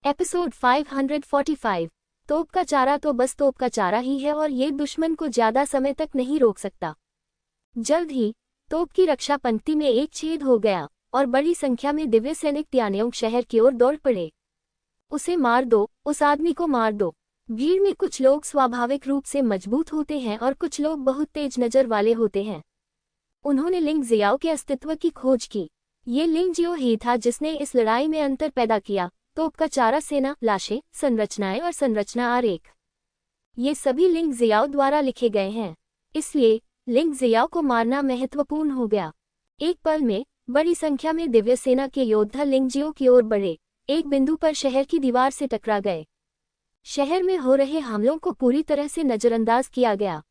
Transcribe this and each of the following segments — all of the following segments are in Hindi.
एपिसोड 545। तोप का चारा तो बस तोप का चारा ही है और ये दुश्मन को ज्यादा समय तक नहीं रोक सकता। जल्द ही तोप की रक्षा पंक्ति में एक छेद हो गया और बड़ी संख्या में दिव्य सैनिक त्यान्योंग शहर की ओर दौड़ पड़े। उसे मार दो, उस आदमी को मार दो। भीड़ में कुछ लोग स्वाभाविक रूप से मजबूत होते हैं और कुछ लोग बहुत तेज नजर वाले होते हैं। उन्होंने लिंग जियाओ के अस्तित्व की खोज की। ये लिंग जियो ही था जिसने इस लड़ाई में अंतर पैदा किया। तोप का चारा, सेना, लाशें, संरचनाएं और संरचना आरेख, ये सभी लिंग जियाओ द्वारा लिखे गए हैं। इसलिए लिंग जियाओ को मारना महत्वपूर्ण हो गया। एक पल में बड़ी संख्या में दिव्य सेना के योद्धा लिंग जियो की ओर बढ़े। एक बिंदु पर शहर की दीवार से टकरा गए। शहर में हो रहे हमलों को पूरी तरह से नजरअंदाज किया गया।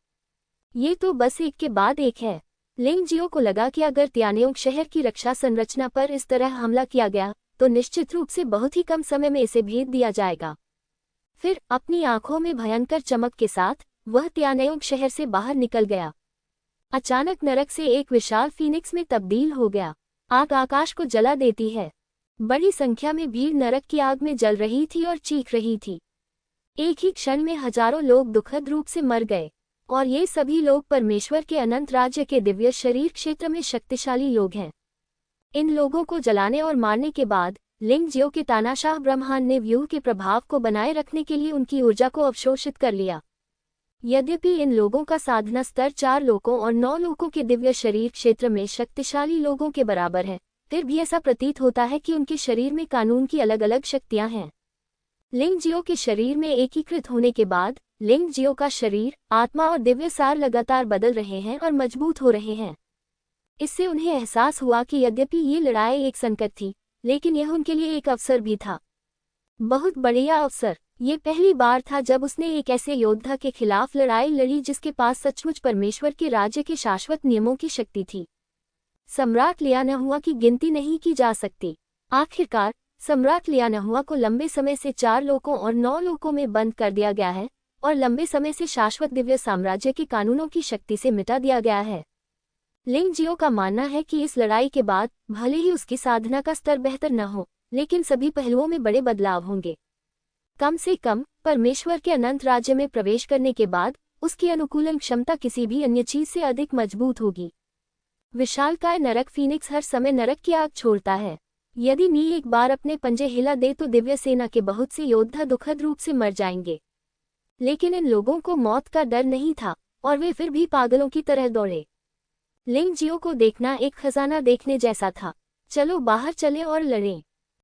ये तो बस एक के बाद एक है। लिंग जियो को लगा कि अगर त्यान्योंग शहर की रक्षा संरचना पर इस तरह हमला किया गया तो निश्चित रूप से बहुत ही कम समय में इसे भेद दिया जाएगा। फिर अपनी आंखों में भयंकर चमक के साथ वह त्यान्योंग शहर से बाहर निकल गया। अचानक नरक से एक विशाल फीनिक्स में तब्दील हो गया। आग आकाश को जला देती है। बड़ी संख्या में भीड़ नरक की आग में जल रही थी और चीख रही थी। एक ही क्षण में हजारों लोग दुखद रूप से मर गए और ये सभी लोग परमेश्वर के अनंत राज्य के दिव्य शरीर क्षेत्र में शक्तिशाली लोग हैं। इन लोगों को जलाने और मारने के बाद लिंग जियो के तानाशाह ब्रह्मांड ने व्यूह के प्रभाव को बनाए रखने के लिए उनकी ऊर्जा को अवशोषित कर लिया। यद्यपि इन लोगों का साधना स्तर 4 लोकों और 9 लोकों के दिव्य शरीर क्षेत्र में शक्तिशाली लोगों के बराबर है, फिर भी ऐसा प्रतीत होता है कि उनके शरीर में कानून की अलग अलग शक्तियां हैं। लिंग जियो के शरीर में एकीकृत होने के बाद लिंग जियो का शरीर, आत्मा और दिव्य सार लगातार बदल रहे हैं और मजबूत हो रहे हैं। इससे उन्हें एहसास हुआ कि यद्यपि ये लड़ाई एक संकट थी, लेकिन यह उनके लिए एक अवसर भी था। बहुत बढ़िया अवसर। ये पहली बार था जब उसने एक ऐसे योद्धा के खिलाफ लड़ाई लड़ी जिसके पास सचमुच परमेश्वर के राज्य के शाश्वत नियमों की शक्ति थी। सम्राट लियानहुआ की गिनती नहीं की जा सकती। आखिरकार सम्राट लियानहुआ को लंबे समय से 4 लोकों और 9 लोकों में बंद कर दिया गया है और लंबे समय से शाश्वत दिव्य साम्राज्य के कानूनों की शक्ति से मिटा दिया गया है। लिंग जियो का मानना है कि इस लड़ाई के बाद भले ही उसकी साधना का स्तर बेहतर न हो, लेकिन सभी पहलुओं में बड़े बदलाव होंगे। कम से कम परमेश्वर के अनंत राज्य में प्रवेश करने के बाद उसकी अनुकूलन क्षमता किसी भी अन्य चीज से अधिक मजबूत होगी। विशालकाय नरक फीनिक्स हर समय नरक की आग छोड़ता है। यदि नी एक बार अपने पंजे हिला दे तो दिव्य सेना के बहुत से योद्धा दुखद रूप से मर जाएंगे। लेकिन इन लोगों को मौत का डर नहीं था और वे फिर भी पागलों की तरह दौड़े। लिंग जियो को देखना एक खजाना देखने जैसा था। चलो बाहर चले और लड़ें।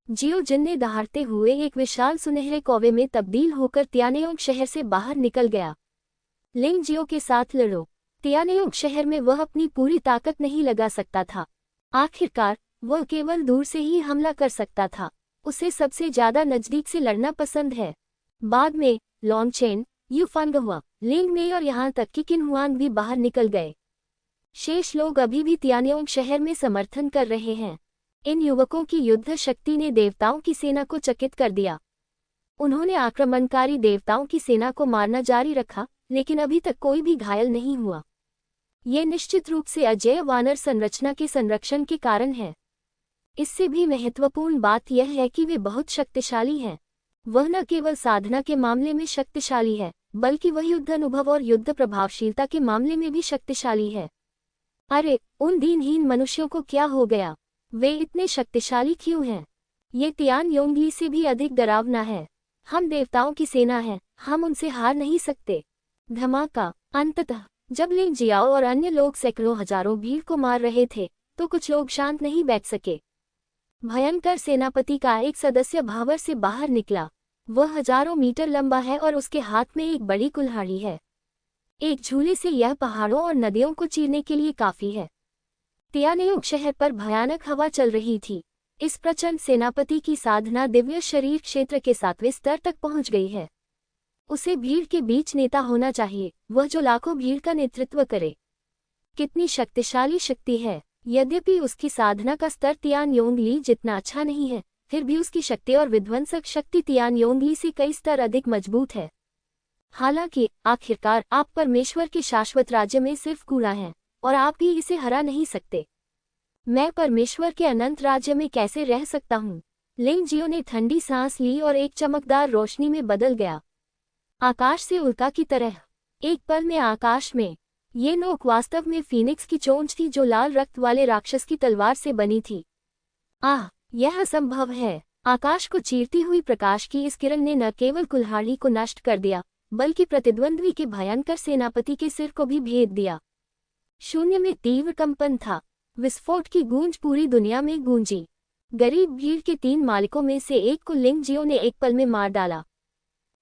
जियो जिन्ने दहाड़ते हुए एक विशाल सुनहरे कौवे में तब्दील होकर त्यान्योंग शहर से बाहर निकल गया। लिंग जियो के साथ लड़ो। त्यान्योंग शहर में वह अपनी पूरी ताकत नहीं लगा सकता था। आखिरकार वह केवल दूर से ही हमला कर सकता था। उसे सबसे ज्यादा नजदीक से लड़ना पसंद है। बाद में लॉन्गचेन, यूफानगहुआ, लिंग में और यहाँ तक कि किनहुआंग भी बाहर निकल गए। शेष लोग अभी भी त्यान्योंग शहर में समर्थन कर रहे हैं। इन युवकों की युद्ध शक्ति ने देवताओं की सेना को चकित कर दिया। उन्होंने आक्रमणकारी देवताओं की सेना को मारना जारी रखा, लेकिन अभी तक कोई भी घायल नहीं हुआ। ये निश्चित रूप से अजेय वानर संरचना के संरक्षण के कारण है। इससे भी महत्वपूर्ण बात यह है कि वे बहुत शक्तिशाली हैं। वह न केवल साधना के मामले में शक्तिशाली है, बल्कि वह युद्ध अनुभव और युद्ध प्रभावशीलता के मामले में भी शक्तिशाली है। अरे, उन दीनहीन मनुष्यों को क्या हो गया? वे इतने शक्तिशाली क्यों हैं? ये त्यान्योंग ली से भी अधिक डरावना है। हम देवताओं की सेना हैं, हम उनसे हार नहीं सकते। धमाका। अंततः जब लिंग जियाओ और अन्य लोग सैकड़ों हजारों भीड़ को मार रहे थे तो कुछ लोग शांत नहीं बैठ सके। भयंकर सेनापति का एक सदस्य भावर से बाहर निकला। वह हजारों मीटर लंबा है और उसके हाथ में एक बड़ी कुल्हाड़ी है। एक झूले से यह पहाड़ों और नदियों को चीरने के लिए काफी है। त्यान्योंग शहर पर भयानक हवा चल रही थी। इस प्रचंड सेनापति की साधना दिव्य शरीर क्षेत्र के 7वें स्तर तक पहुंच गई है। उसे भीड़ के बीच नेता होना चाहिए, वह जो लाखों भीड़ का नेतृत्व करे। कितनी शक्तिशाली शक्ति है। यद्यपि उसकी साधना का स्तर त्यान्योंग ली जितना अच्छा नहीं है, फिर भी उसकी शक्ति और विध्वंसक शक्ति त्यान्योंग ली से कई स्तर अधिक मजबूत है। हालांकि आखिरकार आप परमेश्वर के शाश्वत राज्य में सिर्फ कूड़ा हैं और आप भी इसे हरा नहीं सकते। मैं परमेश्वर के अनंत राज्य में कैसे रह सकता हूँ? लिंग जियो ने ठंडी सांस ली और एक चमकदार रोशनी में बदल गया, आकाश से उल्का की तरह। एक पल में आकाश में ये नोक वास्तव में फीनिक्स की चोंच थी जो लाल रक्त वाले राक्षस की तलवार से बनी थी। आह, यह असंभव है। आकाश को चीरती हुई प्रकाश की इस किरण ने न केवल कुल्हाड़ी को नष्ट कर दिया, बल्कि प्रतिद्वंद्वी के भयंकर सेनापति के सिर को भी भेद दिया। शून्य में तीव्र कंपन था। विस्फोट की गूंज पूरी दुनिया में गूंजी। गरीब भीड़ के 3 मालिकों में से एक को लिंग जियो ने एक पल में मार डाला।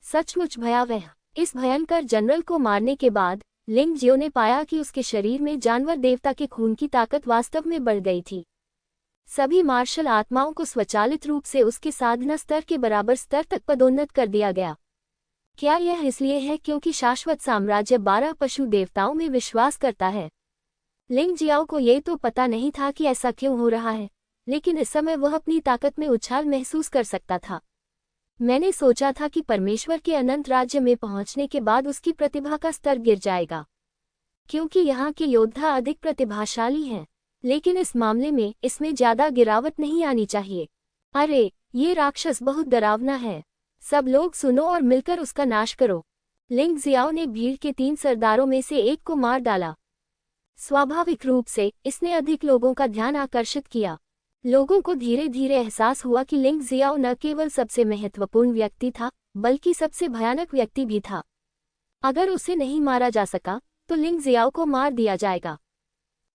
सचमुच भयावह। इस भयंकर जनरल को मारने के बाद लिंग जियो ने पाया कि उसके शरीर में जानवर देवता के खून की ताकत वास्तव में बढ़ गई थी। सभी मार्शल आत्माओं को स्वचालित रूप से उसके साधना स्तर के बराबर स्तर तक पदोन्नत कर दिया गया। क्या यह इसलिए है क्योंकि शाश्वत साम्राज्य 12 पशु देवताओं में विश्वास करता है? लिंग जियाओ को ये तो पता नहीं था कि ऐसा क्यों हो रहा है, लेकिन इस समय वह अपनी ताकत में उछाल महसूस कर सकता था। मैंने सोचा था कि परमेश्वर के अनंत राज्य में पहुंचने के बाद उसकी प्रतिभा का स्तर गिर जाएगा, क्योंकि यहाँ के योद्धा अधिक प्रतिभाशाली हैं, लेकिन इस मामले में इसमें ज्यादा गिरावट नहीं आनी चाहिए। अरे, ये राक्षस बहुत डरावना है। सब लोग सुनो और मिलकर उसका नाश करो। लिंग जियाओ ने भीड़ के 3 सरदारों में से एक को मार डाला। स्वाभाविक रूप से इसने अधिक लोगों का ध्यान आकर्षित किया। लोगों को धीरे धीरे एहसास हुआ कि लिंग जियाओ न केवल सबसे महत्वपूर्ण व्यक्ति था, बल्कि सबसे भयानक व्यक्ति भी था। अगर उसे नहीं मारा जा सका तो लिंग जियाओ को मार दिया जाएगा।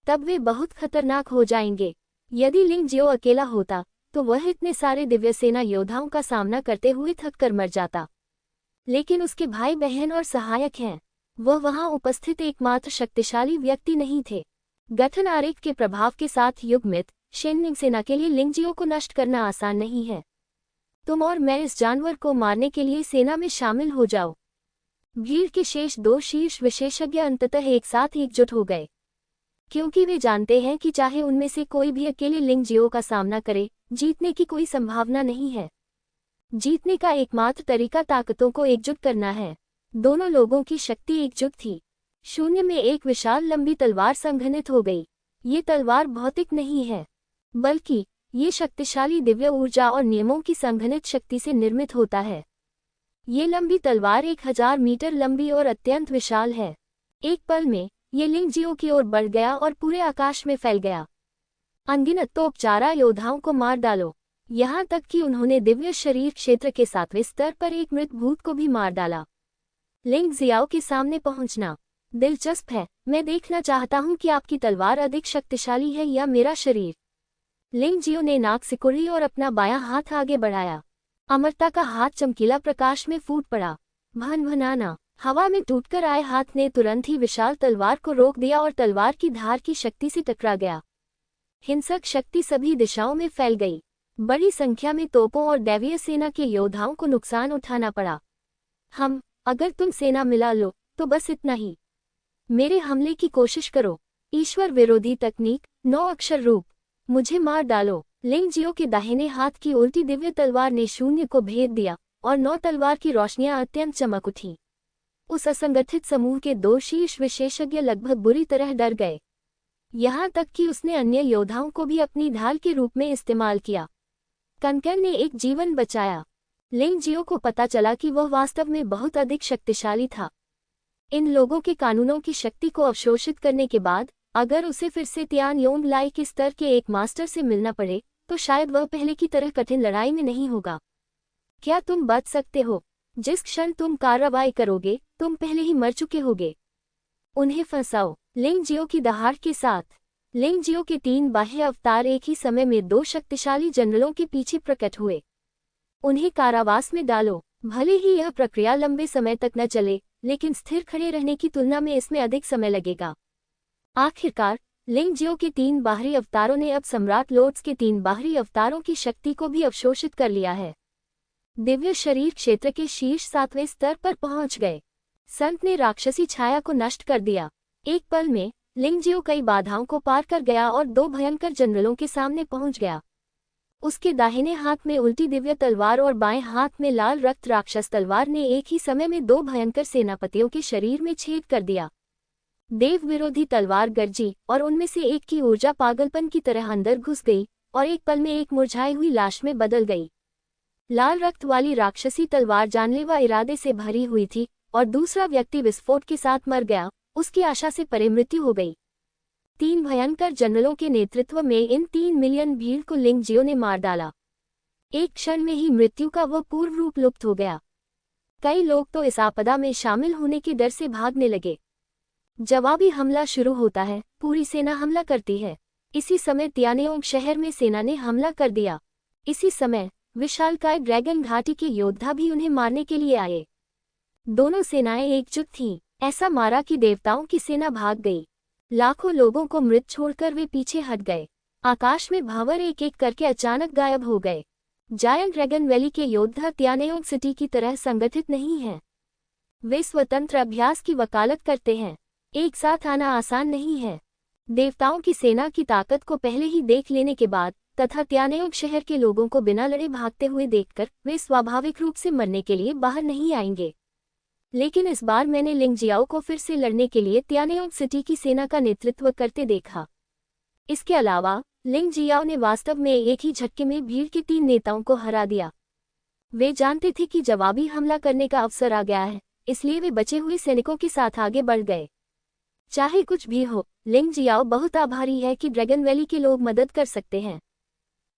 तब वे बहुत खतरनाक हो जाएंगे। यदि लिंग जियो अकेला होता तो वह इतने सारे दिव्य सेना योद्धाओं का सामना करते हुए थक कर मर जाता। लेकिन उसके भाई बहन और सहायक हैं। वह वहां उपस्थित एकमात्र शक्तिशाली व्यक्ति नहीं थे। गठन आरेख के प्रभाव के साथ युग्मित शेननिंग सेना के लिए लिंग जियो को नष्ट करना आसान नहीं है। तुम और मैं इस जानवर को मारने के लिए सेना में शामिल हो जाओ। भीड़ के शेष 2 शीर्ष विशेषज्ञ अंततः एक साथ एकजुट हो गए, क्योंकि वे जानते हैं कि चाहे उनमें से कोई भी अकेले लिंग जियो का सामना करे, जीतने की कोई संभावना नहीं है। जीतने का एकमात्र तरीका ताकतों को एकजुट करना है। दोनों लोगों की शक्ति एकजुट थी। शून्य में एक विशाल लंबी तलवार संघनित हो गई। ये तलवार भौतिक नहीं है, बल्कि ये शक्तिशाली दिव्य ऊर्जा और नियमों की संघनित शक्ति से निर्मित होता है। ये लंबी तलवार 1000 मीटर लंबी और अत्यंत विशाल है। एक पल में ये लिंग जियो की ओर बढ़ गया और पूरे आकाश में फैल गया। अनगिनत तोपचारा योद्धाओं को मार डालो, यहाँ तक कि उन्होंने दिव्य शरीर क्षेत्र के 7वें स्तर पर एक मृत भूत को भी मार डाला। लिंग जियाओ के सामने पहुंचना दिलचस्प है। मैं देखना चाहता हूं कि आपकी तलवार अधिक शक्तिशाली है या मेरा शरीर। लिंग जियो ने नाक सिकुड़ी और अपना बायां हाथ आगे बढ़ाया। अमरता का हाथ चमकीला प्रकाश में फूट पड़ा। भन-भनाना हवा में टूटकर आए हाथ ने तुरंत ही विशाल तलवार को रोक दिया और तलवार की धार की शक्ति से टकरा गया। हिंसक शक्ति सभी दिशाओं में फैल गई। बड़ी संख्या में तोपों और दैवीय सेना के योद्धाओं को नुकसान उठाना पड़ा। अगर तुम सेना मिला लो तो बस इतना ही। मेरे हमले की कोशिश करो। ईश्वर विरोधी तकनीक 9 अक्षर रूप। मुझे मार डालो। लिंग जियो के दाहिने हाथ की उल्टी दिव्य तलवार ने शून्य को भेद दिया और 9 तलवार की रोशनियां अत्यंत चमक उठी। उस असंगठित समूह के 2 शीर्ष विशेषज्ञ लगभग बुरी तरह डर गए। यहाँ तक कि उसने अन्य योद्धाओं को भी अपनी ढाल के रूप में इस्तेमाल किया। कनकर ने एक जीवन बचाया। लिंग जियो को पता चला कि वह वास्तव में बहुत अधिक शक्तिशाली था। इन लोगों के कानूनों की शक्ति को अवशोषित करने के बाद अगर उसे फिर से तियान योंग लाई के स्तर के एक मास्टर से मिलना पड़े तो शायद वह पहले की तरह कठिन लड़ाई में नहीं होगा। क्या तुम बच सकते हो? जिस क्षण तुम कार्रवाई करोगे तुम पहले ही मर चुके होगे। उन्हें फंसाओ। लिंग जियो की दहाड़ के साथ लिंग जियो के 3 बाह्य अवतार एक ही समय में 2 शक्तिशाली जनरलों के पीछे प्रकट हुए। उन्हें कारावास में डालो। भले ही यह प्रक्रिया लंबे समय तक न चले, लेकिन स्थिर खड़े रहने की तुलना में इसमें अधिक समय लगेगा। आखिरकार लिंग जियो के 3 बाहरी अवतारों ने अब सम्राट लोर्ड्स के 3 बाहरी अवतारों की शक्ति को भी अवशोषित कर लिया है। दिव्य शरीर क्षेत्र के शीर्ष 7वें स्तर पर पहुंच गए। संत ने राक्षसी छाया को नष्ट कर दिया। एक पल में लिंग जियो कई बाधाओं को पार कर गया और 2 भयंकर जनरलों के सामने पहुंच गया। उसके दाहिने हाथ में उल्टी दिव्य तलवार और बाएं हाथ में लाल रक्त राक्षस तलवार ने एक ही समय में 2 भयंकर सेनापतियों के शरीर में छेद कर दिया। देव विरोधी तलवार गरजी और उनमें से एक की ऊर्जा पागलपन की तरह अंदर घुस गई और एक पल में एक मुरझाई हुई लाश में बदल गई। लाल रक्त वाली राक्षसी तलवार जानलेवा इरादे से भरी हुई थी और दूसरा व्यक्ति विस्फोट के साथ मर गया, उसकी आशा से परे मृत्यु हो गई। 3 भयंकर जनरलों के नेतृत्व में इन 3 मिलियन भीड़ को लिंग जियो ने मार डाला। एक क्षण में ही मृत्यु का वह पूर्व रूप लुप्त हो गया। कई लोग तो इस आपदा में शामिल होने के डर से भागने लगे। जवाबी हमला शुरू होता है, पूरी सेना हमला करती है। इसी समय तियानेओंग शहर में सेना ने हमला कर दिया। इसी समय विशालकाय ड्रैगन घाटी के योद्धा भी उन्हें मारने के लिए आए। दोनों सेनाएं एकजुट थीं, ऐसा मारा कि देवताओं की सेना भाग गई। लाखों लोगों को मृत छोड़कर वे पीछे हट गए। आकाश में भावर एक एक करके अचानक गायब हो गए। जायंट ड्रैगन वैली के योद्धा तियानेओंग सिटी की तरह संगठित नहीं हैं। वे स्वतंत्र अभ्यास की वकालत करते हैं। एक साथ आना आसान नहीं है। देवताओं की सेना की ताकत को पहले ही देख लेने के बाद तथा तियानेओंग शहर के लोगों को बिना लड़े भागते हुए देखकर वे स्वाभाविक रूप से मरने के लिए बाहर नहीं आएंगे। लेकिन इस बार मैंने लिंग जियाओ को फिर से लड़ने के लिए तियानेओंग सिटी की सेना का नेतृत्व करते देखा। इसके अलावा लिंग जियाओ ने वास्तव में एक ही झटके में भीड़ के 3 नेताओं को हरा दिया। वे जानते थे कि जवाबी हमला करने का अवसर आ गया है, इसलिए वे बचे हुए सैनिकों के साथ आगे बढ़ गए। चाहे कुछ भी हो, लिंग जियाओ बहुत आभारी है कि ड्रैगन वैली के लोग मदद कर सकते हैं।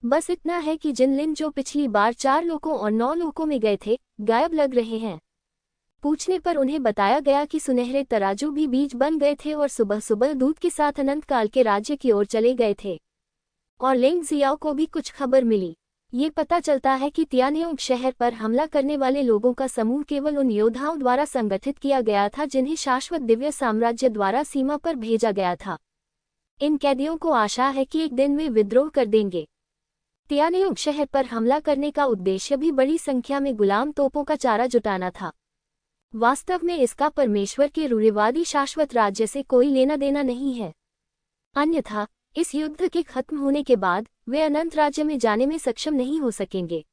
बस इतना है कि जिन लिन जो पिछली बार 4 लोकों और 9 लोकों में गए थे, गायब लग रहे हैं। पूछने पर उन्हें बताया गया कि सुनहरे तराजू भी बीज बन गए थे और सुबह सुबह दूध के साथ अनंत काल के राज्य की ओर चले गए थे। और लिंग जियाओ को भी कुछ खबर मिली। ये पता चलता है कि तियानेओंग शहर पर हमला करने वाले लोगों का समूह केवल उन योद्धाओं द्वारा संगठित किया गया था जिन्हें शाश्वत दिव्य साम्राज्य द्वारा सीमा पर भेजा गया था। इन कैदियों को आशा है कि एक दिन वे विद्रोह कर देंगे। तियानेओंग शहर पर हमला करने का उद्देश्य भी बड़ी संख्या में गुलाम तोपों का चारा जुटाना था। वास्तव में इसका परमेश्वर के रूढ़िवादी शाश्वत राज्य से कोई लेना देना नहीं है। अन्यथा इस युद्ध के खत्म होने के बाद वे अनंत राज्य में जाने में सक्षम नहीं हो सकेंगे।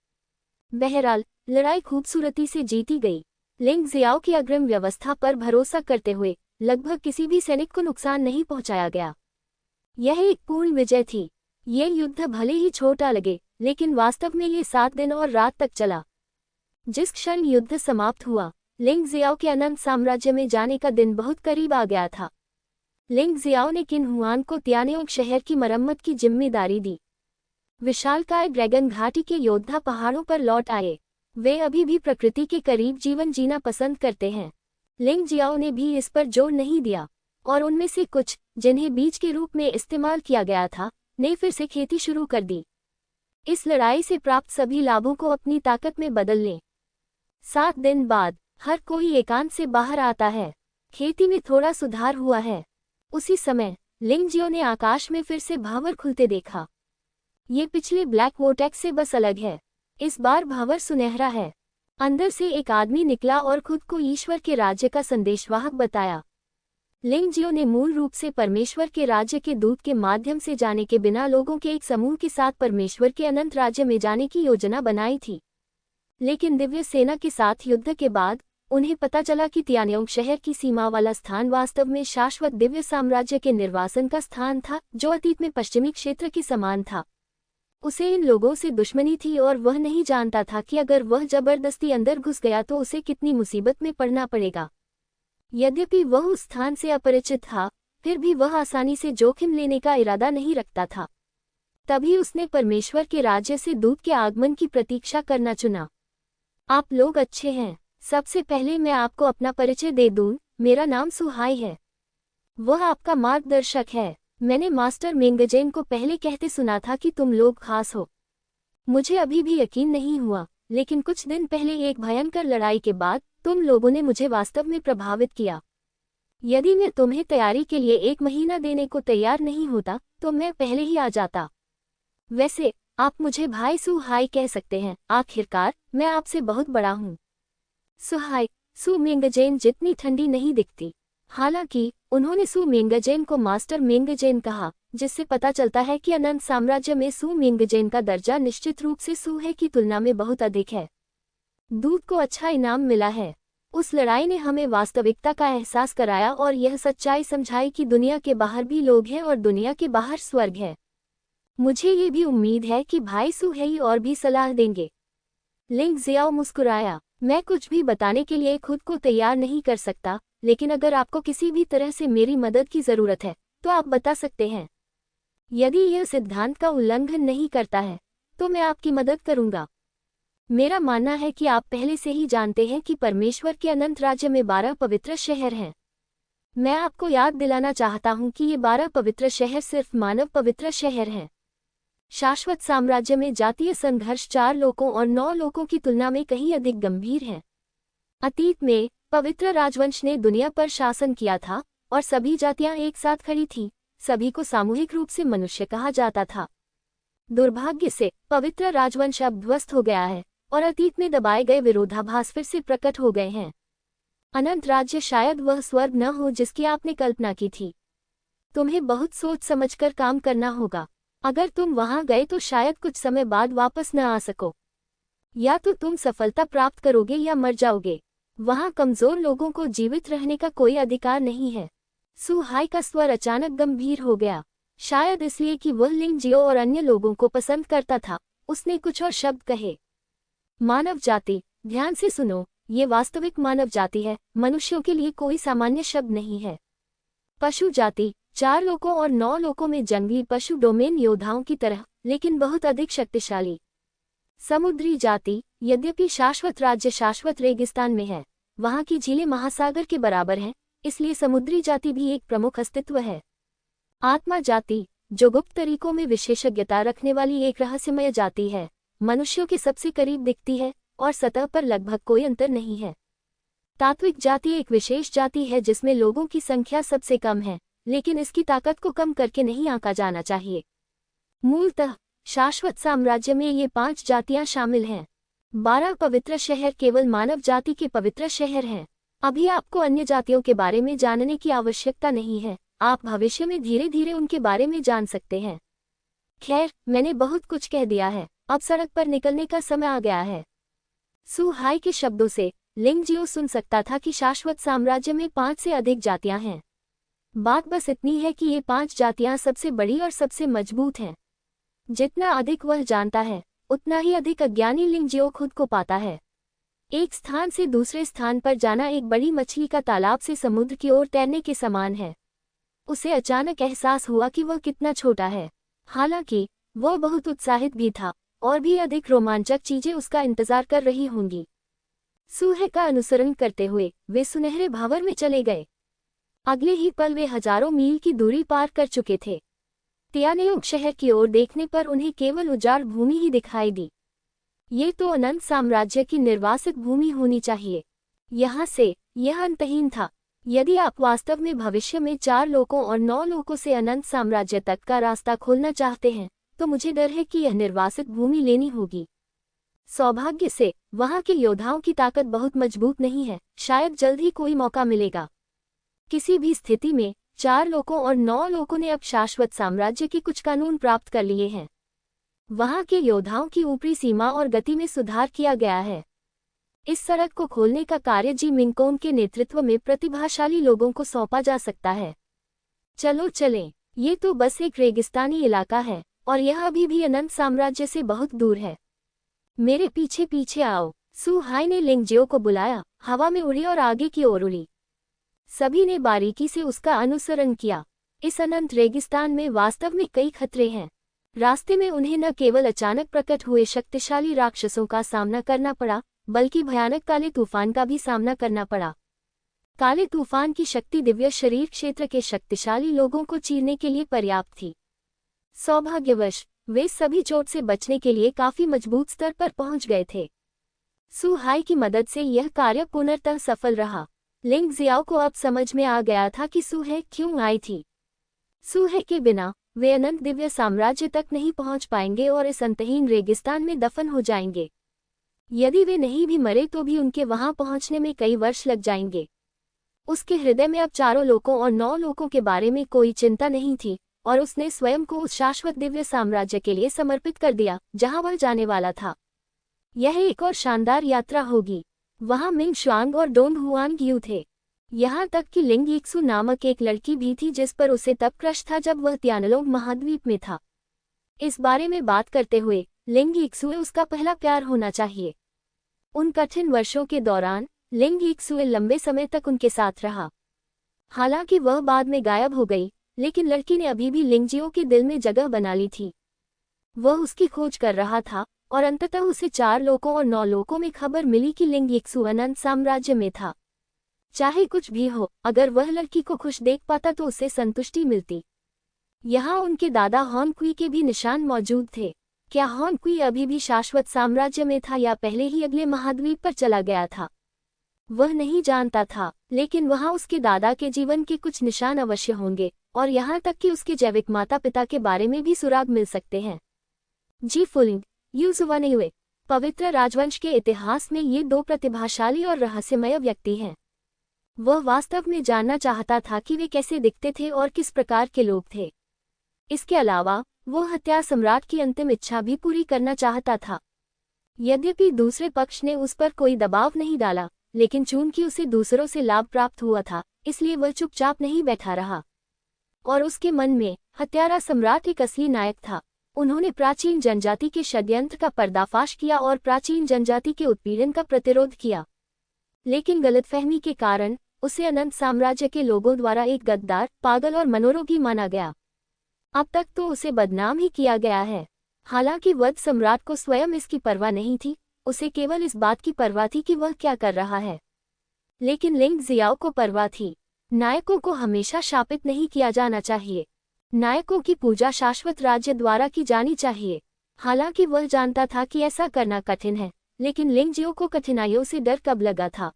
बहरहाल लड़ाई खूबसूरती से जीती गई। लिंग जियाओ की अग्रिम व्यवस्था पर भरोसा करते हुए लगभग किसी भी सैनिक को नुकसान नहीं पहुंचाया गया। यह एक पूर्ण विजय थी। ये युद्ध भले ही छोटा लगे, लेकिन वास्तव में ये 7 दिन और रात तक चला। जिस क्षण युद्ध समाप्त हुआ, लिंग जियाओ के अनंत साम्राज्य में जाने का दिन बहुत करीब आ गया था। लिंग जियाओ ने किन हुआन को तियानेओंग शहर की मरम्मत की जिम्मेदारी दी। विशालकाय ड्रैगन घाटी के योद्धा पहाड़ों पर लौट आए। वे अभी भी प्रकृति के करीब जीवन जीना पसंद करते हैं। लिंग जियाओ ने भी इस पर जोर नहीं दिया और उनमें से कुछ, जिन्हें बीज के रूप में इस्तेमाल किया गया था, ने फिर से खेती शुरू कर दी। इस लड़ाई से प्राप्त सभी लाभों को अपनी ताकत में बदल लें। 7 दिन बाद हर कोई एकांत से बाहर आता है। खेती में थोड़ा सुधार हुआ है। उसी समय लिंग जियो ने आकाश में फिर से भावर खुलते देखा। ये पिछले ब्लैक वोर्टेक्स से बस अलग है। इस बार भावर सुनहरा है। अंदर से एक आदमी निकला और खुद को ईश्वर के राज्य का संदेशवाहक बताया। लिंग जियो ने मूल रूप से परमेश्वर के राज्य के दूत के माध्यम से जाने के बिना लोगों के एक समूह के साथ परमेश्वर के अनंत राज्य में जाने की योजना बनाई थी। लेकिन दिव्य सेना के साथ युद्ध के बाद उन्हें पता चला कि तियानेओंग शहर की सीमा वाला स्थान वास्तव में शाश्वत दिव्य साम्राज्य के निर्वासन का स्थान था, जो अतीत में पश्चिमी क्षेत्र के समान था। उसे इन लोगों से दुश्मनी थी और वह नहीं जानता था कि अगर वह जबरदस्ती अंदर घुस गया तो उसे कितनी मुसीबत में पड़ना पड़ेगा। यद्यपि वह उस स्थान से अपरिचित था, फिर भी वह आसानी से जोखिम लेने का इरादा नहीं रखता था। तभी उसने परमेश्वर के राज्य से दूत के आगमन की प्रतीक्षा करना चुना। आप लोग अच्छे हैं। सबसे पहले मैं आपको अपना परिचय दे दूं। मेरा नाम सुहाई है। वह आपका मार्गदर्शक है। मैंने मास्टर मेंगजेन को पहले कहते सुना था कि तुम लोग खास हो। मुझे अभी भी यकीन नहीं हुआ, लेकिन कुछ दिन पहले एक भयंकर लड़ाई के बाद तुम लोगों ने मुझे वास्तव में प्रभावित किया। यदि मैं तुम्हें तैयारी के लिए 1 महीना देने को तैयार नहीं होता तो मैं पहले ही आ जाता। वैसे आप मुझे भाई सुहाई कह सकते हैं। आखिरकार मैं आपसे बहुत बड़ा हूँ। सुहाई, सु मेंगजेन जितनी ठंडी नहीं दिखती। हालांकि उन्होंने सु मेंगजेन को मास्टर मेंगजेन कहा, जिससे पता चलता है कि अनंत साम्राज्य में सु मेंगजेन का दर्जा निश्चित रूप से सुहे की तुलना में बहुत अधिक है। दूत को अच्छा इनाम मिला है। उस लड़ाई ने हमें वास्तविकता का एहसास कराया और यह सच्चाई समझाई कि दुनिया के बाहर भी लोग हैं और दुनिया के बाहर स्वर्ग है। मुझे ये भी उम्मीद है कि भाई सुहेई और भी सलाह देंगे। लिंग जियाओ मुस्कुराया। मैं कुछ भी बताने के लिए खुद को तैयार नहीं कर सकता, लेकिन अगर आपको किसी भी तरह से मेरी मदद की जरूरत है तो आप बता सकते हैं। यदि यह सिद्धांत का उल्लंघन नहीं करता है तो मैं आपकी मदद करूंगा। मेरा मानना है कि आप पहले से ही जानते हैं कि परमेश्वर के अनंत राज्य में 12 पवित्र शहर हैं। मैं आपको याद दिलाना चाहता हूं कि ये 12 पवित्र शहर सिर्फ मानव पवित्र शहर हैं। शाश्वत साम्राज्य में जातीय संघर्ष 4 लोकों और 9 लोकों की तुलना में कहीं अधिक गंभीर है। अतीत में पवित्र राजवंश ने दुनिया पर शासन किया था और सभी जातियां एक साथ खड़ी थीं। सभी को सामूहिक रूप से मनुष्य कहा जाता था। दुर्भाग्य से पवित्र राजवंश अब ध्वस्त हो गया है और अतीत में दबाए गए विरोधाभास फिर से प्रकट हो गए हैं। अनंत राज्य शायद वह स्वर्ग न हो जिसकी आपने कल्पना की थी। तुम्हें बहुत सोच समझकर काम करना होगा। अगर तुम वहां गए तो शायद कुछ समय बाद वापस न आ सको। या तो तुम सफलता प्राप्त करोगे या मर जाओगे। वहां कमजोर लोगों को जीवित रहने का कोई अधिकार नहीं है। सु हाई का स्वर अचानक गंभीर हो गया, शायद इसलिए कि वह लिंग जियो और अन्य लोगों को पसंद करता था। उसने कुछ और शब्द कहे। मानव जाति, ध्यान से सुनो, ये वास्तविक मानव जाति है, मनुष्यों के लिए कोई सामान्य शब्द नहीं है। पशु जाति, 4 लोकों और 9 लोकों में जंगली पशु डोमेन योद्धाओं की तरह, लेकिन बहुत अधिक शक्तिशाली। समुद्री जाति, यद्यपि शाश्वत राज्य शाश्वत रेगिस्तान में है, वहां की झीलें महासागर के बराबर हैं, इसलिए समुद्री जाति भी एक प्रमुख अस्तित्व है। आत्मा जाति, जो गुप्त तरीकों में विशेषज्ञता रखने वाली एक रहस्यमय जाति है, मनुष्यों के सबसे करीब दिखती है और सतह पर लगभग कोई अंतर नहीं है। तात्विक जाति एक विशेष जाति है जिसमें लोगों की संख्या सबसे कम है, लेकिन इसकी ताकत को कम करके नहीं आंका जाना चाहिए। मूलतः शाश्वत साम्राज्य में ये 5 जातियां शामिल हैं। 12 पवित्र शहर केवल मानव जाति के पवित्र शहर हैं। अभी आपको अन्य जातियों के बारे में जानने की आवश्यकता नहीं है, आप भविष्य में धीरे धीरे उनके बारे में जान सकते हैं। खैर, मैंने बहुत कुछ कह दिया है, अब सड़क पर निकलने का समय आ गया है। सु हाई के शब्दों से लिंग जियो सुन सकता था कि शाश्वत साम्राज्य में 5 से अधिक जातियां हैं। बात बस इतनी है कि ये 5 जातियां सबसे बड़ी और सबसे मजबूत हैं। जितना अधिक वह जानता है, उतना ही अधिक अज्ञानी लिंग जियो खुद को पाता है। एक स्थान से दूसरे स्थान पर जाना एक बड़ी मछली का तालाब से समुद्र की ओर तैरने के समान है। उसे अचानक एहसास हुआ कि वह कितना छोटा है। हालांकि वह बहुत उत्साहित भी था और भी अधिक रोमांचक चीजें उसका इंतजार कर रही होंगी। सूहे का अनुसरण करते हुए वे सुनहरे भावर में चले गए। अगले ही पल वे हजारों मील की दूरी पार कर चुके थे। तियानेउग शहर की ओर देखने पर उन्हें केवल उजाड़ भूमि ही दिखाई दी। ये तो अनंत साम्राज्य की निर्वासित भूमि होनी चाहिए। यहाँ से यह अंतहीन था। यदि आप वास्तव में भविष्य में 4 लोकों और 9 लोकों से अनंत साम्राज्य तक का रास्ता खोलना चाहते हैं, तो मुझे डर है कि यह निर्वासित भूमि लेनी होगी। सौभाग्य से वहां के योद्धाओं की ताकत बहुत मजबूत नहीं है, शायद जल्द ही कोई मौका मिलेगा। किसी भी स्थिति में 4 लोकों और 9 लोकों ने अब शाश्वत साम्राज्य के कुछ कानून प्राप्त कर लिए हैं। वहां के योद्धाओं की ऊपरी सीमा और गति में सुधार किया गया है। इस सड़क को खोलने का कार्य जी मिंगकोन के नेतृत्व में प्रतिभाशाली लोगों को सौंपा जा सकता है। चलो चलें, ये तो बस एक रेगिस्तानी इलाका है और यह अभी भी अनंत साम्राज्य से बहुत दूर है। मेरे पीछे पीछे आओ, सु हाई ने लिंग जियो को बुलाया। हवा में उड़ी और आगे की ओर उड़ी। सभी ने बारीकी से उसका अनुसरण किया। इस अनंत रेगिस्तान में वास्तव में कई खतरे हैं। रास्ते में उन्हें न केवल अचानक प्रकट हुए शक्तिशाली राक्षसों का सामना करना पड़ा, बल्कि भयानक काले तूफान का भी सामना करना पड़ा। काले तूफान की शक्ति दिव्य शरीर क्षेत्र के शक्तिशाली लोगों को चीरने के लिए पर्याप्त थी। सौभाग्यवश वे सभी चोट से बचने के लिए काफी मजबूत स्तर पर पहुंच गए थे। सु हाई की मदद से यह कार्य पूर्णतः सफल रहा। लिंग जियाओ को अब समझ में आ गया था कि सूहे क्यों आई थी। सूहे के बिना वे अनंत दिव्य साम्राज्य तक नहीं पहुंच पाएंगे और इस अंतहीन रेगिस्तान में दफन हो जाएंगे। यदि वे नहीं भी मरे तो भी उनके वहां पहुंचने में कई वर्ष लग जाएंगे। उसके हृदय में अब 4 लोकों और 9 लोकों के बारे में कोई चिंता नहीं थी और उसने स्वयं को उस शाश्वत दिव्य साम्राज्य के लिए समर्पित कर दिया जहां वह जाने वाला था। यह एक और शानदार यात्रा होगी। वहां मिंग शुआंग और डोंग हुआंग यू थे। यहाँ तक कि लिंग यिक्सु नामक एक लड़की भी थी जिस पर उसे तब क्रश था जब वह तियानलोंग महाद्वीप में था। इस बारे में बात करते हुए लिंग यिक्सु उसका पहला प्यार होना चाहिए। उन कठिन वर्षों के दौरान लिंग यिक्सुए लंबे समय तक उनके साथ रहा। हालांकि वह बाद में गायब हो गई, लेकिन लड़की ने अभी भी लिंगजियो के दिल में जगह बना ली थी। वह उसकी खोज कर रहा था और अंततः उसे 4 लोकों और 9 लोकों में खबर मिली कि लिंग यिक्सु अनंत साम्राज्य में था। चाहे कुछ भी हो, अगर वह लड़की को खुश देख पाता तो उसे संतुष्टि मिलती। यहाँ उनके दादा हॉन क्वी के भी निशान मौजूद थे। क्या हॉन क्वी अभी भी शाश्वत साम्राज्य में था या पहले ही अगले महाद्वीप पर चला गया था? वह नहीं जानता था, लेकिन वहाँ उसके दादा के जीवन के कुछ निशान अवश्य होंगे, और यहाँ तक कि उसके जैविक माता पिता के बारे में भी सुराग मिल सकते हैं। जी फुलिंग यूजुवानेयुए। पवित्र राजवंश के इतिहास में ये 2 प्रतिभाशाली और रहस्यमय व्यक्ति हैं। वह वास्तव में जानना चाहता था कि वे कैसे दिखते थे और किस प्रकार के लोग थे। इसके अलावा वह हत्या सम्राट की अंतिम इच्छा भी पूरी करना चाहता था। यद्यपि दूसरे पक्ष ने उस पर कोई दबाव नहीं डाला, लेकिन चूंकि उसे दूसरों से लाभ प्राप्त हुआ था, इसलिए वह चुपचाप नहीं बैठा रहा। और उसके मन में हत्यारा सम्राट एक असली नायक था। उन्होंने प्राचीन जनजाति के षड्यंत्र का पर्दाफाश किया और प्राचीन जनजाति के उत्पीड़न का प्रतिरोध किया। लेकिन गलतफहमी के कारण उसे अनंत साम्राज्य के लोगों द्वारा एक गद्दार, पागल और मनोरोगी माना गया। अब तक तो उसे बदनाम ही किया गया है। हालांकि वध सम्राट को स्वयं इसकी परवाह नहीं थी, उसे केवल इस बात की परवाह थी कि वह क्या कर रहा है। लेकिन लिंग जियाओ को परवाह थी। नायकों को हमेशा शापित नहीं किया जाना चाहिए। नायकों की पूजा शाश्वत राज्य द्वारा की जानी चाहिए। हालांकि वह जानता था कि ऐसा करना कठिन है, लेकिन लिंगजियो को कठिनाइयों से डर कब लगा था।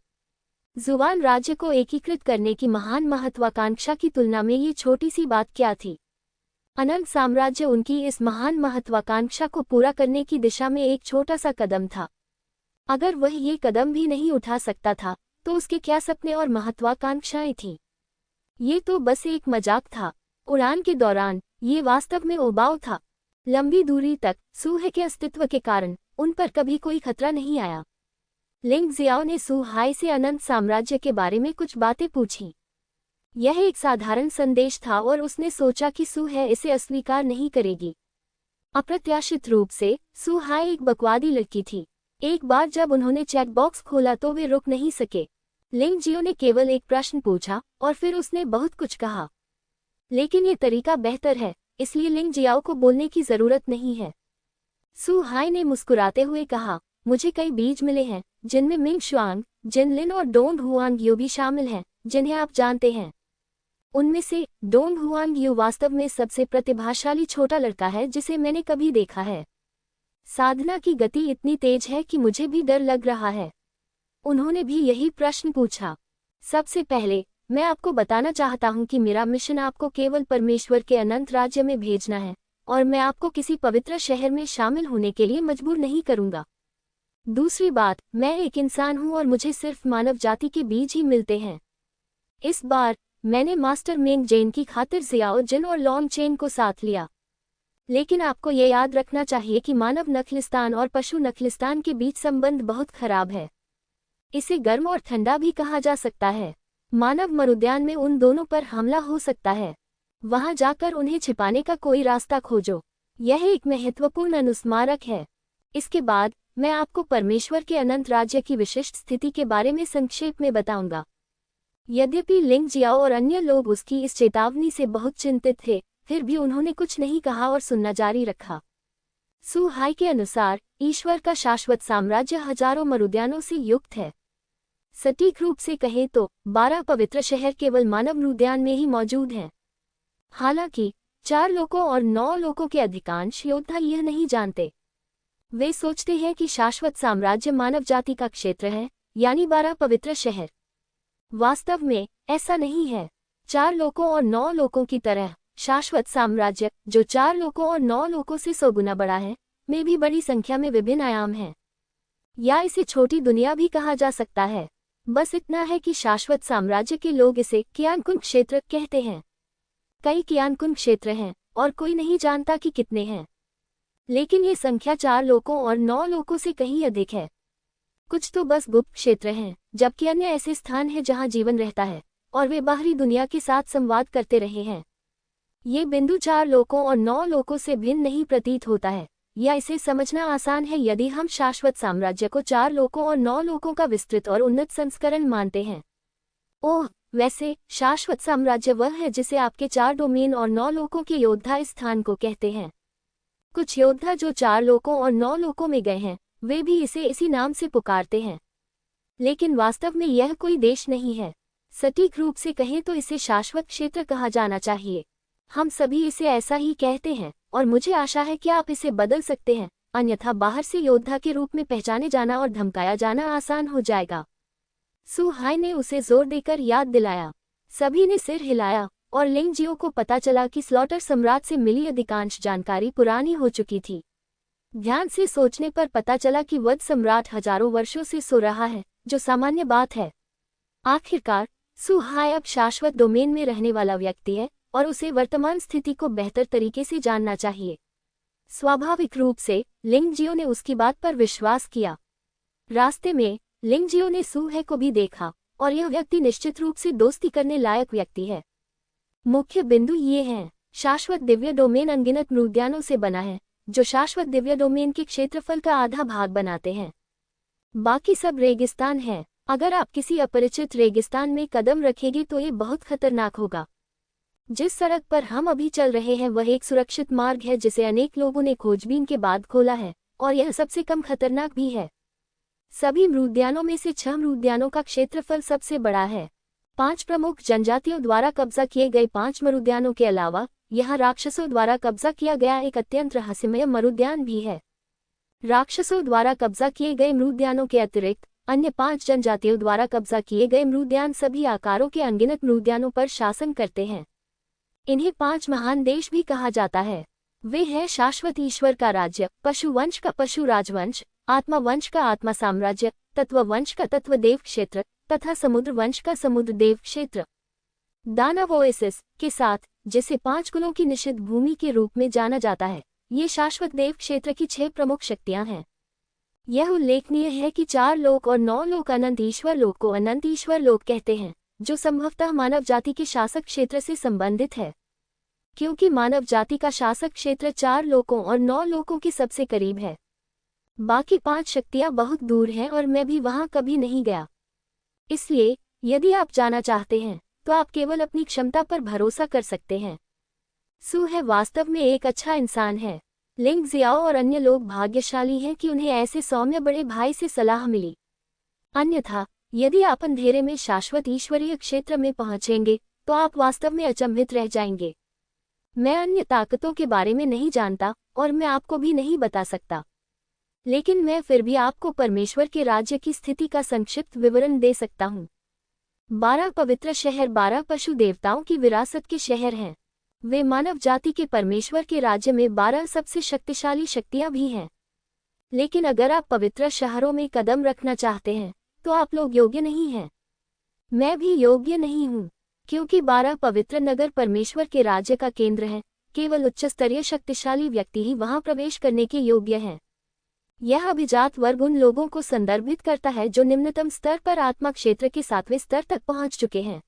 जुवान राज्य को एकीकृत करने की महान महत्वाकांक्षा की तुलना में ये छोटी सी बात क्या थी। अनंत साम्राज्य उनकी इस महान महत्वाकांक्षा को पूरा करने की दिशा में एक छोटा सा कदम था। अगर वह ये कदम भी नहीं उठा सकता था, तो उसके क्या सपने और महत्वाकांक्षाएं थीं? ये तो बस एक मजाक था। उड़ान के दौरान ये वास्तव में उबाऊ था। लंबी दूरी तक सूहे के अस्तित्व के कारण उन पर कभी कोई खतरा नहीं आया। लिंग जियाओ ने सू हाई से अनंत साम्राज्य के बारे में कुछ बातें पूछीं। यह एक साधारण संदेश था और उसने सोचा कि सू है इसे अस्वीकार नहीं करेगी। अप्रत्याशित रूप से सू हाई एक बकवादी लड़की थी। एक बार जब उन्होंने चैट बॉक्स खोला तो वे रुक नहीं सके। लिंग जियो ने केवल एक प्रश्न पूछा और फिर उसने बहुत कुछ कहा। लेकिन ये तरीका बेहतर है, इसलिए लिंग जियाओ को बोलने की जरूरत नहीं है। सू हाई ने मुस्कुराते हुए कहा, मुझे कई बीज मिले हैं, जिनमें मिंग शुआंग, जिनलिन और डोंग हुआंग यू भी शामिल हैं, जिन्हें आप जानते हैं। उनमें से डोंग हुआंग यू वास्तव में सबसे प्रतिभाशाली छोटा लड़का है जिसे मैंने कभी देखा है। साधना की गति इतनी तेज है कि मुझे भी डर लग रहा है। उन्होंने भी यही प्रश्न पूछा। सबसे पहले मैं आपको बताना चाहता हूं कि मेरा मिशन आपको केवल परमेश्वर के अनंत राज्य में भेजना है, और मैं आपको किसी पवित्र शहर में शामिल होने के लिए मजबूर नहीं करूंगा। दूसरी बात, मैं एक इंसान हूं और मुझे सिर्फ मानव जाति के बीज ही मिलते हैं। इस बार मैंने मास्टर मेंग जेन की खातिर जियाओ जिन और लॉन्ग चेन को साथ लिया। लेकिन आपको ये याद रखना चाहिए कि मानव नखलिस्तान और पशु नखलिस्तान के बीच संबंध बहुत खराब है। इसे गर्म और ठंडा भी कहा जा सकता है। मानव मरुद्यान में उन दोनों पर हमला हो सकता है। वहां जाकर उन्हें छिपाने का कोई रास्ता खोजो। यह एक महत्वपूर्ण अनुस्मारक है। इसके बाद मैं आपको परमेश्वर के अनंत राज्य की विशिष्ट स्थिति के बारे में संक्षेप में बताऊंगा। यद्यपि लिंग जियाओ और अन्य लोग उसकी इस चेतावनी से बहुत चिंतित थे, फिर भी उन्होंने कुछ नहीं कहा और सुनना जारी रखा। सू हाई के अनुसार ईश्वर का शाश्वत साम्राज्य हजारों मरुद्यानों से युक्त है। सटीक रूप से कहें तो 12 पवित्र शहर केवल मानव मरुद्यान में ही मौजूद हैं। हालांकि 4 लोकों और 9 लोकों के अधिकांश योद्धा यह नहीं जानते। वे सोचते हैं कि शाश्वत साम्राज्य मानव जाति का क्षेत्र है, यानी 12 पवित्र शहर। वास्तव में ऐसा नहीं है। 4 लोकों और 9 लोकों की तरह शाश्वत साम्राज्य, जो 4 लोकों और 9 लोकों से 100 गुना बड़ा है, में भी बड़ी संख्या में विभिन्न आयाम हैं। या इसे छोटी दुनिया भी कहा जा सकता है। बस इतना है कि शाश्वत साम्राज्य के लोग इसे कियानकुन क्षेत्र कहते हैं। कई कियानकुन क्षेत्र हैं और कोई नहीं जानता कि कितने हैं। लेकिन ये संख्या 4 लोकों और 9 लोकों से कहीं अधिक है। कुछ तो बस गुप्त क्षेत्र हैं, जबकि अन्य ऐसे स्थान हैं जहां जीवन रहता है और वे बाहरी दुनिया के साथ संवाद करते रहे हैं। ये बिंदु 4 लोकों और 9 लोकों से भिन्न नहीं प्रतीत होता है। या इसे समझना आसान है यदि हम शाश्वत साम्राज्य को 4 लोकों और 9 लोकों का विस्तृत और उन्नत संस्करण मानते हैं। ओह, वैसे शाश्वत साम्राज्य वह है जिसे आपके 4 डोमेन और 9 लोकों के योद्धा इस स्थान को कहते हैं। कुछ योद्धा जो 4 लोकों और 9 लोकों में गए हैं, वे भी इसे इसी नाम से पुकारते हैं, लेकिन वास्तव में यह कोई देश नहीं है। सटीक रूप से कहें तो इसे शाश्वत क्षेत्र कहा जाना चाहिए। हम सभी इसे ऐसा ही कहते हैं और मुझे आशा है कि आप इसे बदल सकते हैं, अन्यथा बाहर से योद्धा के रूप में पहचाने जाना और धमकाया जाना आसान हो जाएगा। सू हाई ने उसे जोर देकर याद दिलाया। सभी ने सिर हिलाया और लिंग जियो को पता चला कि स्लॉटर सम्राट से मिली अधिकांश जानकारी पुरानी हो चुकी थी। ध्यान से सोचने पर पता चला कि वध सम्राट हजारों वर्षों से सो रहा है, जो सामान्य बात है। आखिरकार सू हाई अब शाश्वत डोमेन में रहने वाला व्यक्ति है और उसे वर्तमान स्थिति को बेहतर तरीके से जानना चाहिए। स्वाभाविक रूप से लिंग जियो ने उसकी बात पर विश्वास किया। रास्ते में लिंग जियो ने सू है को भी देखा और यह व्यक्ति निश्चित रूप से दोस्ती करने लायक व्यक्ति है। मुख्य बिंदु ये हैं, शाश्वत दिव्य डोमेन अनगिनत मृद्यानों से बना है, जो शाश्वत दिव्य डोमेन के क्षेत्रफल का आधा भाग बनाते हैं। बाकी सब रेगिस्तान है। अगर आप किसी अपरिचित रेगिस्तान में कदम रखेंगे तो ये बहुत खतरनाक होगा। जिस सड़क पर हम अभी चल रहे हैं वह एक सुरक्षित मार्ग है जिसे अनेक लोगों ने खोजबीन के बाद खोला है, और यह सबसे कम खतरनाक भी है। सभी मृद्यानों में से 6 मृद्यानों का क्षेत्रफल सबसे बड़ा है। 5 प्रमुख जनजातियों द्वारा कब्जा किए गए 5 मरुद्यानों के अलावा यहाँ राक्षसों द्वारा कब्जा किया गया एक अत्यंत रहस्यमय मरुद्यान भी है। राक्षसों द्वारा कब्जा किए गए मृद्यानों के अतिरिक्त अन्य 5 जनजातियों द्वारा कब्जा किए गए मृद्यान सभी आकारों के अनगिनत मृद्यानों पर शासन करते हैं। इन्हें 5 महान देश भी कहा जाता है। वे हैं शाश्वत ईश्वर का राज्य, पशु वंश का पशु राजवंश, आत्मा वंश का आत्मा साम्राज्य, तत्व वंश का तत्व देव क्षेत्र तथा समुद्र वंश का समुद्र देव क्षेत्र। दानव ओएसिस के साथ, जिसे 5 कुलों की निषिद्ध भूमि के रूप में जाना जाता है, ये शाश्वत देव क्षेत्र की 6 प्रमुख शक्तियां हैं। यह उल्लेखनीय है कि 4 लोक और 9 लोक अनंत ईश्वर लोक को अनंत ईश्वर लोक कहते हैं, जो संभवतः मानव जाति के शासक क्षेत्र से संबंधित है। क्योंकि मानव जाति का शासक क्षेत्र 4 लोकों और 9 लोकों के सबसे करीब है। बाकी 5 शक्तियां बहुत दूर हैं और मैं भी वहां कभी नहीं गया। इसलिए यदि आप जाना चाहते हैं तो आप केवल अपनी क्षमता पर भरोसा कर सकते हैं। सू है वास्तव में एक अच्छा इंसान है। लिंग जियाओ और अन्य लोग भाग्यशाली हैं कि उन्हें ऐसे सौम्य बड़े भाई से सलाह मिली। अन्यथा यदि आप अंधेरे में शाश्वत ईश्वरीय क्षेत्र में पहुंचेंगे तो आप वास्तव में अचंभित रह जाएंगे। मैं अन्य ताकतों के बारे में नहीं जानता और मैं आपको भी नहीं बता सकता, लेकिन मैं फिर भी आपको परमेश्वर के राज्य की स्थिति का संक्षिप्त विवरण दे सकता हूँ। 12 पवित्र शहर 12 पशु देवताओं की विरासत के शहर हैं। वे मानव जाति के परमेश्वर के राज्य में 12 सबसे शक्तिशाली शक्तियां भी हैं। लेकिन अगर आप पवित्र शहरों में कदम रखना चाहते हैं तो आप लोग योग्य नहीं हैं। मैं भी योग्य नहीं हूँ, क्योंकि 12 पवित्र नगर परमेश्वर के राज्य का केंद्र है। केवल उच्च स्तरीय शक्तिशाली व्यक्ति ही वहां प्रवेश करने के योग्य हैं। यह अभिजात वर्ग उन लोगों को संदर्भित करता है जो निम्नतम स्तर पर आत्मा क्षेत्र के 7वें स्तर तक पहुंच चुके हैं।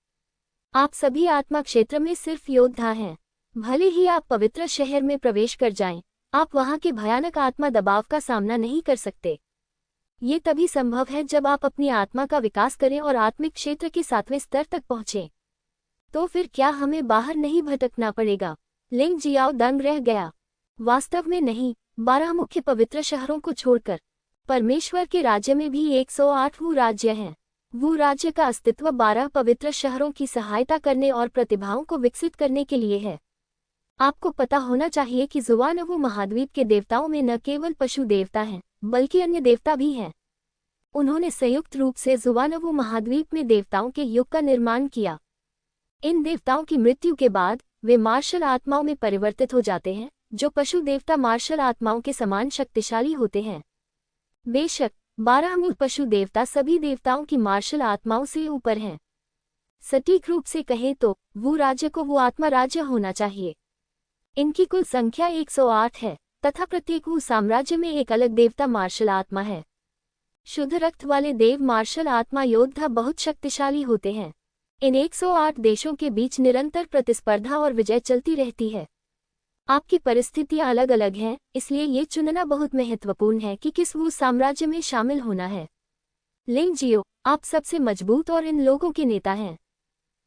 आप सभी आत्मा क्षेत्र में सिर्फ योद्धा हैं। भले ही आप पवित्र शहर में प्रवेश कर जाएं, आप वहां के भयानक आत्मा दबाव का सामना नहीं कर सकते। ये तभी संभव है जब आप अपनी आत्मा का विकास करें और आत्मिक क्षेत्र के 7वें स्तर तक पहुंचें। तो फिर क्या हमें बाहर नहीं भटकना पड़ेगा? लिंग जियाओ दंग रह गया। वास्तव में नहीं, 12 मुख्य पवित्र शहरों को छोड़कर परमेश्वर के राज्य में भी 108 वो राज्य हैं। वो राज्य का अस्तित्व 12 पवित्र शहरों की सहायता करने और प्रतिभाओं को विकसित करने के लिए है। आपको पता होना चाहिए कि जुवानवु महाद्वीप के देवताओं में न केवल पशु देवता हैं, बल्कि अन्य देवता भी हैं। उन्होंने संयुक्त रूप से जुवानवु महाद्वीप में देवताओं के युग का निर्माण किया। इन देवताओं की मृत्यु के बाद वे मार्शल आत्माओं में परिवर्तित हो जाते हैं, जो पशु देवता मार्शल आत्माओं के समान शक्तिशाली होते हैं। बेशक 12 मूल पशु देवता सभी देवताओं की मार्शल आत्माओं से ऊपर हैं। सटीक रूप से कहें तो वो राज्य को वो आत्मा राज्य होना चाहिए। इनकी कुल संख्या 108 है तथा प्रत्येक वो साम्राज्य में एक अलग देवता मार्शल आत्मा है। शुद्ध रक्त वाले देव मार्शल आत्मा योद्धा बहुत शक्तिशाली होते हैं। इन 108 देशों के बीच निरंतर प्रतिस्पर्धा और विजय चलती रहती है। आपकी परिस्थितियां अलग अलग हैं, इसलिए ये चुनना बहुत महत्वपूर्ण है कि किस वो साम्राज्य में शामिल होना है। लिंग जियो, आप सबसे मजबूत और इन लोगों के नेता हैं।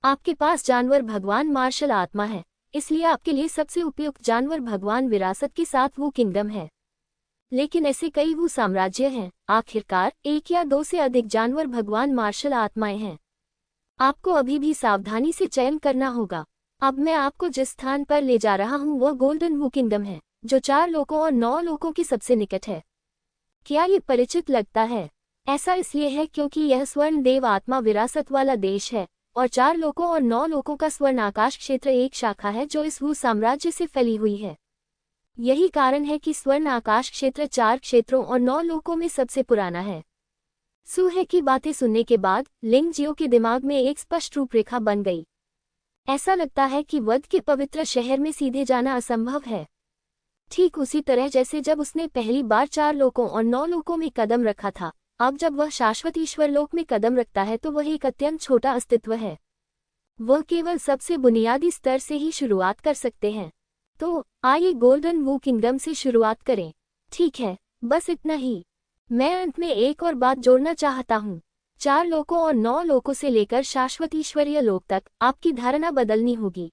आपके पास जानवर भगवान मार्शल आत्मा है, इसलिए आपके लिए सबसे उपयुक्त जानवर भगवान विरासत के साथ वो किंगडम है। लेकिन ऐसे कई वो साम्राज्य हैं, आखिरकार 1 या 2 से अधिक जानवर भगवान मार्शल आत्माएं हैं। आपको अभी भी सावधानी से चयन करना होगा। अब मैं आपको जिस स्थान पर ले जा रहा हूँ वह गोल्डन वू किंगडम है, जो 4 लोकों और 9 लोकों के सबसे निकट है। क्या ये परिचित लगता है? ऐसा इसलिए है क्योंकि यह स्वर्ण देव आत्मा विरासत वाला देश है, और 4 लोकों और 9 लोकों का स्वर्ण आकाश क्षेत्र एक शाखा है जो इस वू साम्राज्य से फैली हुई है। यही कारण है कि स्वर्ण आकाश क्षेत्र 4 क्षेत्रों और 9 लोकों में सबसे पुराना है। सूहे की बातें सुनने के बाद लिंग जियो के दिमाग में एक स्पष्ट रूपरेखा बन गई। ऐसा लगता है कि वध के पवित्र शहर में सीधे जाना असंभव है, ठीक उसी तरह जैसे जब उसने पहली बार 4 लोकों और 9 लोकों में कदम रखा था। अब जब वह शाश्वत ईश्वर लोक में कदम रखता है तो वह एक अत्यंत छोटा अस्तित्व है। वह केवल सबसे बुनियादी स्तर से ही शुरुआत कर सकते हैं। तो आइए गोल्डन वू किंगडम से शुरुआत करें। ठीक है, बस इतना ही। मैं अंत में एक और बात जोड़ना चाहता हूँ। 4 लोकों और 9 लोकों से लेकर शाश्वत ईश्वरीय लोक तक आपकी धारणा बदलनी होगी।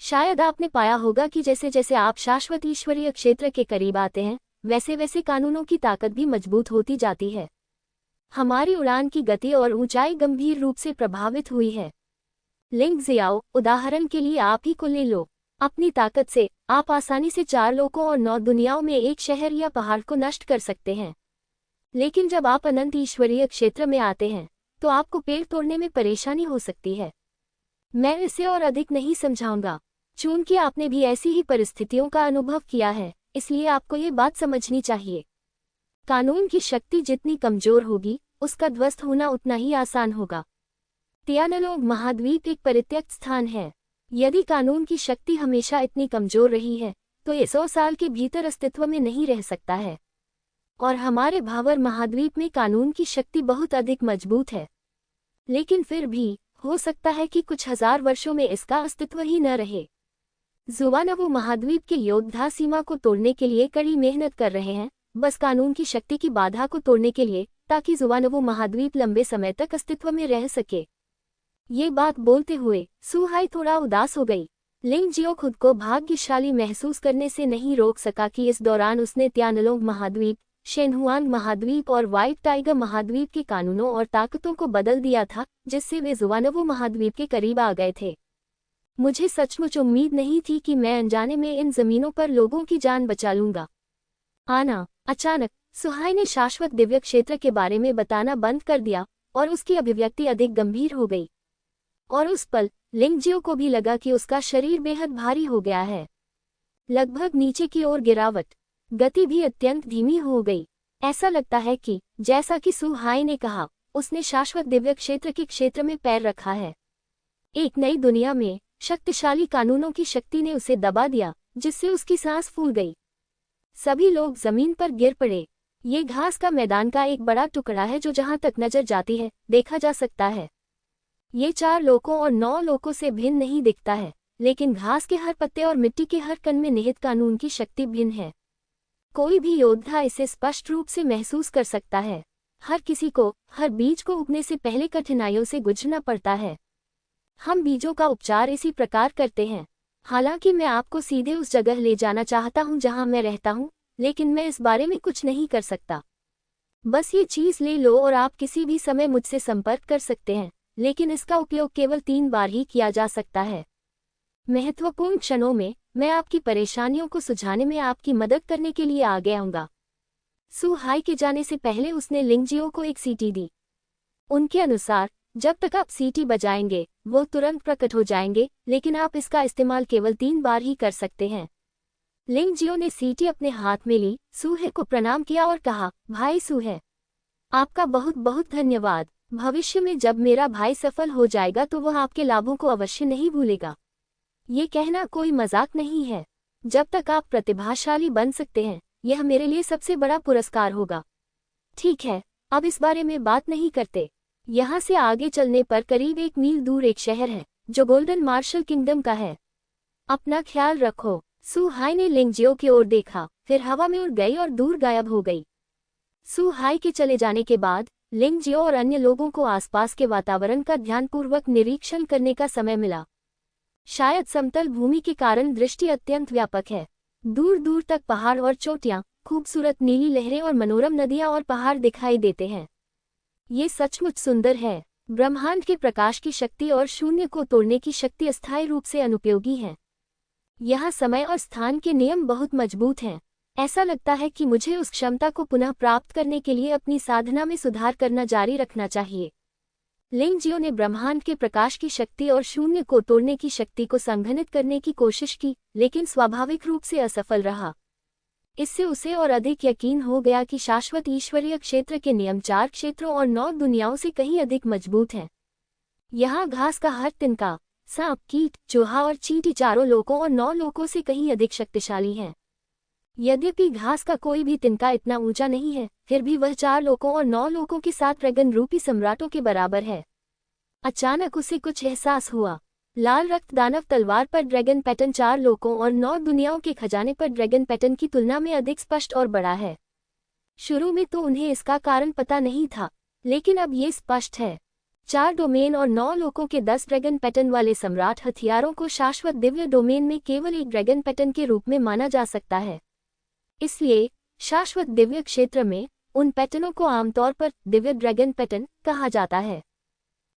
शायद आपने पाया होगा कि जैसे जैसे आप शाश्वत ईश्वरीय क्षेत्र के करीब आते हैं, वैसे वैसे कानूनों की ताकत भी मजबूत होती जाती है। हमारी उड़ान की गति और ऊंचाई गंभीर रूप से प्रभावित हुई है। लिंग जियाओ, उदाहरण के लिए आप ही को ले लो। अपनी ताकत से आप आसानी से 4 लोकों और 9 दुनियाओं में एक शहर या पहाड़ को नष्ट कर सकते हैं। लेकिन जब आप अनंत ईश्वरीय क्षेत्र में आते हैं तो आपको पेड़ तोड़ने में परेशानी हो सकती है। मैं इसे और अधिक नहीं समझाऊंगा, चूंकि आपने भी ऐसी ही परिस्थितियों का अनुभव किया है, इसलिए आपको ये बात समझनी चाहिए। कानून की शक्ति जितनी कमजोर होगी, उसका ध्वस्त होना उतना ही आसान होगा। तियानलोंग महाद्वीप एक परित्यक्त स्थान है। यदि कानून की शक्ति हमेशा इतनी कमजोर रही है, तो ये 100 साल के भीतर अस्तित्व में नहीं रह सकता है। और हमारे भावर महाद्वीप में कानून की शक्ति बहुत अधिक मजबूत है। लेकिन फिर भी हो सकता है कि कुछ 1000 वर्षों में इसका अस्तित्व ही न रहे। जुवानवू महाद्वीप के योद्धा सीमा को तोड़ने के लिए कड़ी मेहनत कर रहे हैं, बस कानून की शक्ति की बाधा को तोड़ने के लिए, ताकि जुवानवू महाद्वीप लंबे समय तक अस्तित्व में रह सके। ये बात बोलते हुए सुहाई थोड़ा उदास हो गई। लिंग जियो खुद को भाग्यशाली महसूस करने से नहीं रोक सका कि इस दौरान उसने तियानलोंग महाद्वीप, शेनहुआंग महाद्वीप और व्हाइट टाइगर महाद्वीप के कानूनों और ताकतों को बदल दिया था, जिससे वे जुवानवू महाद्वीप के करीब आ गए थे। मुझे सचमुच उम्मीद नहीं थी कि मैं अनजाने में इन जमीनों पर लोगों की जान बचा लूंगा। आना अचानक सुहाई ने शाश्वत दिव्य क्षेत्र के बारे में बताना बंद कर दिया और उसकी अभिव्यक्ति अधिक गंभीर हो गई। और उस पल लिंग जियो को भी लगा कि उसका शरीर बेहद भारी हो गया है, लगभग नीचे की ओर गिरावट, गति भी अत्यंत धीमी हो गई। ऐसा लगता है कि जैसा कि सुहाई ने कहा, उसने शाश्वत दिव्य क्षेत्र के क्षेत्र में पैर रखा है। एक नई दुनिया में शक्तिशाली कानूनों की शक्ति ने उसे दबा दिया, जिससे उसकी सांस फूल गई। सभी लोग जमीन पर गिर पड़े। ये घास का मैदान का एक बड़ा टुकड़ा है जो जहां तक नजर जाती है देखा जा सकता है। ये 4 लोकों और 9 लोकों से भिन्न नहीं दिखता है, लेकिन घास के हर पत्ते और मिट्टी के हर कण में निहित कानून की शक्ति भिन्न है। कोई भी योद्धा इसे स्पष्ट रूप से महसूस कर सकता है। हर किसी को हर बीज को उगने से पहले कठिनाइयों से गुजरना पड़ता है। हम बीजों का उपचार इसी प्रकार करते हैं। हालांकि मैं आपको सीधे उस जगह ले जाना चाहता हूं जहां मैं रहता हूं, लेकिन मैं इस बारे में कुछ नहीं कर सकता। बस ये चीज ले लो और आप किसी भी समय मुझसे संपर्क कर सकते हैं, लेकिन इसका उपयोग केवल 3 बार ही किया जा सकता है। महत्वपूर्ण क्षणों में मैं आपकी परेशानियों को सुझाने में आपकी मदद करने के लिए आगे आऊंगा। सुहाई के जाने से पहले उसने लिंग जियो को एक सीटी दी। उनके अनुसार जब तक आप सीटी बजाएंगे वो तुरंत प्रकट हो जाएंगे, लेकिन आप इसका इस्तेमाल केवल 3 बार ही कर सकते हैं। लिंग जियो ने सीटी अपने हाथ में ली, सूहे को प्रणाम किया और कहा, भाई सूहे, आपका बहुत बहुत धन्यवाद। भविष्य में जब मेरा भाई सफल हो जाएगा तो वह आपके लाभों को अवश्य नहीं भूलेगा। ये कहना कोई मजाक नहीं है। जब तक आप प्रतिभाशाली बन सकते हैं, यह मेरे लिए सबसे बड़ा पुरस्कार होगा। ठीक है, अब इस बारे में बात नहीं करते। यहाँ से आगे चलने पर करीब 1 मील दूर एक शहर है जो गोल्डन मार्शल किंगडम का है। अपना ख्याल रखो। सू हाई ने लिंग जियो की ओर देखा, फिर हवा में उड़ गई और दूर गायब हो गई। सू हाई के चले जाने के बाद लिंग जियो और अन्य लोगों को आसपास के वातावरण का ध्यानपूर्वक निरीक्षण करने का समय मिला। शायद समतल भूमि के कारण दृष्टि अत्यंत व्यापक है। दूर दूर तक पहाड़ और चोटियां, खूबसूरत नीली लहरें और मनोरम नदियां और पहाड़ दिखाई देते हैं। ये सचमुच सुंदर है। ब्रह्मांड के प्रकाश की शक्ति और शून्य को तोड़ने की शक्ति अस्थायी रूप से अनुपयोगी है। यहाँ समय और स्थान के नियम बहुत मजबूत हैं। ऐसा लगता है कि मुझे उस क्षमता को पुनः प्राप्त करने के लिए अपनी साधना में सुधार करना जारी रखना चाहिए। लिंग जियो ने ब्रह्मांड के प्रकाश की शक्ति और शून्य को तोड़ने की शक्ति को संघनित करने की कोशिश की, लेकिन स्वाभाविक रूप से असफल रहा। इससे उसे और अधिक यकीन हो गया कि शाश्वत ईश्वरीय क्षेत्र के नियम 4 क्षेत्रों और 9 दुनियाओं से कहीं अधिक मजबूत हैं। यहाँ घास का हर तिनका, सांप, कीट, चूहा और चींटी चारों लोकों और 9 लोकों से कहीं अधिक शक्तिशाली हैं। यद्यपि घास का कोई भी तिनका इतना ऊंचा नहीं है, फिर भी वह 4 लोकों और 9 लोकों के साथ ड्रैगन रूपी सम्राटों के बराबर है। अचानक उसे कुछ एहसास हुआ। लाल रक्त दानव तलवार पर ड्रैगन पैटर्न 4 लोकों और 9 दुनियाओं के खजाने पर ड्रैगन पैटर्न की तुलना में अधिक स्पष्ट और बड़ा है। शुरू में तो उन्हें इसका कारण पता नहीं था, लेकिन अब ये स्पष्ट है। 4 डोमेन और 9 लोकों के 10 ड्रैगन पैटर्न वाले सम्राट हथियारों को शाश्वत दिव्य डोमेन में केवल एक ड्रैगन पैटर्न के रूप में माना जा सकता है। इसलिए शाश्वत दिव्य क्षेत्र में उन पैटर्नों को आमतौर पर दिव्य ड्रैगन पैटर्न कहा जाता है।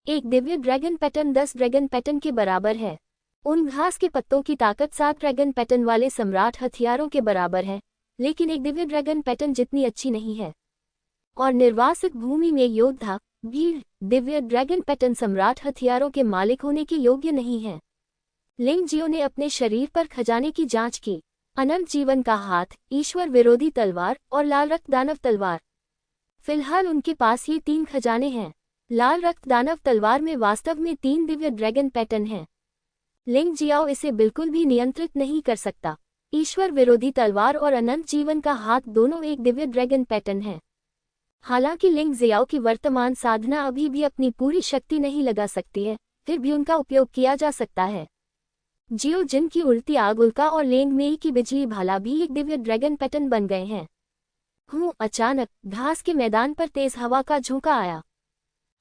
एक Divya dragon pattern 10 dragon pattern के बराबर है। उन घास के पत्तों की ताकत 7 ड्रैगन पैटर्न वाले सम्राट हथियारों के बराबर है, लेकिन एक दिव्य ड्रैगन पैटर्न जितनी अच्छी नहीं है। और निर्वासित भूमि में योद्धा, भीड़, दिव्य ड्रैगन पैटर्न सम्राट हथियारों के मालिक होने के योग्य नहीं है। लिंग जियो ने अपने शरीर पर खजाने की जांच की। अनंत जीवन का हाथ, ईश्वर विरोधी तलवार और लाल रक्त दानव तलवार। फिलहाल उनके पास ये 3 खजाने हैं। लाल रक्त दानव तलवार में वास्तव में 3 दिव्य ड्रैगन पैटर्न हैं। लिंग जियाओ इसे बिल्कुल भी नियंत्रित नहीं कर सकता। ईश्वर विरोधी तलवार और अनंत जीवन का हाथ दोनों एक दिव्य ड्रैगन पैटर्न है। हालांकि लिंग जियाओ की वर्तमान साधना अभी भी अपनी पूरी शक्ति नहीं लगा सकती है, फिर भी उनका उपयोग किया जा सकता है। जियो जिन की उल्टी आग उल्का और लेंग मेई की बिजली भाला भी एक दिव्य ड्रैगन पैटर्न बन गए हैं। अचानक घास के मैदान पर तेज हवा का झोंका आया।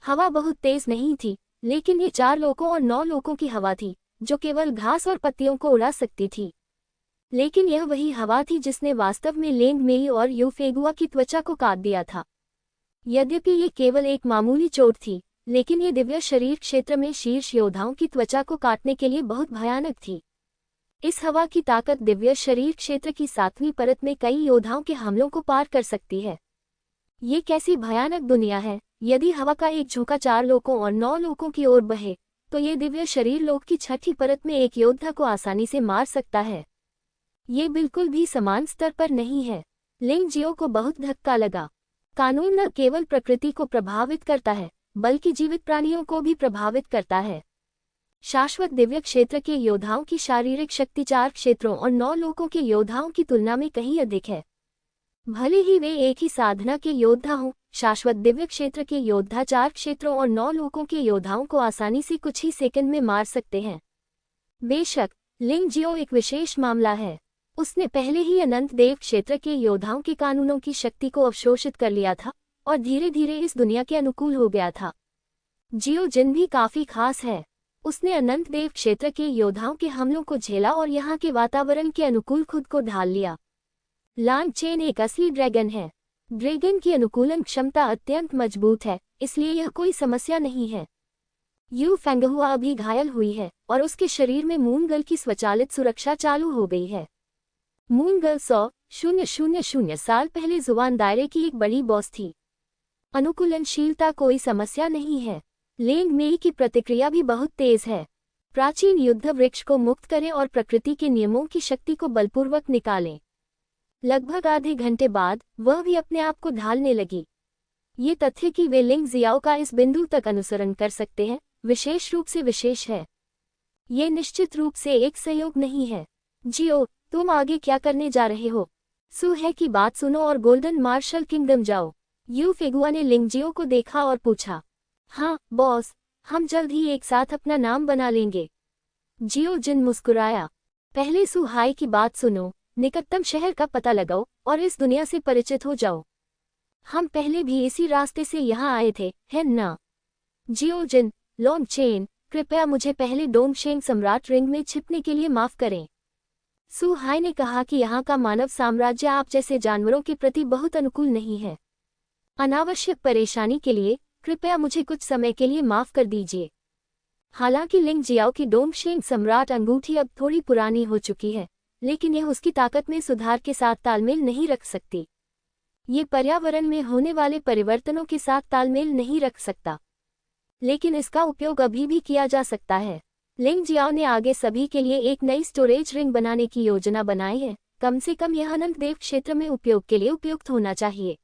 हवा बहुत तेज नहीं थी, लेकिन ये 4 लोकों और 9 लोकों की हवा थी, जो केवल घास और पत्तियों को उड़ा सकती थी। लेकिन यह वही हवा थी जिसने वास्तव में लेंग मेई और यूफेगुआ की त्वचा को काट दिया था। यद्यपि ये केवल एक मामूली चोट थी, लेकिन ये दिव्य शरीर क्षेत्र में शीर्ष योद्धाओं की त्वचा को काटने के लिए बहुत भयानक थी। इस हवा की ताकत दिव्य शरीर क्षेत्र की 7वीं परत में कई योद्धाओं के हमलों को पार कर सकती है। ये कैसी भयानक दुनिया है। यदि हवा का एक झोंका 4 लोकों और 9 लोकों की ओर बहे, तो ये दिव्य शरीर लोक की 6ठी परत में एक योद्धा को आसानी से मार सकता है। ये बिल्कुल भी समान स्तर पर नहीं है। लिंग जियो को बहुत धक्का लगा। कानून न केवल प्रकृति को प्रभावित करता है, बल्कि जीवित प्राणियों को भी प्रभावित करता है। शाश्वत दिव्य क्षेत्र के योद्धाओं की शारीरिक शक्ति 4 क्षेत्रों और 9 लोकों के योद्धाओं की तुलना में कहीं अधिक है। भले ही वे एक ही साधना के योद्धा हों, शाश्वत दिव्य क्षेत्र के योद्धा 4 क्षेत्रों और 9 लोकों के योद्धाओं को आसानी से कुछ ही सेकंड में मार सकते हैं। बेशक लिंग जियो एक विशेष मामला है। उसने पहले ही अनंत देव क्षेत्र के योद्धाओं के कानूनों की शक्ति को अवशोषित कर लिया था और धीरे धीरे इस दुनिया के अनुकूल हो गया था। जियो जिन भी काफी खास है। उसने अनंत देव क्षेत्र के योद्धाओं के हमलों को झेला और यहाँ के वातावरण के अनुकूल खुद को ढाल लिया। लांग चेन एक असली ड्रैगन है। ड्रैगन की अनुकूलन क्षमता अत्यंत मजबूत है, इसलिए यह कोई समस्या नहीं है। यू फेंगहुआ अभी घायल हुई है और उसके शरीर में मूनगल की स्वचालित सुरक्षा चालू हो गई है। मूनगल 100,000 साल पहले जुबान दायरे की एक बड़ी बॉस थी। अनुकूलनशीलता कोई समस्या नहीं है। लेंग मेई की प्रतिक्रिया भी बहुत तेज है। प्राचीन युद्ध वृक्ष को मुक्त करें और प्रकृति के नियमों की शक्ति को बलपूर्वक निकालें। लगभग आधे घंटे बाद वह भी अपने आप को ढालने लगी। ये तथ्य कि वे लिंग जियाओ का इस बिंदु तक अनुसरण कर सकते हैं, विशेष रूप से विशेष है। ये निश्चित रूप से एक संयोग नहीं है। जियो, तुम आगे क्या करने जा रहे हो? सुहे की बात सुनो और गोल्डन मार्शल किंगडम जाओ। यू फेगुआ ने लिंग जियो को देखा और पूछा। हाँ बॉस, हम जल्द ही एक साथ अपना नाम बना लेंगे। जियो जिन मुस्कुराया। पहले सुहाई की बात सुनो, निकटतम शहर का पता लगाओ और इस दुनिया से परिचित हो जाओ। हम पहले भी इसी रास्ते से यहाँ आए थे, है ना? जियोजिन, लॉन्गचेन, कृपया मुझे पहले डोंगशेंग सम्राट रिंग में छिपने के लिए माफ करें। सुहाई ने कहा कि यहाँ का मानव साम्राज्य आप जैसे जानवरों के प्रति बहुत अनुकूल नहीं है। अनावश्यक परेशानी के लिए कृपया मुझे कुछ समय के लिए माफ कर दीजिए। हालांकि लिंग जियाओ की डोंगशेंग सम्राट अंगूठी अब थोड़ी पुरानी हो चुकी है, लेकिन यह उसकी ताकत में सुधार के साथ तालमेल नहीं रख सकती। ये पर्यावरण में होने वाले परिवर्तनों के साथ तालमेल नहीं रख सकता, लेकिन इसका उपयोग अभी भी किया जा सकता है। लिंग जियाओ ने आगे सभी के लिए एक नई स्टोरेज रिंग बनाने की योजना बनाई है। कम से कम यह अनंत देव क्षेत्र में उपयोग के लिए उपयुक्त होना चाहिए।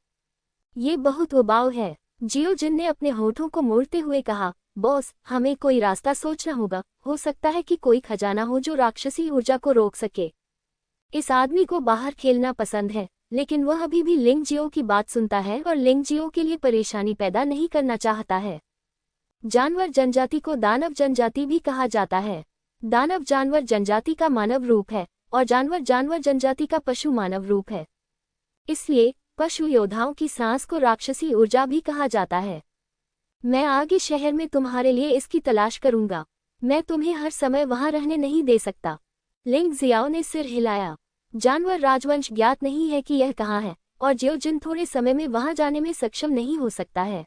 ये बहुत उबाऊ है। जियोजिन ने अपने होठों को मोड़ते हुए कहा, बॉस, हमें कोई रास्ता सोचना होगा। हो सकता है कि कोई खजाना हो जो राक्षसी ऊर्जा को रोक सके। इस आदमी को बाहर खेलना पसंद है, लेकिन वह अभी भी लिंग जियो की बात सुनता है और लिंग जियो के लिए परेशानी पैदा नहीं करना चाहता है। जानवर जनजाति को दानव जनजाति भी कहा जाता है। दानव जानवर जनजाति का मानव रूप है और जानवर जानवर जनजाति का पशु मानव रूप है। इसलिए पशु योद्धाओं की सांस को राक्षसी ऊर्जा भी कहा जाता है। मैं आगे शहर में तुम्हारे लिए इसकी तलाश करूंगा। मैं तुम्हें हर समय वहां रहने नहीं दे सकता। लिंग जियाओ ने सिर हिलाया। जानवर राजवंश ज्ञात नहीं है कि यह कहाँ है और जियोजिन थोड़े समय में वहां जाने में सक्षम नहीं हो सकता है।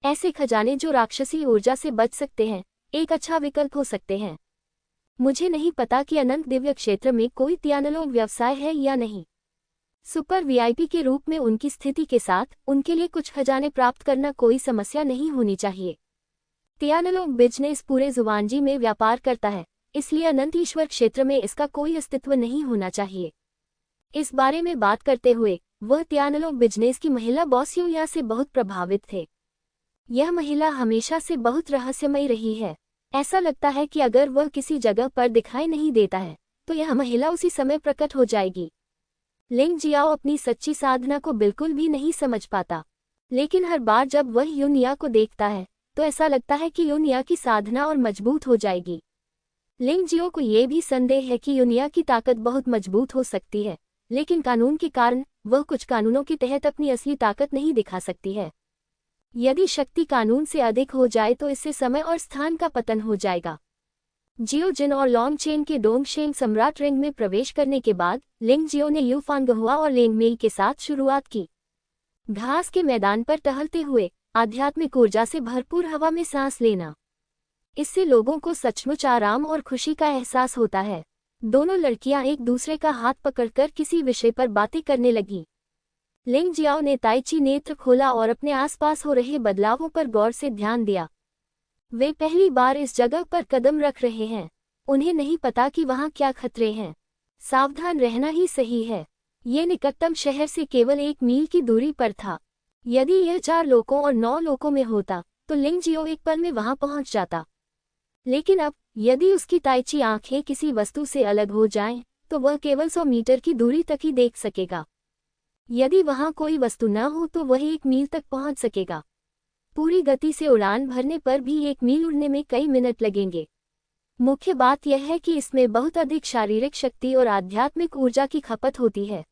ऐसे खजाने जो राक्षसी ऊर्जा से बच सकते हैं एक अच्छा विकल्प हो सकते हैं। मुझे नहीं पता कि अनंत दिव्य क्षेत्र में कोई त्यानलोग व्यवसाय है या नहीं। सुपर वीआईपी के रूप में उनकी स्थिति के साथ उनके लिए कुछ खजाने प्राप्त करना कोई समस्या नहीं होनी चाहिए। त्यानलोग बिजनेस पूरे जुवानजी में व्यापार करता है, इसलिए अनंत ईश्वर क्षेत्र में इसका कोई अस्तित्व नहीं होना चाहिए। इस बारे में बात करते हुए वह त्यानलोग बिजनेस की महिला बॉस यूया से बहुत प्रभावित थे। यह महिला हमेशा से बहुत रहस्यमयी रही है। ऐसा लगता है कि अगर वह किसी जगह पर दिखाई नहीं देता है तो यह महिला उसी समय प्रकट हो जाएगी। लिंग जियाओ अपनी सच्ची साधना को बिल्कुल भी नहीं समझ पाता, लेकिन हर बार जब वह यूनिया को देखता है तो ऐसा लगता है कि यूनिया की साधना और मजबूत हो जाएगी। लिंग जियो को यह भी संदेह है कि यूनिया की ताकत बहुत मजबूत हो सकती है, लेकिन कानून के कारण वह कुछ कानूनों के तहत अपनी असली ताकत नहीं दिखा सकती है। यदि शक्ति कानून से अधिक हो जाए तो इससे समय और स्थान का पतन हो जाएगा। जियोजिन और लॉन्गचेन के डोंगशेंग सम्राट रिंग में प्रवेश करने के बाद लिंग जियो ने यूफांगहुआ और लेंगमेई के साथ शुरुआत की। घास के मैदान पर टहलते हुए आध्यात्मिक ऊर्जा से भरपूर हवा में सांस लेना, इससे लोगों को सचमुच आराम और खुशी का एहसास होता है। दोनों लड़कियां एक दूसरे का हाथ पकड़कर किसी विषय पर बातें करने लगीं। लिंग जियाओ ने ताइची नेत्र खोला और अपने आसपास हो रहे बदलावों पर गौर से ध्यान दिया। वे पहली बार इस जगह पर कदम रख रहे हैं। उन्हें नहीं पता कि वहां क्या खतरे हैं। सावधान रहना ही सही है। ये निकटतम शहर से केवल 1 मील की दूरी पर था। यदि यह 4 लोकों और 9 लोकों में होता तो लिंग जियो एक पल में वहां पहुंच जाता, लेकिन अब यदि उसकी ताइची आंखें किसी वस्तु से अलग हो जाएं, तो वह केवल 100 मीटर की दूरी तक ही देख सकेगा। यदि वहां कोई वस्तु न हो तो वह 1 मील तक पहुंच सकेगा। पूरी गति से उड़ान भरने पर भी 1 मील उड़ने में कई मिनट लगेंगे। मुख्य बात यह है कि इसमें बहुत अधिक शारीरिक शक्ति और आध्यात्मिक ऊर्जा की खपत होती है।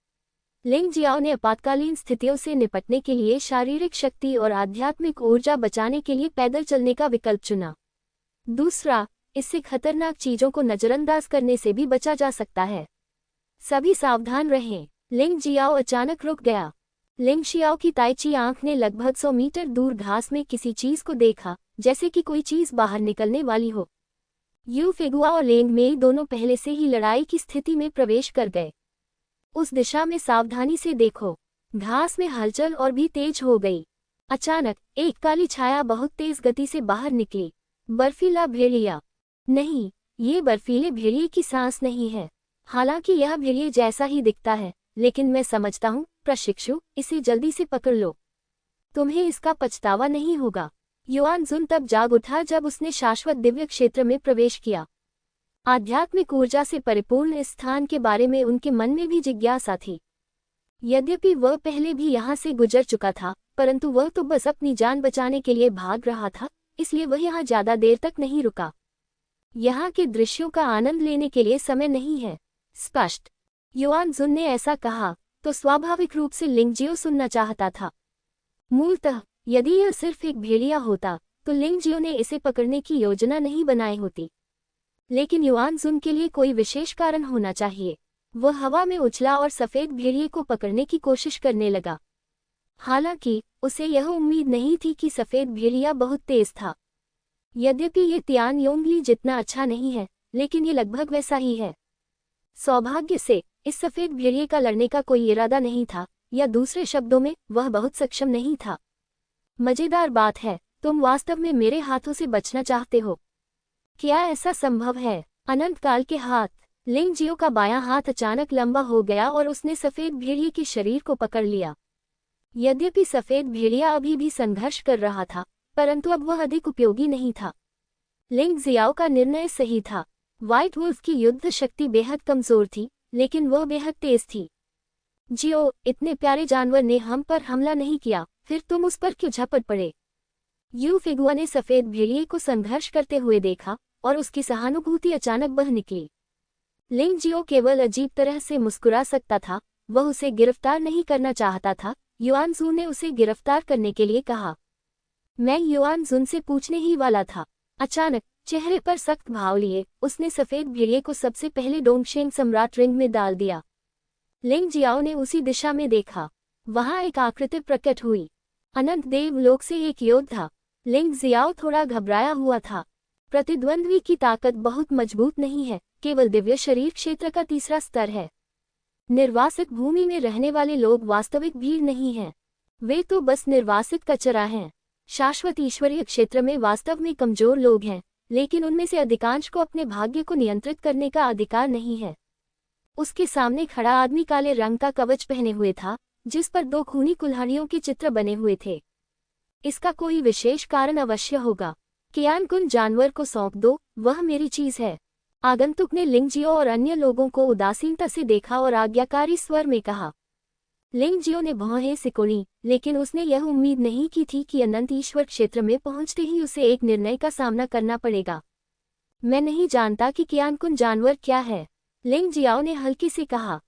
लिंग जियाओ ने आपातकालीन स्थितियों से निपटने के लिए शारीरिक शक्ति और आध्यात्मिक ऊर्जा बचाने के लिए पैदल चलने का विकल्प चुना। दूसरा, इससे खतरनाक चीजों को नजरअंदाज करने से भी बचा जा सकता है। सभी सावधान रहें। लिंग जियाओ अचानक रुक गया। लिंग शियाओ की ताइची आंख ने लगभग 100 मीटर दूर घास में किसी चीज को देखा, जैसे कि कोई चीज बाहर निकलने वाली हो। यू फेगुआ और लेंग मेई दोनों पहले से ही लड़ाई की स्थिति में प्रवेश कर गए। उस दिशा में सावधानी से देखो। घास में हलचल और भी तेज हो गई। अचानक एक काली छाया बहुत तेज गति से बाहर निकली। बर्फीला भेड़िया। नहीं, ये बर्फीले भेड़िए की सांस नहीं है। हालांकि यह भेड़िए जैसा ही दिखता है, लेकिन मैं समझता हूँ, प्रशिक्षु, इसे जल्दी से पकड़ लो। तुम्हें इसका पछतावा नहीं होगा। युआनजुन तब जाग उठा जब उसने शाश्वत दिव्य क्षेत्र में प्रवेश किया। आध्यात्मिक ऊर्जा से परिपूर्ण इस स्थान के बारे में उनके मन में भी जिज्ञासा थी। यद्यपि वह पहले भी यहाँ से गुजर चुका था, परंतु वह तो बस अपनी जान बचाने के लिए भाग रहा था, इसलिए वह यहाँ ज्यादा देर तक नहीं रुका। यहाँ के दृश्यों का आनंद लेने के लिए समय नहीं है। स्पष्ट। युआन जुन ने ऐसा कहा तो स्वाभाविक रूप से लिंगजियो सुनना चाहता था। मूलतः यदि यह सिर्फ एक भेड़िया होता तो लिंगजियो ने इसे पकड़ने की योजना नहीं बनाई होती। लेकिन युआन जुन के लिए कोई विशेष कारण होना चाहिए। वह हवा में उछला और सफेद भेड़िए को पकड़ने की कोशिश करने लगा। हालांकि उसे यह उम्मीद नहीं थी कि सफेद भेड़िया बहुत तेज था। यद्यपि ये तियान योंगली जितना अच्छा नहीं है, लेकिन ये लगभग वैसा ही है। सौभाग्य से इस सफेद भेड़िए का लड़ने का कोई इरादा नहीं था, या दूसरे शब्दों में वह बहुत सक्षम नहीं था। मजेदार बात है, तुम वास्तव में मेरे हाथों से बचना चाहते हो। क्या ऐसा संभव है? अनंत काल के हाथ। लिंगजियो का बायां हाथ अचानक लंबा हो गया और उसने सफेद भेड़िए के शरीर को पकड़ लिया। यद्यपि सफेद भेड़िया अभी भी संघर्ष कर रहा था, परंतु अब वह अधिक उपयोगी नहीं था। लिंगजियाओ का निर्णय सही था। व्हाइट वुल्फ की युद्ध शक्ति बेहद कमजोर थी, लेकिन वह बेहद तेज थी। जियो, इतने प्यारे जानवर ने हम पर हमला नहीं किया, फिर तुम उस पर क्यों झपट पड़े? यू फिगुआ ने सफेद भेड़िए को संघर्ष करते हुए देखा और उसकी सहानुभूति अचानक बह निकली। लिंगजियो केवल अजीब तरह से मुस्कुरा सकता था। वह उसे गिरफ्तार नहीं करना चाहता था। युआन जुन ने उसे गिरफ्तार करने के लिए कहा। मैं युआन जुन से पूछने ही वाला था। अचानक चेहरे पर सख्त भाव लिए उसने सफेद भेड़िए को सबसे पहले डोंगशेंग सम्राट रिंग में डाल दिया। लिंगजियाओ ने उसी दिशा में देखा। वहां एक आकृति प्रकट हुई। अनंत देव लोक से एक योद्धा। लिंगजियाओ थोड़ा घबराया हुआ था। प्रतिद्वंद्वी की ताकत बहुत मजबूत नहीं है, केवल दिव्य शरीर क्षेत्र का तीसरा स्तर है। निर्वासित भूमि में रहने वाले लोग वास्तविक भीड़ नहीं हैं। वे तो बस निर्वासित कचरा हैं। शाश्वत ईश्वरीय क्षेत्र में वास्तव में कमजोर लोग हैं, लेकिन उनमें से अधिकांश को अपने भाग्य को नियंत्रित करने का अधिकार नहीं है। उसके सामने खड़ा आदमी काले रंग का कवच पहने हुए था, जिस पर 2 खूनी कुल्हाड़ियों के चित्र बने हुए थे। इसका कोई विशेष कारण अवश्य होगा। कियान कुन जानवर को सौंप दो, वह मेरी चीज है। आगंतुक ने लिंगजियो और अन्य लोगों को उदासीनता से देखा और आज्ञाकारी स्वर में कहा। लिंगजियो ने भौहें सिकोड़ी, लेकिन उसने यह उम्मीद नहीं की थी कि अनंत ईश्वर क्षेत्र में पहुंचते ही उसे एक निर्णय का सामना करना पड़ेगा। मैं नहीं जानता कि कियान कुन जानवर क्या है, लिंगजियाओ ने हल्की से कहा।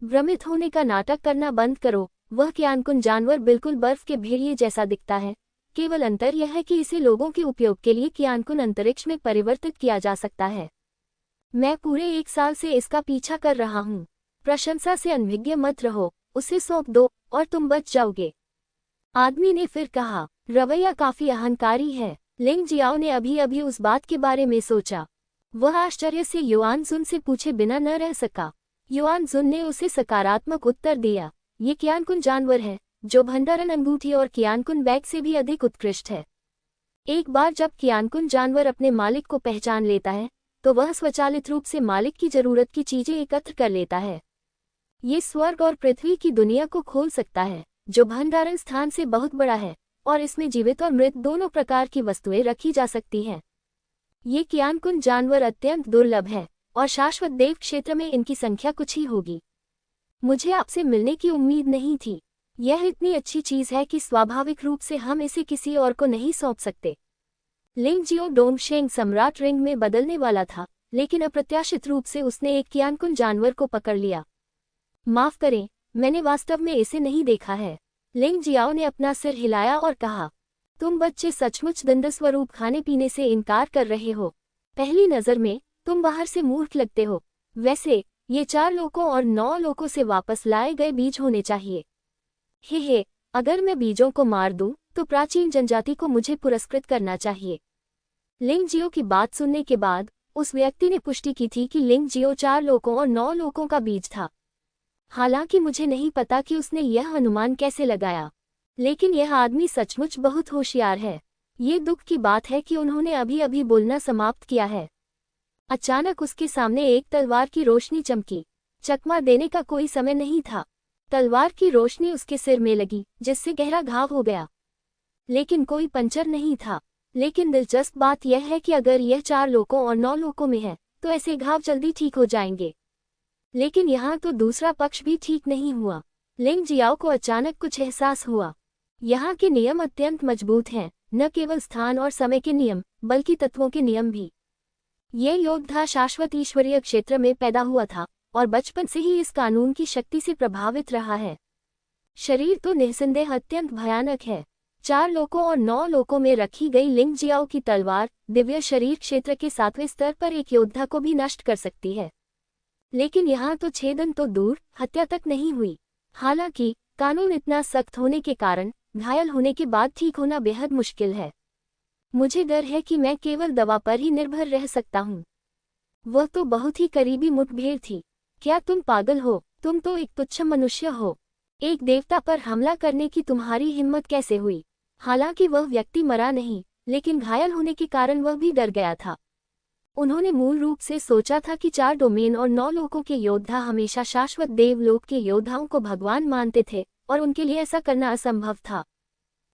भ्रमित होने का नाटक करना बंद करो। वह कियान कुन जानवर बिल्कुल बर्फ के भेड़िए जैसा दिखता है। केवल अंतर यह है कि इसे लोगों के उपयोग के लिए कियान कुन अंतरिक्ष में परिवर्तित किया जा सकता है। मैं पूरे 1 साल से इसका पीछा कर रहा हूँ। प्रशंसा से अनभिज्ञ मत रहो, उसे सौंप दो और तुम बच जाओगे। आदमी ने फिर कहा। रवैया काफी अहंकारी है। लिंगजियाओ ने अभी अभी उस बात के बारे में सोचा। वह आश्चर्य से युआन जुन से पूछे बिना न रह सका। युआन जुन ने उसे सकारात्मक उत्तर दिया। ये कियान कुन जानवर है, जो भंडारण अंगूठी और कियान कुन बैग से भी अधिक उत्कृष्ट है। एक बार जब कियान कुन जानवर अपने मालिक को पहचान लेता है, तो वह स्वचालित रूप से मालिक की जरूरत की चीजें एकत्र कर लेता है। ये स्वर्ग और पृथ्वी की दुनिया को खोल सकता है, जो भंडारण स्थान से बहुत बड़ा है, और इसमें जीवित और मृत दोनों प्रकार की वस्तुएं रखी जा सकती हैं। ये कियान कुन जानवर अत्यंत दुर्लभ है, और शाश्वत देव क्षेत्र में इनकी संख्या कुछ ही होगी। मुझे आपसे मिलने की उम्मीद नहीं थी। यह इतनी अच्छी चीज है कि स्वाभाविक रूप से हम इसे किसी और को नहीं सौंप सकते। लिंगजियो डोंगशेंग सम्राट रिंग में बदलने वाला था, लेकिन अप्रत्याशित रूप से उसने एक कियान कुन जानवर को पकड़ लिया। माफ करें, मैंने वास्तव में इसे नहीं देखा है। लिंगजियाओ ने अपना सिर हिलाया और कहा। तुम बच्चे सचमुच दंड स्वरूप खाने पीने से इनकार कर रहे हो। पहली नजर में तुम बाहर से मूर्ख लगते हो। वैसे ये 4 लोगों और 9 लोगों से वापस लाए गए बीज होने चाहिए। हे, अगर मैं बीजों को मार दूं, तो प्राचीन जनजाति को मुझे पुरस्कृत करना चाहिए। लिंगजियो की बात सुनने के बाद उस व्यक्ति ने पुष्टि की थी कि लिंगजियो 4 लोगों और 9 लोगों का बीज था। हालांकि मुझे नहीं पता कि उसने यह अनुमान कैसे लगाया, लेकिन यह आदमी सचमुच बहुत होशियार है। ये दुख की बात है कि उन्होंने अभी अभी बोलना समाप्त किया है। अचानक उसके सामने एक तलवार की रोशनी चमकी। चकमा देने का कोई समय नहीं था। तलवार की रोशनी उसके सिर में लगी, जिससे गहरा घाव हो गया, लेकिन कोई पंचर नहीं था। लेकिन दिलचस्प बात यह है कि अगर यह 4 लोगों और 9 लोगों में है, तो ऐसे घाव जल्दी ठीक हो जाएंगे। लेकिन यहाँ तो दूसरा पक्ष भी ठीक नहीं हुआ। लिंगजियाओ को अचानक कुछ एहसास हुआ। यहाँ के नियम अत्यंत मजबूत हैं, न केवल स्थान और समय के नियम, बल्कि तत्वों के नियम भी। ये योद्धा शाश्वत ईश्वरीय क्षेत्र में पैदा हुआ था और बचपन से ही इस कानून की शक्ति से प्रभावित रहा है। शरीर तो निस्संदेह अत्यंत भयानक है। 4 लोकों और 9 लोकों में रखी गई लिंग जियाओ की तलवार दिव्य शरीर क्षेत्र के 7वें स्तर पर एक योद्धा को भी नष्ट कर सकती है। लेकिन यहाँ तो छेदन तो दूर, हत्या तक नहीं हुई। हालांकि कानून इतना सख्त होने के कारण घायल होने के बाद ठीक होना बेहद मुश्किल है। मुझे डर है कि मैं केवल दवा पर ही निर्भर रह सकता हूँ। वह तो बहुत ही करीबी मुठभेड़ थी। क्या तुम पागल हो? तुम तो एक तुच्छ मनुष्य हो। एक देवता पर हमला करने की तुम्हारी हिम्मत कैसे हुई? हालांकि वह व्यक्ति मरा नहीं, लेकिन घायल होने के कारण वह भी डर गया था। उन्होंने मूल रूप से सोचा था कि 4 डोमेन और 9 लोकों के योद्धा हमेशा शाश्वत देवलोक के योद्धाओं को भगवान मानते थे और उनके लिए ऐसा करना असंभव था।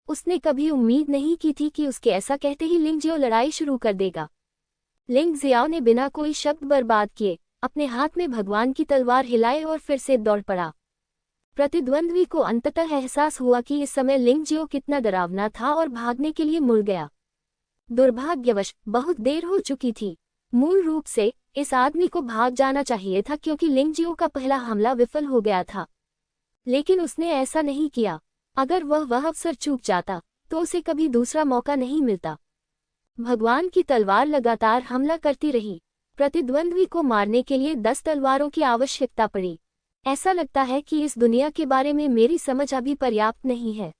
उसने कभी उम्मीद नहीं की थी कि उसके ऐसा कहते ही लिंग जियाओ लड़ाई शुरू कर देगा। लिंग जियाओ ने बिना कोई शब्द बर्बाद किए अपने हाथ में भगवान की तलवार हिलाए और फिर से दौड़ पड़ा। प्रतिद्वंद्वी को अंततः एहसास हुआ कि इस समय लिंग जियाओ कितना डरावना था और भागने के लिए मुड़ गया। दुर्भाग्यवश बहुत देर हो चुकी थी। मूल रूप से इस आदमी को भाग जाना चाहिए था क्योंकि लिंग जियाओ का पहला हमला विफल हो गया था। लेकिन उसने ऐसा नहीं किया। अगर वह अवसर चूक जाता तो उसे कभी दूसरा मौका नहीं मिलता। भगवान की तलवार लगातार हमला करती रही। प्रतिद्वंद्वी को मारने के लिए 10 तलवारों की आवश्यकता पड़ी। ऐसा लगता है कि इस दुनिया के बारे में मेरी समझ अभी पर्याप्त नहीं है।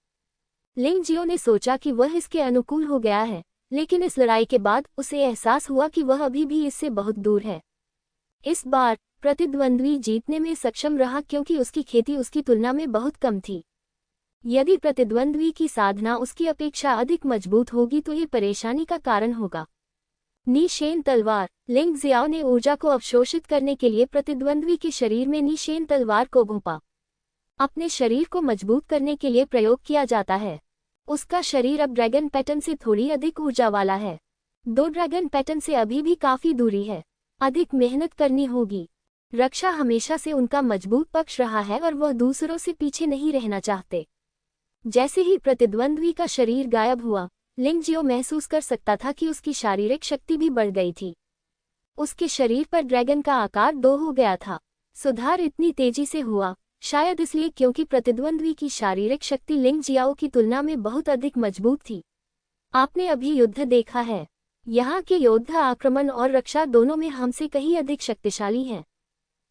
लिंग जियाओ ने सोचा कि वह इसके अनुकूल हो गया है, लेकिन इस लड़ाई के बाद उसे एहसास हुआ कि वह अभी भी इससे बहुत दूर है। इस बार प्रतिद्वंद्वी जीतने में सक्षम रहा क्योंकि उसकी खेती उसकी तुलना में बहुत कम थी। यदि प्रतिद्वंद्वी की साधना उसकी अपेक्षा अधिक मजबूत होगी तो ये परेशानी का कारण होगा। निशेन तलवार। लिंग जियाओ ने ऊर्जा को अवशोषित करने के लिए प्रतिद्वंद्वी के शरीर में निशेन तलवार को घोंपा। अपने शरीर को मजबूत करने के लिए प्रयोग किया जाता है। उसका शरीर अब ड्रैगन पैटर्न से थोड़ी अधिक ऊर्जा वाला है। 2 ड्रैगन पैटर्न से अभी भी काफी दूरी है। अधिक मेहनत करनी होगी। रक्षा हमेशा से उनका मजबूत पक्ष रहा है और वह दूसरों से पीछे नहीं रहना चाहते। जैसे ही प्रतिद्वंद्वी का शरीर गायब हुआ, लिंग जियाओ महसूस कर सकता था कि उसकी शारीरिक शक्ति भी बढ़ गई थी। उसके शरीर पर ड्रैगन का आकार 2 हो गया था। सुधार इतनी तेजी से हुआ, शायद इसलिए क्योंकि प्रतिद्वंद्वी की शारीरिक शक्ति लिंग जियाओ की तुलना में बहुत अधिक मजबूत थी। आपने अभी युद्ध देखा है। यहाँ के योद्धा आक्रमण और रक्षा दोनों में हमसे कहीं अधिक शक्तिशाली हैं।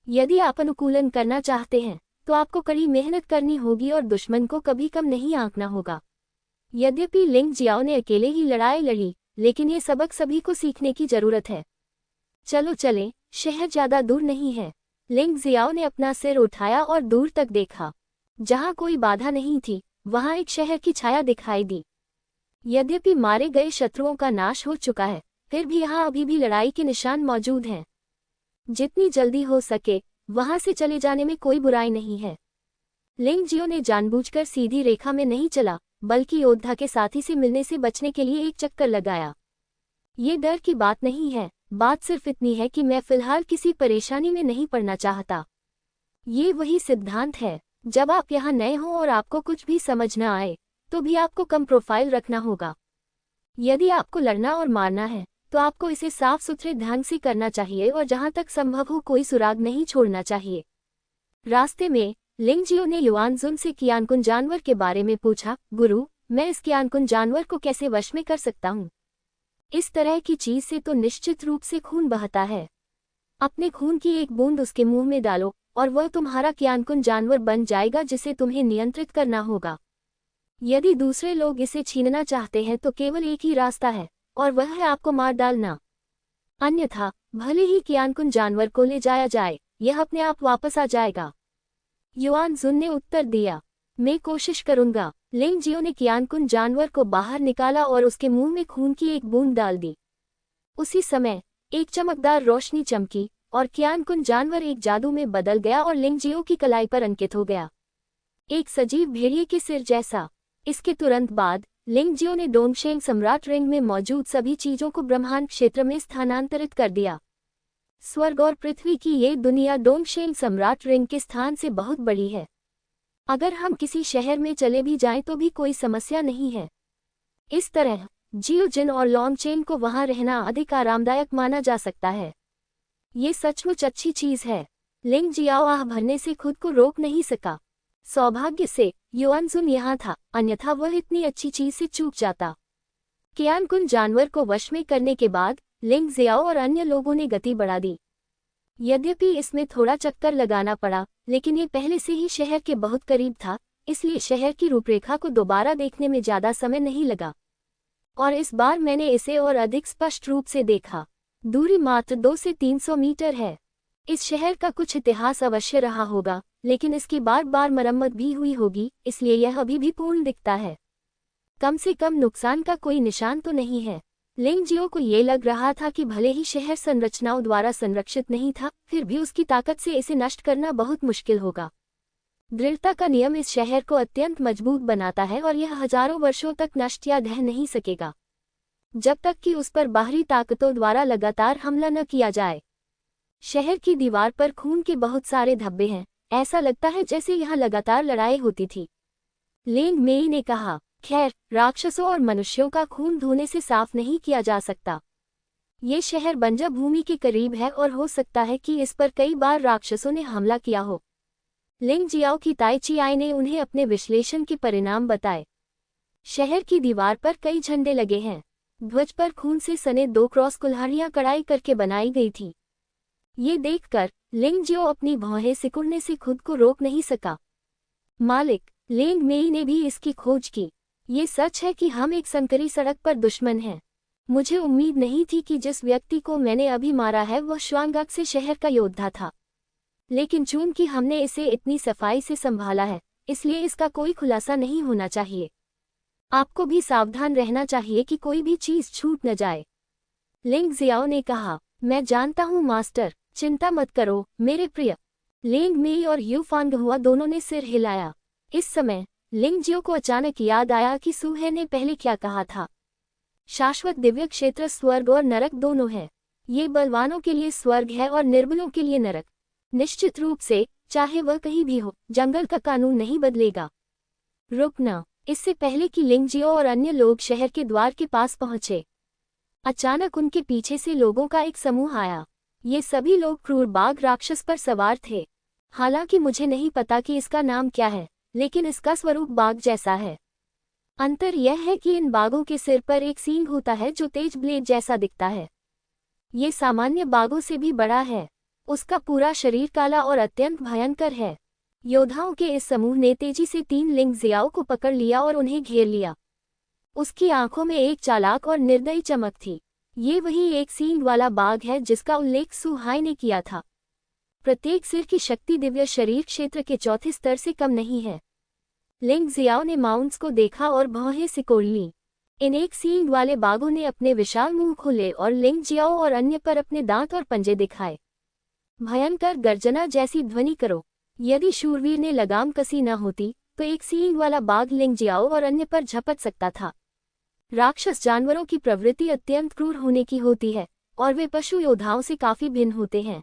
यदि आप अनुकूलन करना चाहते हैं तो आपको कड़ी मेहनत करनी होगी और दुश्मन को कभी कम नहीं आंकना होगा। यद्यपि लिंग जियाओ ने अकेले ही लड़ाई लड़ी, लेकिन ये सबक सभी को सीखने की जरूरत है। चलो चलें, शहर ज्यादा दूर नहीं है। लिंग जियाओ ने अपना सिर उठाया और दूर तक देखा। जहां कोई बाधा नहीं थी, वहां एक शहर की छाया दिखाई दी। यद्यपि मारे गए शत्रुओं का नाश हो चुका है, फिर भी यहाँ अभी भी लड़ाई के निशान मौजूद हैं। जितनी जल्दी हो सके वहां से चले जाने में कोई बुराई नहीं है। लिंग जियाओ ने जानबूझकर सीधी रेखा में नहीं चला, बल्कि योद्धा के साथी से मिलने से बचने के लिए एक चक्कर लगाया। ये डर की बात नहीं है, बात सिर्फ इतनी है कि मैं फिलहाल किसी परेशानी में नहीं पड़ना चाहता। ये वही सिद्धांत है, जब आप यहाँ नए हों और आपको कुछ भी समझ न आए तो भी आपको कम प्रोफाइल रखना होगा। यदि आपको लड़ना और मारना है तो आपको इसे साफ सुथरे ढंग से करना चाहिए और जहां तक संभव हो कोई सुराग नहीं छोड़ना चाहिए। रास्ते में लिंग जियाओ ने युआनजुन से कियानकुन जानवर के बारे में पूछा। गुरु, मैं इस कियानकुन जानवर को कैसे वश में कर सकता हूँ? इस तरह की चीज से तो निश्चित रूप से खून बहता है। अपने खून की एक बूंद उसके मुंह में डालो और वह तुम्हारा कियानकुन जानवर बन जाएगा जिसे तुम्हें नियंत्रित करना होगा। यदि दूसरे लोग इसे छीनना चाहते हैं तो केवल एक ही रास्ता है और वह है आपको मार डालना। अन्यथा भले ही कियानकुन जानवर को ले जाया जाए, यह अपने आप वापस आ जाएगा। युआनजुन ने उत्तर दिया, मैं कोशिश करूंगा। लिंग जियाओ ने कियानकुन जानवर को बाहर निकाला और उसके मुंह में खून की एक बूंद डाल दी। उसी समय एक चमकदार रोशनी चमकी और कियानकुन जानवर एक जादू में बदल गया और लिंग जियाओ की कलाई पर अंकित हो गया, एक सजीव भेड़िए के सिर जैसा। इसके तुरंत बाद लिंग जियाओ ने डोंगशेंग सम्राट रिंग में मौजूद सभी चीजों को ब्रह्मांड क्षेत्र में स्थानांतरित कर दिया। स्वर्ग और पृथ्वी की ये दुनिया डोंगशेंग सम्राट रिंग के स्थान से बहुत बड़ी है। अगर हम किसी शहर में चले भी जाएं तो भी कोई समस्या नहीं है। इस तरह जियोजिन और लॉन्गचेन को वहां रहना अधिक आरामदायक माना जा सकता है। ये सचमुच अच्छी चीज है। लिंग जियाओ आह भरने से खुद को रोक नहीं सका। सौभाग्य से युआनजुन यहाँ था, अन्यथा वह इतनी अच्छी चीज से चूक जाता। कियानकुन जानवर को वश में करने के बाद लिंग जियाओ और अन्य लोगों ने गति बढ़ा दी। यद्यपि इसमें थोड़ा चक्कर लगाना पड़ा, लेकिन ये पहले से ही शहर के बहुत करीब था, इसलिए शहर की रूपरेखा को दोबारा देखने में ज्यादा समय नहीं लगा। और इस बार मैंने इसे और अधिक स्पष्ट रूप से देखा। दूरी मात्र 200 से 300 मीटर है। इस शहर का कुछ इतिहास अवश्य रहा होगा, लेकिन इसकी बार बार मरम्मत भी हुई होगी, इसलिए यह अभी भी पूर्ण दिखता है। कम से कम नुकसान का कोई निशान तो नहीं है। लिंग जियो को ये लग रहा था कि भले ही शहर संरचनाओं द्वारा संरक्षित नहीं था, फिर भी उसकी ताकत से इसे नष्ट करना बहुत मुश्किल होगा। दृढ़ता का नियम इस शहर को अत्यंत मजबूत बनाता है और यह हजारों वर्षों तक नष्ट या ढह नहीं सकेगा, जब तक कि उस पर बाहरी ताकतों द्वारा लगातार हमला न किया जाए। शहर की दीवार पर खून के बहुत सारे धब्बे हैं, ऐसा लगता है जैसे यहाँ लगातार लड़ाई होती थी। लेंग मेई ने कहा, खैर, राक्षसों और मनुष्यों का खून धोने से साफ नहीं किया जा सकता। ये शहर बंजर भूमि के करीब है और हो सकता है कि इस पर कई बार राक्षसों ने हमला किया हो। लिंग जियाओ की ताई चियाई ने उन्हें अपने विश्लेषण के परिणाम बताए। शहर की दीवार पर कई झंडे लगे हैं। ध्वज पर खून से सने 2 क्रॉस कुल्हाड़ियां कढ़ाई करके बनाई गई थी। ये देखकर लिंग जियो अपनी भौहें सिकुड़ने से खुद को रोक नहीं सका। मालिक, लेंग मेई ने भी इसकी खोज की। ये सच है कि हम एक संकरी सड़क पर दुश्मन हैं। मुझे उम्मीद नहीं थी कि जिस व्यक्ति को मैंने अभी मारा है वह श्वांगक से शहर का योद्धा था, लेकिन चूंकि हमने इसे इतनी सफाई से संभाला है, इसलिए इसका कोई खुलासा नहीं होना चाहिए। आपको भी सावधान रहना चाहिए कि कोई भी चीज छूट न जाए। लिंग जियाओ ने कहा, मैं जानता हूँ मास्टर, चिंता मत करो मेरे प्रिय। लेंग मेई और यू फांगहुआ दोनों ने सिर हिलाया। इस समय लिंग जियो को अचानक याद आया कि सूहे ने पहले क्या कहा था। शाश्वत दिव्य क्षेत्र स्वर्ग और नरक दोनों है। ये बलवानों के लिए स्वर्ग है और निर्बलों के लिए नरक। निश्चित रूप से, चाहे वह कहीं भी हो, जंगल का कानून नहीं बदलेगा। रुकना। इससे पहले कि लिंग जियो और अन्य लोग शहर के द्वार के पास पहुंचे, अचानक उनके पीछे से लोगों का एक समूह आया। ये सभी लोग क्रूर बाघ राक्षस पर सवार थे। हालांकि मुझे नहीं पता कि इसका नाम क्या है, लेकिन इसका स्वरूप बाघ जैसा है। अंतर यह है कि इन बाघों के सिर पर एक सींग होता है जो तेज ब्लेड जैसा दिखता है। ये सामान्य बाघों से भी बड़ा है। उसका पूरा शरीर काला और अत्यंत भयंकर है। योद्धाओं के इस समूह ने तेजी से 3 लिंग जियाओ को पकड़ लिया और उन्हें घेर लिया। उसकी आंखों में एक चालाक और निर्दयी चमक थी। ये वही एक सींग वाला बाघ है जिसका उल्लेख सुहाई ने किया था। प्रत्येक सिर की शक्ति दिव्य शरीर क्षेत्र के 4थे स्तर से कम नहीं है। लिंग जियाओ ने माउंट्स को देखा और भौहें सिकोड़ लीं। इन एक सींग वाले बाघों ने अपने विशाल मुंह खोले और लिंग जियाओ और अन्य पर अपने दांत और पंजे दिखाए। भयंकर गर्जना जैसी ध्वनि करो। यदि शूरवीर ने लगाम कसी न होती तो एक सींग वाला बाघ लिंग जियाओ और अन्य पर झपट सकता था। राक्षस जानवरों की प्रवृत्ति अत्यंत क्रूर होने की होती है और वे पशु योद्धाओं से काफी भिन्न होते हैं।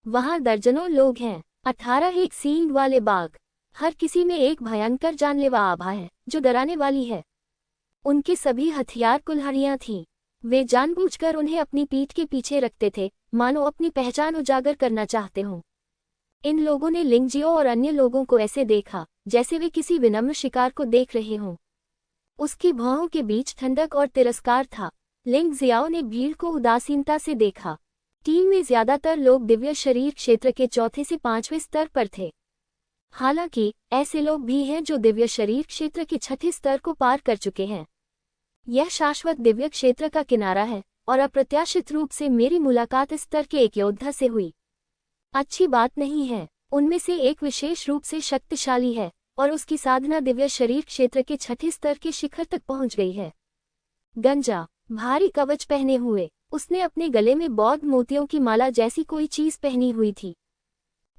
वहां दर्जनों लोग हैं। 18 एक सींग वाले बाघ। हर किसी में एक भयंकर जानलेवा आभा है जो डराने वाली है। उनके सभी हथियार कुल्हाड़ियां थीं। वे जानबूझकर उन्हें अपनी पीठ के पीछे रखते थे, मानो अपनी पहचान उजागर करना चाहते हों। इन लोगों ने लिंग जियो और अन्य लोगों को ऐसे देखा जैसे वे किसी विनम्र शिकार को देख रहे हों। उसकी भौहों के बीच ठंडक और तिरस्कार था। लिंग जियाओ ने भीड़ को उदासीनता से देखा। टीम में ज्यादातर लोग दिव्य शरीर क्षेत्र के 4थे से 5वें स्तर पर थे। हालांकि ऐसे लोग भी हैं जो दिव्य शरीर क्षेत्र के 6थे स्तर को पार कर चुके हैं। यह शाश्वत दिव्य क्षेत्र का किनारा है और अप्रत्याशित रूप से मेरी मुलाकात इस स्तर के एक योद्धा से हुई। अच्छी बात नहीं है। उनमें से एक विशेष रूप से शक्तिशाली है और उसकी साधना दिव्य शरीर क्षेत्र के 6थे स्तर के शिखर तक पहुंच गई है। गंजा, भारी कवच पहने हुए, उसने अपने गले में बौद्ध मोतियों की माला जैसी कोई चीज पहनी हुई थी।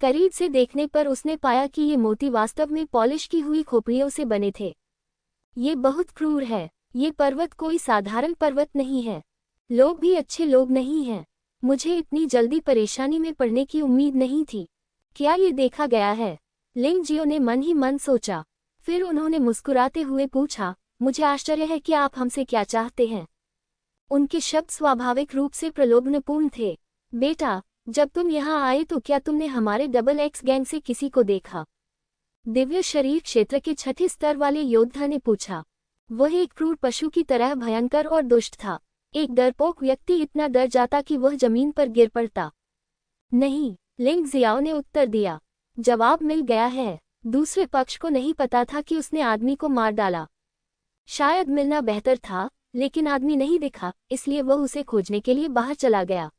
करीब से देखने पर उसने पाया कि ये मोती वास्तव में पॉलिश की हुई खोपड़ियों से बने थे। ये बहुत क्रूर है। ये पर्वत कोई साधारण पर्वत नहीं है। लोग भी अच्छे लोग नहीं हैं। मुझे इतनी जल्दी परेशानी में पड़ने की उम्मीद नहीं थी। क्या ये देखा गया है? लिंग जियो ने मन ही मन सोचा। फिर उन्होंने मुस्कुराते हुए पूछा, मुझे आश्चर्य है कि आप हमसे क्या चाहते हैं। उनके शब्द स्वाभाविक रूप से प्रलोभनपूर्ण थे। बेटा, जब तुम यहाँ आए तो क्या तुमने हमारे डबल एक्स गैंग से किसी को देखा? दिव्य शरीर क्षेत्र के छठे स्तर वाले योद्धा ने पूछा। वह एक क्रूर पशु की तरह भयंकर और दुष्ट था। एक डरपोक व्यक्ति इतना डर जाता कि वह जमीन पर गिर पड़ता। नहीं, लिंग जियाओ ने उत्तर दिया। जवाब मिल गया है। दूसरे पक्ष को नहीं पता था कि उसने आदमी को मार डाला। शायद मिलना बेहतर था, लेकिन आदमी नहीं दिखा, इसलिए वह उसे खोजने के लिए बाहर चला गया।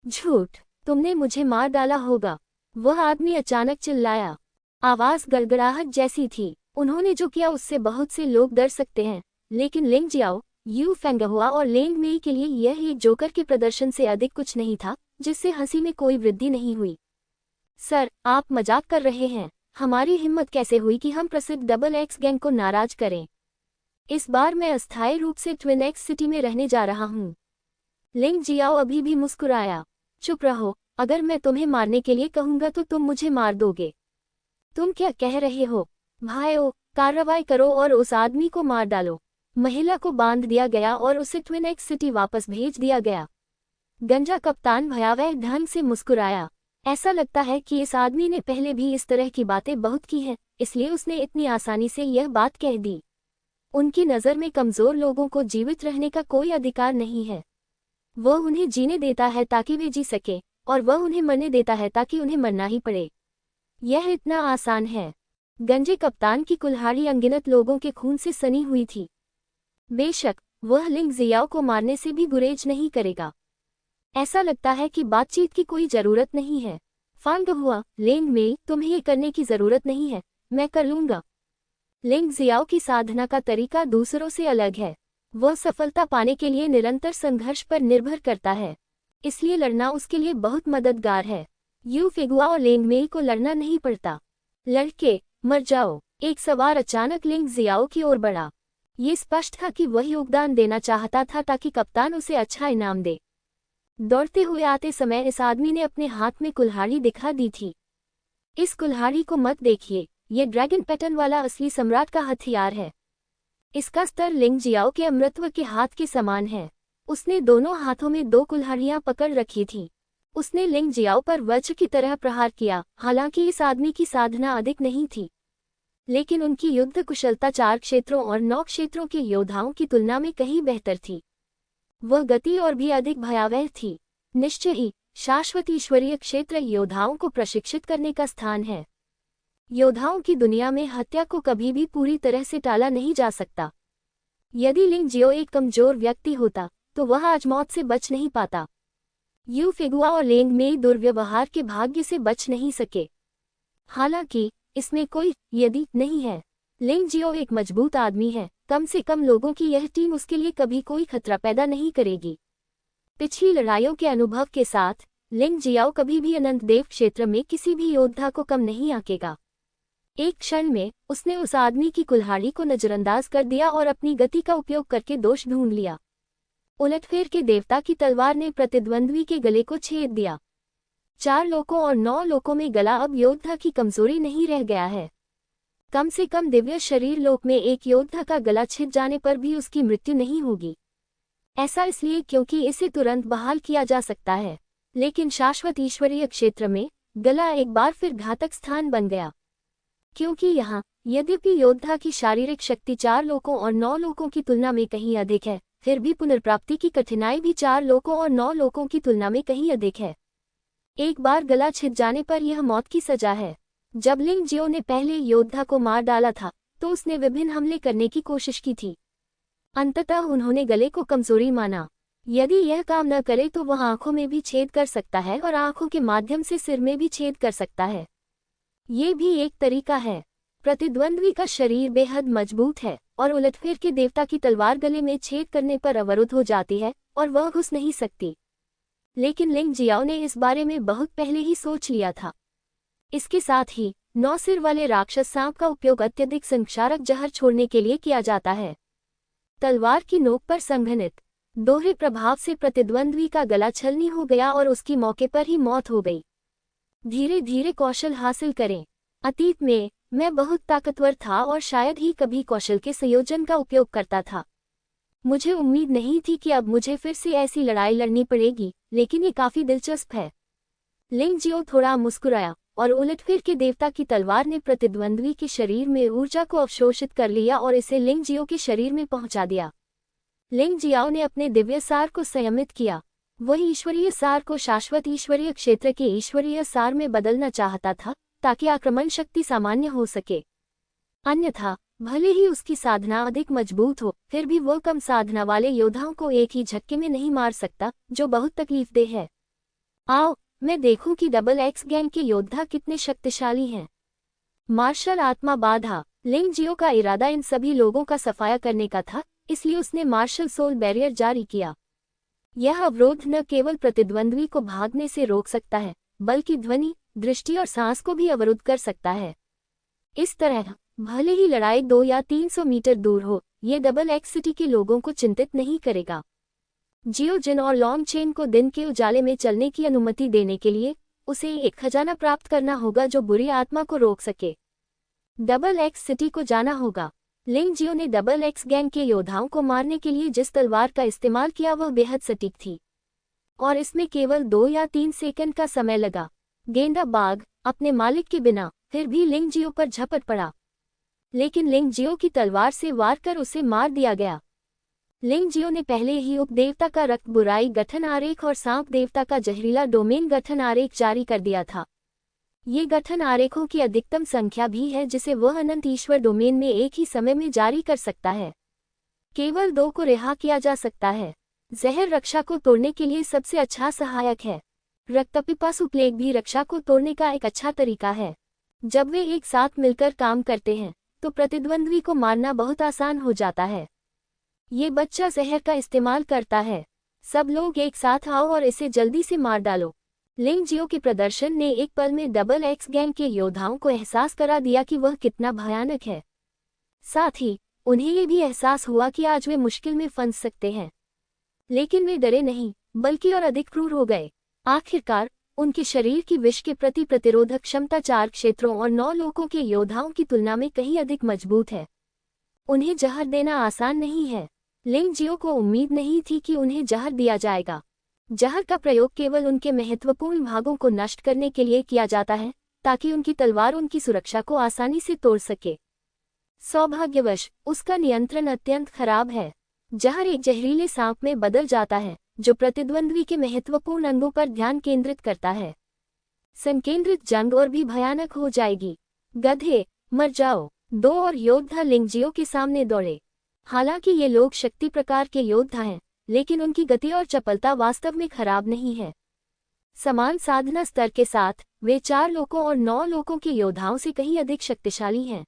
झूठ, तुमने मुझे मार डाला होगा, वह आदमी अचानक चिल्लाया। आवाज गड़गड़ाहट जैसी थी। उन्होंने जो किया उससे बहुत से लोग डर सकते हैं, लेकिन लिंग जियाओ, यू फेंगहुआ और लेंग मेई के लिए यह एक जोकर के प्रदर्शन से अधिक कुछ नहीं था, जिससे हंसी में कोई वृद्धि नहीं हुई। सर, आप मजाक कर रहे हैं। हमारी हिम्मत कैसे हुई कि हम प्रसिद्ध डबल एक्स गैंग को नाराज करें? इस बार मैं अस्थायी रूप से ट्विन एक्स सिटी में रहने जा रहा हूँ। लिंग जियाओ अभी भी मुस्कुराया। चुप रहो, अगर मैं तुम्हें मारने के लिए कहूँगा तो तुम मुझे मार दोगे। तुम क्या कह रहे हो? भाइयों, कार्रवाई करो और उस आदमी को मार डालो। महिला को बांध दिया गया और उसे ट्विन एक्स सिटी वापस भेज दिया गया। गंजा कप्तान भयावह ढंग से मुस्कुराया। ऐसा लगता है कि इस आदमी ने पहले भी इस तरह की बातें बहुत की हैं, इसलिए उसने इतनी आसानी से यह बात कह दी। उनकी नज़र में कमज़ोर लोगों को जीवित रहने का कोई अधिकार नहीं है। वह उन्हें जीने देता है ताकि वे जी सके, और वह उन्हें मरने देता है ताकि उन्हें मरना ही पड़े। यह इतना आसान है। गंजे कप्तान की कुल्हाड़ी अनगिनत लोगों के खून से सनी हुई थी। बेशक, वह लिंग जियाओ को मारने से भी गुरेज नहीं करेगा। ऐसा लगता है कि बातचीत की कोई जरूरत नहीं है। फेंगहुआ, लेंग मेई, तुम्हें ये करने की जरूरत नहीं है, मैं कर लूंगा। लिंग जियाओ की साधना का तरीका दूसरों से अलग है। वह सफलता पाने के लिए निरंतर संघर्ष पर निर्भर करता है, इसलिए लड़ना उसके लिए बहुत मददगार है। यू फेंगहुआ और लेंग मेई को लड़ना नहीं पड़ता। लड़के, मर जाओ। एक सवार अचानक लिंग जियाओ की ओर बढ़ा। ये स्पष्ट था कि वह योगदान देना चाहता था ताकि कप्तान उसे अच्छा इनाम दे। दौड़ते हुए आते समय इस आदमी ने अपने हाथ में कुल्हाड़ी दिखा दी थी। इस कुल्हाड़ी को मत देखिए, ये ड्रैगन पैटर्न वाला असली सम्राट का हथियार है। इसका स्तर लिंग जियाओ के अमृतत्व के हाथ के समान है। उसने दोनों हाथों में 2 कुल्हाड़ियां पकड़ रखी थीं। उसने लिंग जियाओ पर वज्र की तरह प्रहार किया। हालांकि इस आदमी की साधना अधिक नहीं थी, लेकिन उनकी युद्ध कुशलता 4 क्षेत्रों और 9 क्षेत्रों के योद्धाओं की तुलना में कहीं बेहतर थी। वह गति और भी अधिक भयावह थी। निश्चय ही, शाश्वत ईश्वरीय क्षेत्र योद्धाओं को प्रशिक्षित करने का स्थान है। योद्धाओं की दुनिया में हत्या को कभी भी पूरी तरह से टाला नहीं जा सकता। यदि लिंग जियाओ एक कमजोर व्यक्ति होता, तो वह आज मौत से बच नहीं पाता। यू फेंगहुआ और लेंग मेई दुर्व्यवहार के भाग्य से बच नहीं सके। हालांकि इसमें कोई यदि नहीं है। लिंग जियाओ एक मजबूत आदमी है। कम से कम लोगों की यह टीम उसके लिए कभी कोई खतरा पैदा नहीं करेगी। पिछली लड़ाइयों के अनुभव के साथ लिंग जियाओ कभी भी अनंत देव क्षेत्र में किसी भी योद्धा को कम नहीं आंकेगा। एक क्षण में उसने उस आदमी की कुल्हाड़ी को नजरअंदाज कर दिया और अपनी गति का उपयोग करके दोष ढूंढ लिया। उलटफेर के देवता की तलवार ने प्रतिद्वंद्वी के गले को छेद दिया। 4 लोकों और 9 लोकों में गला अब योद्धा की कमजोरी नहीं रह गया है। कम से कम दिव्य शरीर लोक में एक योद्धा का गला छिद जाने पर भी उसकी मृत्यु नहीं होगी। ऐसा इसलिए क्योंकि इसे तुरंत बहाल किया जा सकता है, लेकिन शाश्वत ईश्वरीय क्षेत्र में गला एक बार फिर घातक स्थान बन गया। क्योंकि यहाँ, यद्यपि योद्धा की शारीरिक शक्ति 4 लोकों और 9 लोकों की तुलना में कहीं अधिक है, फिर भी पुनर्प्राप्ति की कठिनाई भी 4 लोकों और 9 लोकों की तुलना में कहीं अधिक है। एक बार गला छिद जाने पर यह मौत की सजा है। जब लिंग जियाओ ने पहले योद्धा को मार डाला था, तो उसने विभिन्न हमले करने की कोशिश की थी। अंततः उन्होंने गले को कमजोरी माना। यदि यह काम न करे तो वह आंखों में भी छेद कर सकता है और आंखों के माध्यम से सिर में भी छेद कर सकता है। ये भी एक तरीका है। प्रतिद्वंद्वी का शरीर बेहद मजबूत है और उलटफेर के देवता की तलवार गले में छेद करने पर अवरुद्ध हो जाती है और वह घुस नहीं सकती। लेकिन लिंग जियाओ ने इस बारे में बहुत पहले ही सोच लिया था। इसके साथ ही 9 सिर वाले राक्षस सांप का उपयोग अत्यधिक संक्षारक जहर छोड़ने के लिए किया जाता है। तलवार की नोक पर संघनित दोहरे प्रभाव से प्रतिद्वंद्वी का गला छलनी हो गया और उसकी मौके पर ही मौत हो गई। धीरे धीरे कौशल हासिल करें। अतीत में मैं बहुत ताकतवर था और शायद ही कभी कौशल के संयोजन का उपयोग करता था। मुझे उम्मीद नहीं थी कि अब मुझे फिर से ऐसी लड़ाई लड़नी पड़ेगी, लेकिन ये काफी दिलचस्प है। लिंग जियो थोड़ा मुस्कुराया और उलटफेर के देवता की तलवार ने प्रतिद्वंद्वी के शरीर में ऊर्जा को अवशोषित कर लिया और इसे लिंग जियो के शरीर में पहुंचा दिया। लिंग जियाओ ने अपने दिव्य सार को संयमित किया। वही ईश्वरीय सार को शाश्वत ईश्वरीय क्षेत्र के ईश्वरीय सार में बदलना चाहता था, ताकि आक्रमण शक्ति सामान्य हो सके। अन्यथा भले ही उसकी साधना अधिक मजबूत हो, फिर भी वह कम साधना वाले योद्धाओं को एक ही झटके में नहीं मार सकता, जो बहुत तकलीफदेह है। आओ मैं देखूं कि डबल एक्स गैंग के योद्धा कितने शक्तिशाली हैं। मार्शल आत्मा बाधा। लिंग जियो का इरादा इन सभी लोगों का सफाया करने का था, इसलिए उसने मार्शल सोल बैरियर जारी किया। यह अवरोध न केवल प्रतिद्वंद्वी को भागने से रोक सकता है, बल्कि ध्वनि, दृष्टि और सांस को भी अवरुद्ध कर सकता है। इस तरह भले ही लड़ाई 2 या 300 मीटर दूर हो, ये डबल एक्स सिटी के लोगों को चिंतित नहीं करेगा। जियो जिन और लॉन्ग चेन को दिन के उजाले में चलने की अनुमति देने के लिए उसे एक खजाना प्राप्त करना होगा जो बुरी आत्मा को रोक सके। डबल एक्स सिटी को जाना होगा। लिंग जियो ने डबल एक्स गैंग के योद्धाओं को मारने के लिए जिस तलवार का इस्तेमाल किया वह बेहद सटीक थी, और इसमें केवल 2 या 3 सेकंड का समय लगा। गेंडा बाघ अपने मालिक के बिना फिर भी लिंग जियो पर झपट पड़ा, लेकिन लिंग जियो की तलवार से वार कर उसे मार दिया गया। लिंग जियो ने पहले ही उप देवता का रक्त बुराई गठन आरेख और सांप देवता का जहरीला डोमेन गठन आरेख जारी कर दिया था। ये गठन आरेखों की अधिकतम संख्या भी है जिसे वह अनंत ईश्वर डोमेन में एक ही समय में जारी कर सकता है। केवल 2 को रिहा किया जा सकता है। जहर रक्षा को तोड़ने के लिए सबसे अच्छा सहायक है। रक्तपिपासु प्लेग भी रक्षा को तोड़ने का एक अच्छा तरीका है। जब वे एक साथ मिलकर काम करते हैं तो प्रतिद्वंद्वी को मारना बहुत आसान हो जाता है। ये बच्चा जहर का इस्तेमाल करता है। सब लोग एक साथ आओ और इसे जल्दी से मार डालो। लिंग जियो के प्रदर्शन ने एक पल में डबल एक्स गैंग के योद्धाओं को एहसास करा दिया कि वह कितना भयानक है। साथ ही उन्हें ये भी एहसास हुआ कि आज वे मुश्किल में फंस सकते हैं, लेकिन वे डरे नहीं, बल्कि और अधिक क्रूर हो गए। आखिरकार उनके शरीर की विष के प्रति प्रतिरोधक क्षमता 4 क्षेत्रों और 9 लोकों के योद्धाओं की तुलना में कहीं अधिक मजबूत है। उन्हें जहर देना आसान नहीं है। लिंग जियो को उम्मीद नहीं थी कि उन्हें जहर दिया जाएगा। जहर का प्रयोग केवल उनके महत्वपूर्ण भागों को नष्ट करने के लिए किया जाता है, ताकि उनकी तलवार उनकी सुरक्षा को आसानी से तोड़ सके। सौभाग्यवश उसका नियंत्रण अत्यंत खराब है। जहर एक जहरीले सांप में बदल जाता है, जो प्रतिद्वंद्वी के महत्वपूर्ण अंगों पर ध्यान केंद्रित करता है। संकेंद्रित जंग और भी भयानक हो जाएगी। गधे, मर जाओ। 2 और योद्धा लिंग जियो के सामने दौड़े। हालांकि ये लोग शक्ति प्रकार के योद्धा हैं, लेकिन उनकी गति और चपलता वास्तव में खराब नहीं है। समान साधना स्तर के साथ वे 4 लोकों और 9 लोकों के योद्धाओं से कहीं अधिक शक्तिशाली हैं।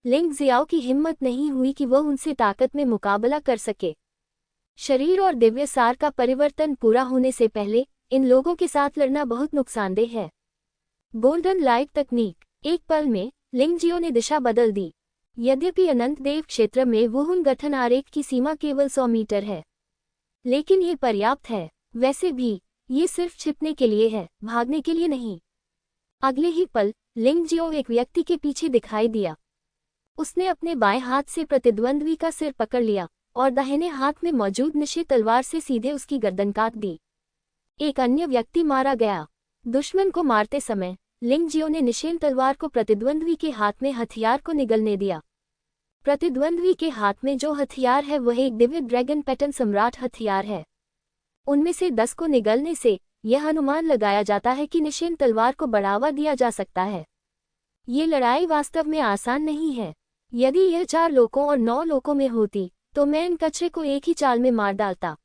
लिंग जियाओ की हिम्मत नहीं हुई कि वह उनसे ताकत में मुकाबला कर सके। शरीर और दिव्य सार का परिवर्तन पूरा होने से पहले इन लोगों के साथ लड़ना बहुत नुकसानदेह है। गोल्डन लाइट तकनीक। एक पल में लिंग जियो ने दिशा बदल दी। यद्यपि अनंत देव क्षेत्र में वुहुन गठन आरेख की सीमा केवल 100 मीटर है, लेकिन ये पर्याप्त है। वैसे भी ये सिर्फ छिपने के लिए है, भागने के लिए नहीं। अगले ही पल लिंग जियो एक व्यक्ति के पीछे दिखाई दिया। उसने अपने बाएं हाथ से प्रतिद्वंद्वी का सिर पकड़ लिया और दाहिने हाथ में मौजूद निश्चित तलवार से सीधे उसकी गर्दन काट दी। एक अन्य व्यक्ति मारा गया। दुश्मन को मारते समय लिंग जियो ने निशेन तलवार को प्रतिद्वंद्वी के हाथ में हथियार को निगलने दिया। प्रतिद्वंद्वी के हाथ में जो हथियार है वह एक दिव्य ड्रैगन पैटर्न सम्राट हथियार है। उनमें से 10 को निगलने से यह अनुमान लगाया जाता है कि निशेन तलवार को बढ़ावा दिया जा सकता है। ये लड़ाई वास्तव में आसान नहीं है। यदि यह 4 लोकों और 9 लोकों में होती तो मैं इन कचरे को एक ही चाल में मार डालता।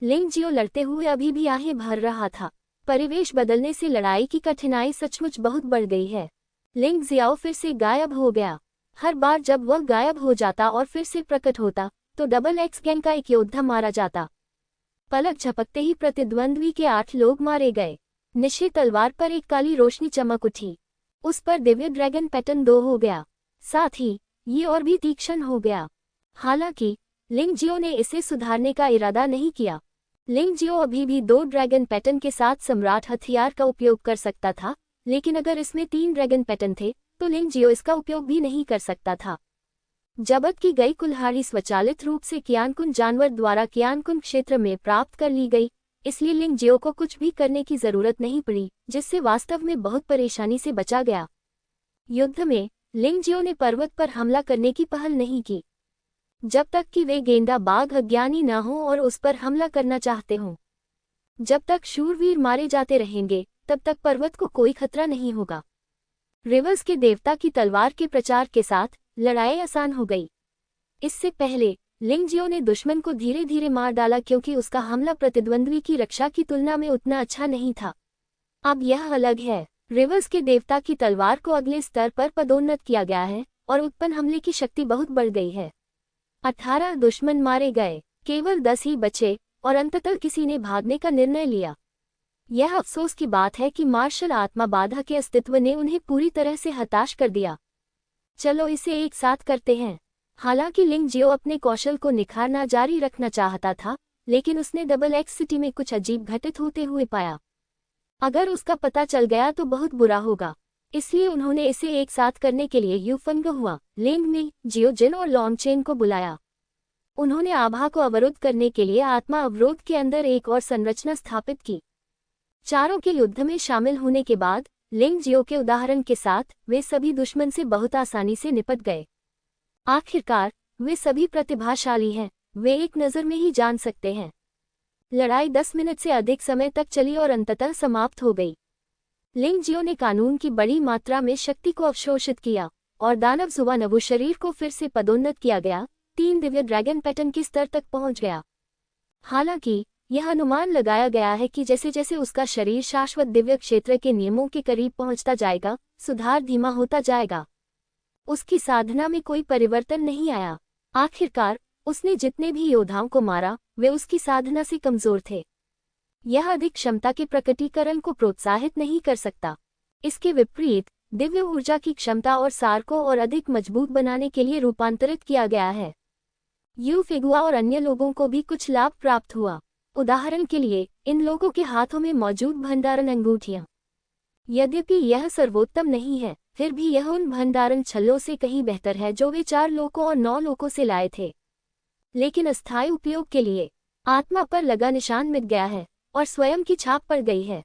लिंग जियो लड़ते हुए अभी भी आहें भर रहा था। परिवेश बदलने से लड़ाई की कठिनाई सचमुच बहुत बढ़ गई है। लिंग जियाओ फिर से गायब हो गया। हर बार जब वह गायब हो जाता और फिर से प्रकट होता तो डबल एक्स गैंग का एक योद्धा मारा जाता। पलक झपकते ही प्रतिद्वंद्वी के 8 लोग मारे गए। निश्चित तलवार पर एक काली रोशनी चमक उठी। उस पर दिव्य ड्रैगन पैटर्न 2 हो गया। साथ ही ये और भी तीक्ष्ण हो गया। हालांकि लिंग जियो ने इसे सुधारने का इरादा नहीं किया। लिंग जियो अभी भी 2 ड्रैगन पैटर्न के साथ सम्राट हथियार का उपयोग कर सकता था, लेकिन अगर इसमें 3 ड्रैगन पैटर्न थे तो लिंग जियो इसका उपयोग भी नहीं कर सकता था। जब्त की गई कुल्हाड़ी स्वचालित रूप से कियानकुन जानवर द्वारा कियानकुन क्षेत्र में प्राप्त कर ली गई, इसलिए लिंग जियो को कुछ भी करने की जरूरत नहीं पड़ी, जिससे वास्तव में बहुत परेशानी से बचा गया। युद्ध में लिंग जियो ने पर्वत पर हमला करने की पहल नहीं की, जब तक कि वे गेंडा बाघ अज्ञानी न हों और उस पर हमला करना चाहते हों। जब तक शूरवीर मारे जाते रहेंगे, तब तक पर्वत को कोई खतरा नहीं होगा। रिवर्स के देवता की तलवार के प्रचार के साथ लड़ाई आसान हो गई। इससे पहले लिंग जियो ने दुश्मन को धीरे धीरे मार डाला क्योंकि उसका हमला प्रतिद्वंद्वी की रक्षा की तुलना में उतना अच्छा नहीं था। अब यह अलग है। रिवर्स के देवता की तलवार को अगले स्तर पर पदोन्नत किया गया है और उत्पन्न हमले की शक्ति बहुत बढ़ गई है। 18 दुश्मन मारे गए, केवल 10 ही बचे और अंततः किसी ने भागने का निर्णय लिया। यह अफसोस की बात है कि मार्शल आत्मा बाधा के अस्तित्व ने उन्हें पूरी तरह से हताश कर दिया। चलो इसे एक साथ करते हैं। हालांकि लिंग जियो अपने कौशल को निखारना जारी रखना चाहता था, लेकिन उसने डबल एक्स सिटी में कुछ अजीब घटित होते हुए पाया। अगर उसका पता चल गया तो बहुत बुरा होगा, इसलिए उन्होंने इसे एक साथ करने के लिए यूफंग हुआ, लेंग में जियोजिन और लॉन्गचेन को बुलाया। उन्होंने आभा को अवरुद्ध करने के लिए आत्मा अवरोध के अंदर एक और संरचना स्थापित की। चारों के युद्ध में शामिल होने के बाद लिंग जियो के उदाहरण के साथ वे सभी दुश्मन से बहुत आसानी से निपट गए। आखिरकार वे सभी प्रतिभाशाली हैं, वे एक नज़र में ही जान सकते हैं। लड़ाई 10 मिनट से अधिक समय तक चली और अंततः समाप्त हो गई। लिंग जियो ने कानून की बड़ी मात्रा में शक्ति को अवशोषित किया और दानव जुबा नवु शरीर को फिर से पदोन्नत किया गया, 3 दिव्य ड्रैगन पैटर्न के स्तर तक पहुंच गया। हालांकि यह अनुमान लगाया गया है कि जैसे जैसे उसका शरीर शाश्वत दिव्य क्षेत्र के नियमों के करीब पहुंचता जाएगा, सुधार धीमा होता जाएगा। उसकी साधना में कोई परिवर्तन नहीं आया। आखिरकार उसने जितने भी योद्धाओं को मारा वे उसकी साधना से कमजोर थे। यह अधिक क्षमता के प्रकटीकरण को प्रोत्साहित नहीं कर सकता। इसके विपरीत दिव्य ऊर्जा की क्षमता और सार को और अधिक मजबूत बनाने के लिए रूपांतरित किया गया है। यू फिगुआ और अन्य लोगों को भी कुछ लाभ प्राप्त हुआ। उदाहरण के लिए इन लोगों के हाथों में मौजूद भंडारण अंगूठियां। यद्यपि यह सर्वोत्तम नहीं है, फिर भी यह उन भंडारण छल्लों से कहीं बेहतर है जो वे 4 लोकों और 9 लोकों से लाए थे। लेकिन अस्थायी उपयोग के लिए आत्मा पर लगा निशान मिट गया है और स्वयं की छाप पड़ गई है।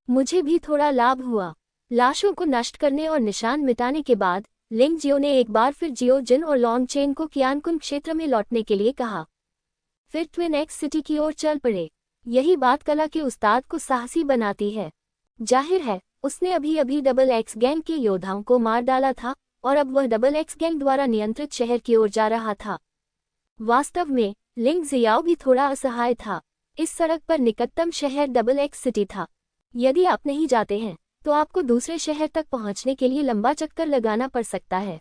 मुझे भी थोड़ा लाभ हुआ। लाशों को नष्ट करने और निशान मिटाने के बाद लिंग जियो ने एक बार फिर जियोजिन और लॉन्गचेन को कियानकुन क्षेत्र में लौटने के लिए कहा। फिर ट्विन एक्स सिटी की ओर चल पड़े। यही बात कला के उस्ताद को साहसी बनाती है। जाहिर है उसने अभी अभी डबल एक्स गैंग के योद्धाओं को मार डाला था और अब वह डबल एक्स गैंग द्वारा नियंत्रित शहर की ओर जा रहा था। वास्तव में लिंग जियाओ भी थोड़ा असहाय था। इस सड़क पर निकटतम शहर डबल एक्स सिटी था। यदि आप नहीं जाते हैं तो आपको दूसरे शहर तक पहुंचने के लिए लंबा चक्कर लगाना पड़ सकता है।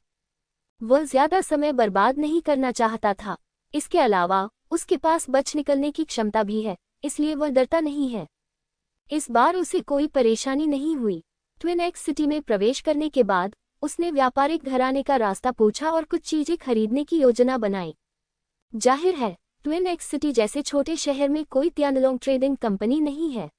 वह ज्यादा समय बर्बाद नहीं करना चाहता था। इसके अलावा उसके पास बच निकलने की क्षमता भी है, इसलिए वह डरता नहीं है। इस बार उसे कोई परेशानी नहीं हुई। ट्विन एक्स सिटी में प्रवेश करने के बाद उसने व्यापारिक घराने का रास्ता पूछा और कुछ चीजें खरीदने की योजना बनाई। जाहिर है ट्विन एक्स सिटी जैसे छोटे शहर में कोई त्यानलोंग ट्रेडिंग कंपनी नहीं है,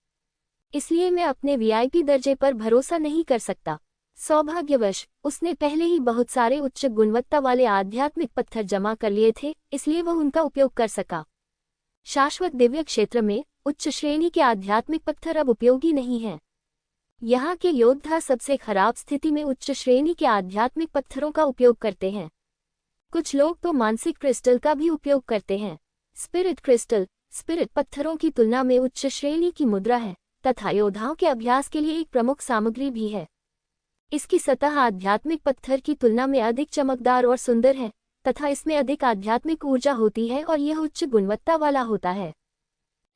इसलिए मैं अपने वीआईपी दर्जे पर भरोसा नहीं कर सकता। सौभाग्यवश उसने पहले ही बहुत सारे उच्च गुणवत्ता वाले आध्यात्मिक पत्थर जमा कर लिए थे, इसलिए वह उनका उपयोग कर सका। शाश्वत दिव्य क्षेत्र में उच्च श्रेणी के आध्यात्मिक पत्थर अब उपयोगी नहीं हैं। यहाँ के योद्धा सबसे खराब स्थिति में उच्च श्रेणी के आध्यात्मिक पत्थरों का उपयोग करते हैं। कुछ लोग तो मानसिक क्रिस्टल का भी उपयोग करते हैं। स्पिरिट क्रिस्टल स्पिरिट पत्थरों की तुलना में उच्च श्रेणी की मुद्रा है तथा योद्धाओं के अभ्यास के लिए एक प्रमुख सामग्री भी है। इसकी सतह आध्यात्मिक पत्थर की तुलना में अधिक चमकदार और सुंदर है तथा इसमें अधिक आध्यात्मिक ऊर्जा होती है और यह उच्च गुणवत्ता वाला होता है।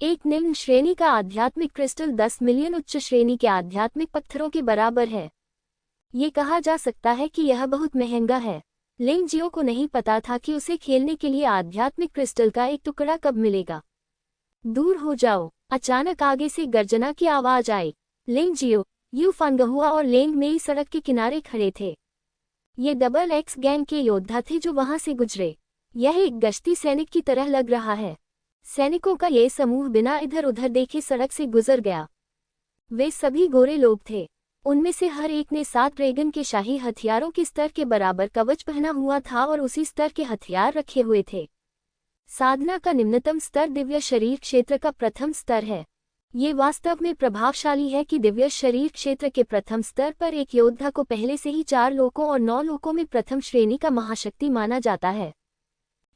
एक निम्न श्रेणी का आध्यात्मिक क्रिस्टल 10 मिलियन उच्च श्रेणी के आध्यात्मिक पत्थरों के बराबर है। ये कहा जा सकता है कि यह बहुत महंगा है। लिंग जियो को नहीं पता था कि उसे खेलने के लिए आध्यात्मिक क्रिस्टल का एक टुकड़ा कब मिलेगा। दूर हो जाओ। अचानक आगे से गर्जना की आवाज आई। लिंग जियो, यू फंगहुआ और लेंग मेई सड़क के किनारे खड़े थे। ये डबल एक्स गैंग के योद्धा थे जो वहां से गुजरे। यह एक गश्ती सैनिक की तरह लग रहा है। सैनिकों का ये समूह बिना इधर उधर देखे सड़क से गुजर गया। वे सभी गोरे लोग थे। उनमें से हर एक ने 7 ड्रैगन के शाही हथियारों के स्तर के बराबर कवच पहना हुआ था और उसी स्तर के हथियार रखे हुए थे। साधना का निम्नतम स्तर दिव्य शरीर क्षेत्र का प्रथम स्तर है। ये वास्तव में प्रभावशाली है कि दिव्य शरीर क्षेत्र के प्रथम स्तर पर एक योद्धा को पहले से ही 4 लोकों और 9 लोकों में प्रथम श्रेणी का महाशक्ति माना जाता है।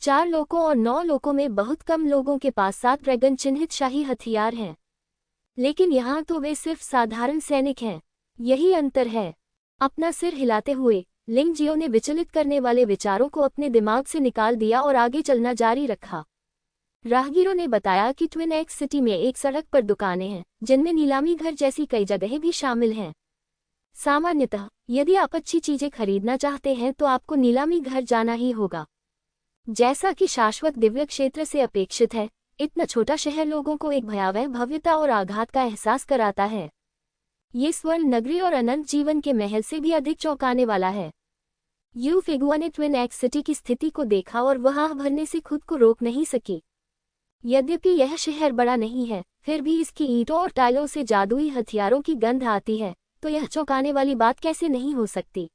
4 लोकों और 9 लोकों में बहुत कम लोगों के पास 7 ड्रैगन चिन्हित शाही हथियार हैं। लेकिन यहाँ तो वे सिर्फ साधारण सैनिक हैं। यही अंतर है। अपना सिर हिलाते हुए लिंग जियो ने विचलित करने वाले विचारों को अपने दिमाग से निकाल दिया और आगे चलना जारी रखा। राहगीरों ने बताया कि ट्विन एक्स सिटी में एक सड़क पर दुकानें हैं जिनमें नीलामी घर जैसी कई जगहें भी शामिल हैं। सामान्यतः यदि आप अच्छी चीजें खरीदना चाहते हैं तो आपको नीलामी घर जाना ही होगा। जैसा कि शाश्वत दिव्य क्षेत्र से अपेक्षित है, इतना छोटा शहर लोगों को एक भयावह भव्यता और आघात का एहसास कराता है। ये स्वर्ण नगरी और अनंत जीवन के महल से भी अधिक चौंकाने वाला है। यू फेगुआ ने ट्विन एक्स सिटी की स्थिति को देखा और वह आह भरने से खुद को रोक नहीं सकी। यद्यपि यह शहर बड़ा नहीं है, फिर भी इसकी ईंटों और टाइलों से जादुई हथियारों की गंध आती है, तो यह चौंकाने वाली बात कैसे नहीं हो सकती।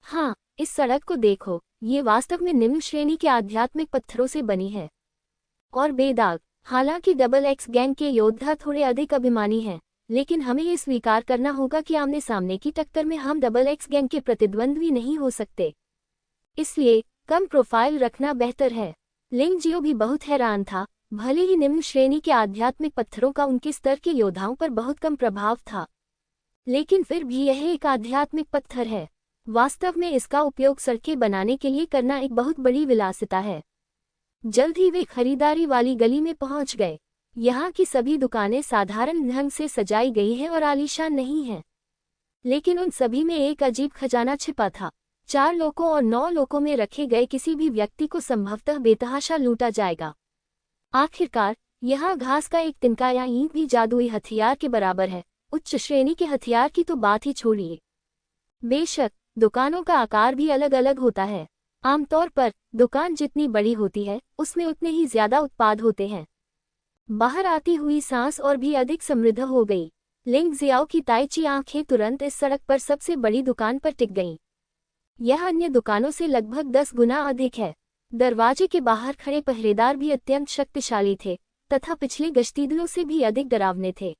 हाँ, इस सड़क को देखो, ये वास्तव में निम्न श्रेणी के आध्यात्मिक पत्थरों से बनी है और बेदाग। हालांकि डबल एक्स गैंग के योद्धा थोड़े अधिक अभिमानी हैं, लेकिन हमें ये स्वीकार करना होगा कि आमने सामने की टक्कर में हम डबल एक्स गैंग के प्रतिद्वंद्वी नहीं हो सकते। इसलिए कम प्रोफाइल रखना बेहतर है। लिंग जियो भी बहुत हैरान था। भले ही निम्न श्रेणी के आध्यात्मिक पत्थरों का उनके स्तर के योद्धाओं पर बहुत कम प्रभाव था, लेकिन फिर भी यह एक आध्यात्मिक पत्थर है। वास्तव में इसका उपयोग सड़कें बनाने के लिए करना एक बहुत बड़ी विलासिता है। जल्द ही वे खरीदारी वाली गली में पहुंच गए। यहाँ की सभी दुकानें साधारण ढंग से सजाई गई हैं और आलीशान नहीं हैं, लेकिन उन सभी में एक अजीब खजाना छिपा था। 4 लोकों और 9 लोकों में रखे गए किसी भी व्यक्ति को संभवतः बेतहाशा लूटा जाएगा। आखिरकार यहाँ घास का एक तिनका या ईंट भी जादुई हथियार के बराबर है। उच्च श्रेणी के हथियार की तो बात ही छोड़िए। बेशक दुकानों का आकार भी अलग अलग होता है। आमतौर पर दुकान जितनी बड़ी होती है उसमें उतने ही ज्यादा उत्पाद होते हैं। बाहर आती हुई सांस और भी अधिक समृद्ध हो गई। लिंग जियाओ की ताइची आंखें तुरंत इस सड़क पर सबसे बड़ी दुकान पर टिक गईं। यह अन्य दुकानों से लगभग 10 गुना अधिक है। दरवाजे के बाहर खड़े पहरेदार भी अत्यंत शक्तिशाली थे तथा पिछले गश्तीदलों से भी अधिक डरावने थे।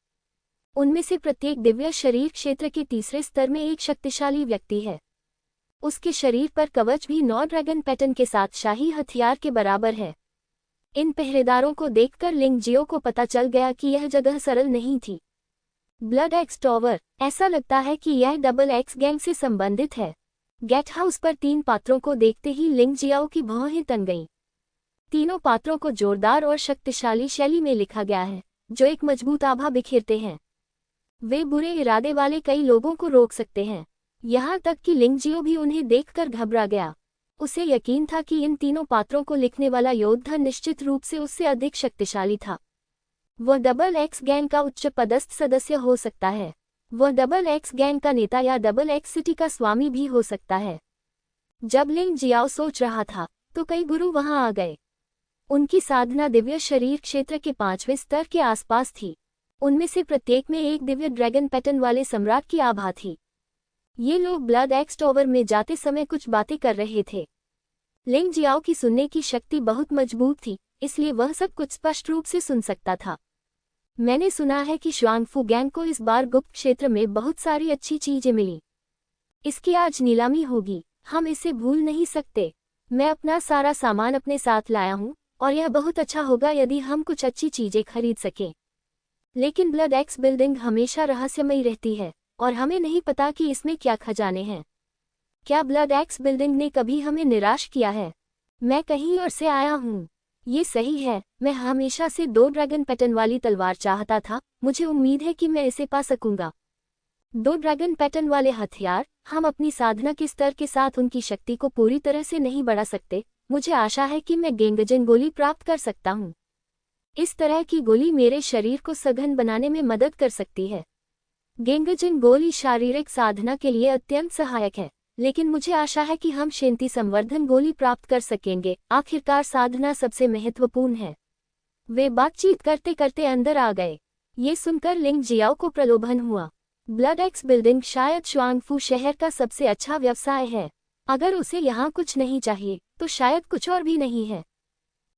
उनमें से प्रत्येक दिव्य शरीर क्षेत्र के तीसरे स्तर में एक शक्तिशाली व्यक्ति है। उसके शरीर पर कवच भी 9 ड्रैगन पैटर्न के साथ शाही हथियार के बराबर है। इन पहरेदारों को देखकर लिंग जियो को पता चल गया कि यह जगह सरल नहीं थी। ब्लड एक्स टॉवर, ऐसा लगता है कि यह डबल एक्स गैंग से संबंधित है। गेट हाउस पर 3 पात्रों को देखते ही लिंग जियाओ की भौहें तन गईं। तीनों पात्रों को जोरदार और शक्तिशाली शैली में लिखा गया है, जो एक मजबूत आभा बिखेरते हैं। वे बुरे इरादे वाले कई लोगों को रोक सकते हैं। यहाँ तक कि लिंग जियो भी उन्हें देखकर घबरा गया। उसे यकीन था कि इन तीनों पात्रों को लिखने वाला योद्धा निश्चित रूप से उससे अधिक शक्तिशाली था। वह डबल एक्स गैंग का उच्च पदस्थ सदस्य हो सकता है। वह डबल एक्स गैंग का नेता या डबल एक्स सिटी का स्वामी भी हो सकता है। जब लिंग जियाओ सोच रहा था तो कई गुरु वहां आ गए। उनकी साधना दिव्य शरीर क्षेत्र के 5वें स्तर के आसपास थी। उनमें से प्रत्येक में एक दिव्य ड्रैगन पैटर्न वाले सम्राट की आभा थी। ये लोग ब्लड एक्स टॉवर में जाते समय कुछ बातें कर रहे थे। लिंग जियाओ की सुनने की शक्ति बहुत मजबूत थी, इसलिए वह सब कुछ स्पष्ट रूप से सुन सकता था। मैंने सुना है कि श्वांगफू गैंग को इस बार गुप्त क्षेत्र में बहुत सारी अच्छी चीजें मिली। इसकी आज नीलामी होगी, हम इसे भूल नहीं सकते। मैं अपना सारा सामान अपने साथ लाया हूँ और यह बहुत अच्छा होगा यदि हम कुछ अच्छी चीजें खरीद सकें। लेकिन ब्लड एक्स बिल्डिंग हमेशा रहस्यमयी रहती है और हमें नहीं पता कि इसमें क्या खजाने हैं। क्या ब्लड एक्स बिल्डिंग ने कभी हमें निराश किया है? मैं कहीं और से आया हूँ। ये सही है, मैं हमेशा से 2 ड्रैगन पैटर्न वाली तलवार चाहता था। मुझे उम्मीद है कि मैं इसे पा सकूंगा। 2 ड्रैगन पैटर्न वाले हथियार, हम अपनी साधना के स्तर के साथ उनकी शक्ति को पूरी तरह से नहीं बढ़ा सकते। मुझे आशा है कि मैं गेंगजन गोली प्राप्त कर सकता हूँ। इस तरह की गोली मेरे शरीर को सघन बनाने में मदद कर सकती है। गेंगजन गोली शारीरिक साधना के लिए अत्यंत सहायक है, लेकिन मुझे आशा है कि हम शांति संवर्धन गोली प्राप्त कर सकेंगे। आखिरकार साधना सबसे महत्वपूर्ण है। वे बातचीत करते करते अंदर आ गए। ये सुनकर लिंग जियाओ को प्रलोभन हुआ। ब्लड एक्स बिल्डिंग शायद शुआंगफू शहर का सबसे अच्छा व्यवसाय है। अगर उसे यहाँ कुछ नहीं चाहिए तो शायद कुछ और भी नहीं है।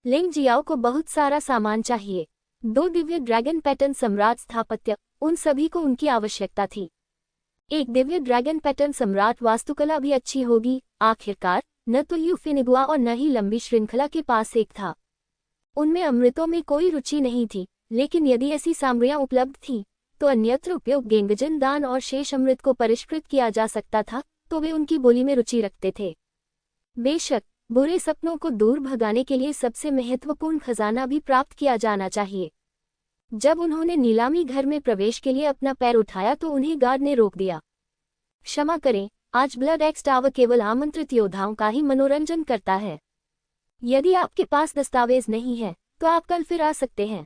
लिंग जियाओ को बहुत सारा सामान चाहिए। 2 दिव्य ड्रैगन पैटर्न सम्राट स्थापत्य, उन सभी को उनकी आवश्यकता थी। एक दिव्य ड्रैगन पैटर्न सम्राट वास्तुकला भी अच्छी होगी। आखिरकार न तो यूफिनिगुआ और न ही लंबी श्रृंखला के पास एक था। उनमें अमृतों में कोई रुचि नहीं थी, लेकिन यदि ऐसी सामग्रियां उपलब्ध थीं, तो अन्यत्र उपयोग गेंगजन दान और शेष अमृत को परिष्कृत किया जा सकता था, तो वे उनकी बोली में रुचि रखते थे। बेशक बुरे सपनों को दूर भगाने के लिए सबसे महत्वपूर्ण खजाना भी प्राप्त किया जाना चाहिए। जब उन्होंने नीलामी घर में प्रवेश के लिए अपना पैर उठाया तो उन्हें गार्ड ने रोक दिया। क्षमा करें, आज ब्लड एक्स टावर केवल आमंत्रित योद्धाओं का ही मनोरंजन करता है। यदि आपके पास दस्तावेज नहीं है तो आप कल फिर आ सकते हैं।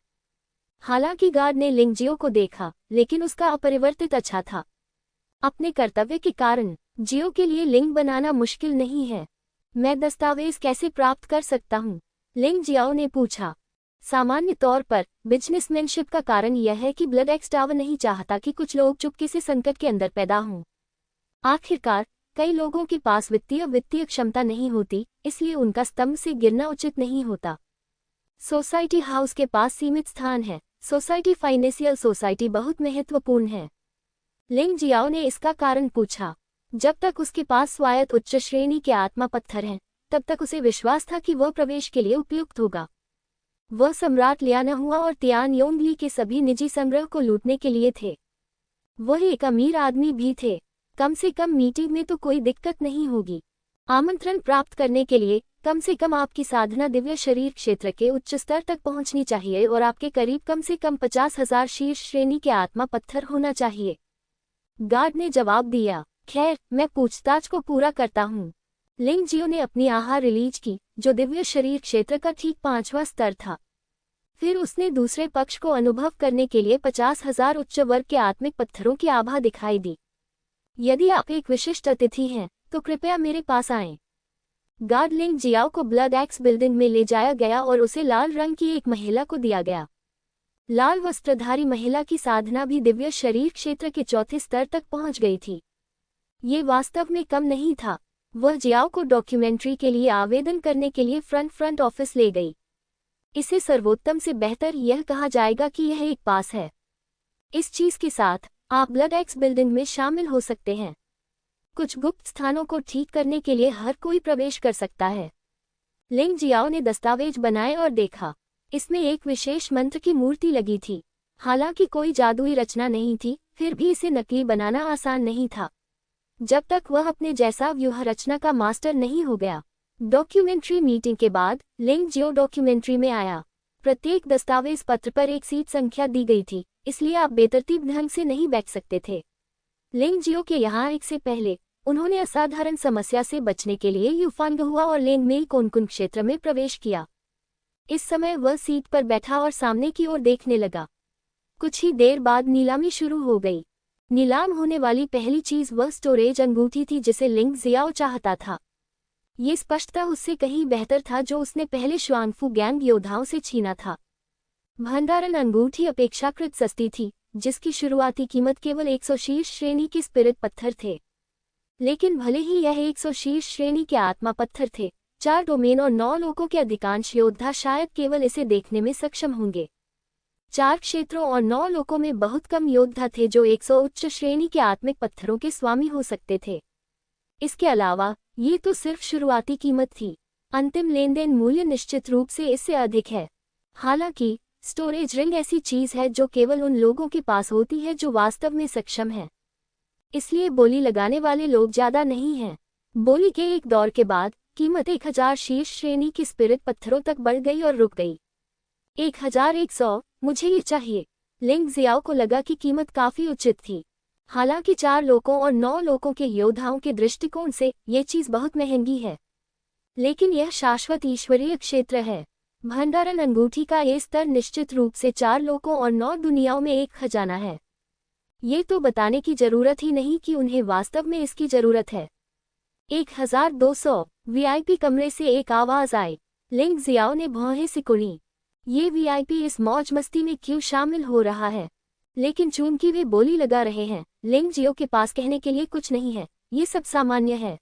हालांकि गार्ड ने लिंग जियो को देखा, लेकिन उसका अपरिवर्तित अच्छा था। अपने कर्तव्य के कारण जियो के लिए लिंग बनाना मुश्किल नहीं है। मैं दस्तावेज कैसे प्राप्त कर सकता हूँ? लिंग जियाओ ने पूछा। सामान्य तौर पर बिजनेसमैनशिप का कारण यह है कि ब्लड एक्स टावर नहीं चाहता कि कुछ लोग चुपके से संकट के अंदर पैदा हों। आखिरकार कई लोगों के पास वित्तीय क्षमता नहीं होती, इसलिए उनका स्तंभ से गिरना उचित नहीं होता। सोसाइटी हाउस के पास सीमित स्थान है। सोसाइटी फाइनेंशियल सोसाइटी बहुत महत्वपूर्ण है। लिंग जियाओ ने इसका कारण पूछा। जब तक उसके पास स्वायत्त उच्च श्रेणी के आत्मा पत्थर हैं, तब तक उसे विश्वास था कि वह प्रवेश के लिए उपयुक्त होगा। वह सम्राट लियानहुआ और तियान योंगली के सभी निजी संग्रह को लूटने के लिए थे। वह एक अमीर आदमी भी थे। कम से कम मीटिंग में तो कोई दिक्कत नहीं होगी। आमंत्रण प्राप्त करने के लिए कम से कम आपकी साधना दिव्य शरीर क्षेत्र के उच्च स्तर तक पहुंचनी चाहिए और आपके करीब कम से कम 50,000 शीर्ष श्रेणी के आत्मा पत्थर होना चाहिए। गार्ड ने जवाब दिया। खैर, मैं पूछताछ को पूरा करता हूँ। लिंग जियो ने अपनी आहार रिलीज की, जो दिव्य शरीर क्षेत्र का ठीक 5वां स्तर था। फिर उसने दूसरे पक्ष को अनुभव करने के लिए 50,000 उच्च वर्ग के आत्मिक पत्थरों की आभा दिखाई दी। यदि आप एक विशिष्ट अतिथि हैं तो कृपया मेरे पास आएं। गार्ड लिंग जियाओ को ब्लड एक्स बिल्डिंग में ले जाया गया और उसे लाल रंग की एक महिला को दिया गया। लाल वस्त्रधारी महिला की साधना भी दिव्य शरीर क्षेत्र के 4थे स्तर तक पहुंच गई थी। ये वास्तव में कम नहीं था। वह जियाओ को डॉक्यूमेंट्री के लिए आवेदन करने के लिए फ्रंट ऑफिस ले गई। इसे सर्वोत्तम से बेहतर यह कहा जाएगा कि यह एक पास है। इस चीज के साथ आप ब्लड एक्स बिल्डिंग में शामिल हो सकते हैं। कुछ गुप्त स्थानों को ठीक करने के लिए हर कोई प्रवेश कर सकता है। लिंग जियाओ ने दस्तावेज बनाए और देखा। इसमें एक विशेष मंत्र की मूर्ति लगी थी। हालांकि कोई जादुई रचना नहीं थी, फिर भी इसे नकली बनाना आसान नहीं था, जब तक वह अपने जैसा व्यूह रचना का मास्टर नहीं हो गया। डॉक्यूमेंट्री मीटिंग के बाद लिंग जियो डॉक्यूमेंट्री में आया। प्रत्येक दस्तावेज पत्र पर एक सीट संख्या दी गई थी, इसलिए आप बेतरतीब ढंग से नहीं बैठ सकते थे। लिंग जियो के यहाँ एक से पहले उन्होंने असाधारण समस्या से बचने के लिए यूफानगहुआ और लेंगमेई कोनकुन क्षेत्र में प्रवेश किया। इस समय वह सीट पर बैठा और सामने की ओर देखने लगा। कुछ ही देर बाद नीलामी शुरू हो गई। नीलाम होने वाली पहली चीज वह स्टोरेज अंगूठी थी जिसे लिंग जियाओ चाहता था। ये स्पष्टतः उससे कहीं बेहतर था जो उसने पहले शुआंगफू गैंग योद्धाओं से छीना था। भंडारण अंगूठी अपेक्षाकृत सस्ती थी, जिसकी शुरुआती कीमत केवल 100 शीर्ष श्रेणी के स्पिरिट पत्थर थे। लेकिन भले ही यह 100 शीर्ष श्रेणी के आत्मा पत्थर थे, 4 डोमेन और 9 लोगों के अधिकांश योद्धा शायद केवल इसे देखने में सक्षम होंगे। 4 क्षेत्रों और 9 लोकों में बहुत कम योद्धा थे जो 100 उच्च श्रेणी के आत्मिक पत्थरों के स्वामी हो सकते थे। इसके अलावा ये तो सिर्फ शुरुआती कीमत थी। अंतिम लेनदेन मूल्य निश्चित रूप से इससे अधिक है। हालांकि स्टोरेज रिंग ऐसी चीज है जो केवल उन लोगों के पास होती है जो वास्तव में सक्षम हैं। इसलिए बोली लगाने वाले लोग ज्यादा नहीं हैं। बोली के एक दौर के बाद कीमत 1000 शीर्ष श्रेणी के स्पिरिट पत्थरों तक बढ़ गई और रुक गई। 1100, मुझे ये चाहिए। लिंग जियाओ को लगा कि कीमत काफी उचित थी। हालांकि 4 लोगों और 9 लोगों के योद्धाओं के दृष्टिकोण से ये चीज बहुत महंगी है, लेकिन यह शाश्वत ईश्वरीय क्षेत्र है। भंडारण अंगूठी का ये स्तर निश्चित रूप से 4 लोकों और 9 दुनियाओं में एक खजाना है। ये तो बताने की जरूरत ही नहीं कि उन्हें वास्तव में इसकी जरूरत है। 1200, वीआईपी कमरे से एक आवाज आई। लिंग जियाओ ने भौहें सिकुड़ी। ये वीआईपी इस मौज मस्ती में क्यों शामिल हो रहा है? लेकिन चूंकि वे बोली लगा रहे हैं, लिंग जियो के पास कहने के लिए कुछ नहीं है, ये सब सामान्य है।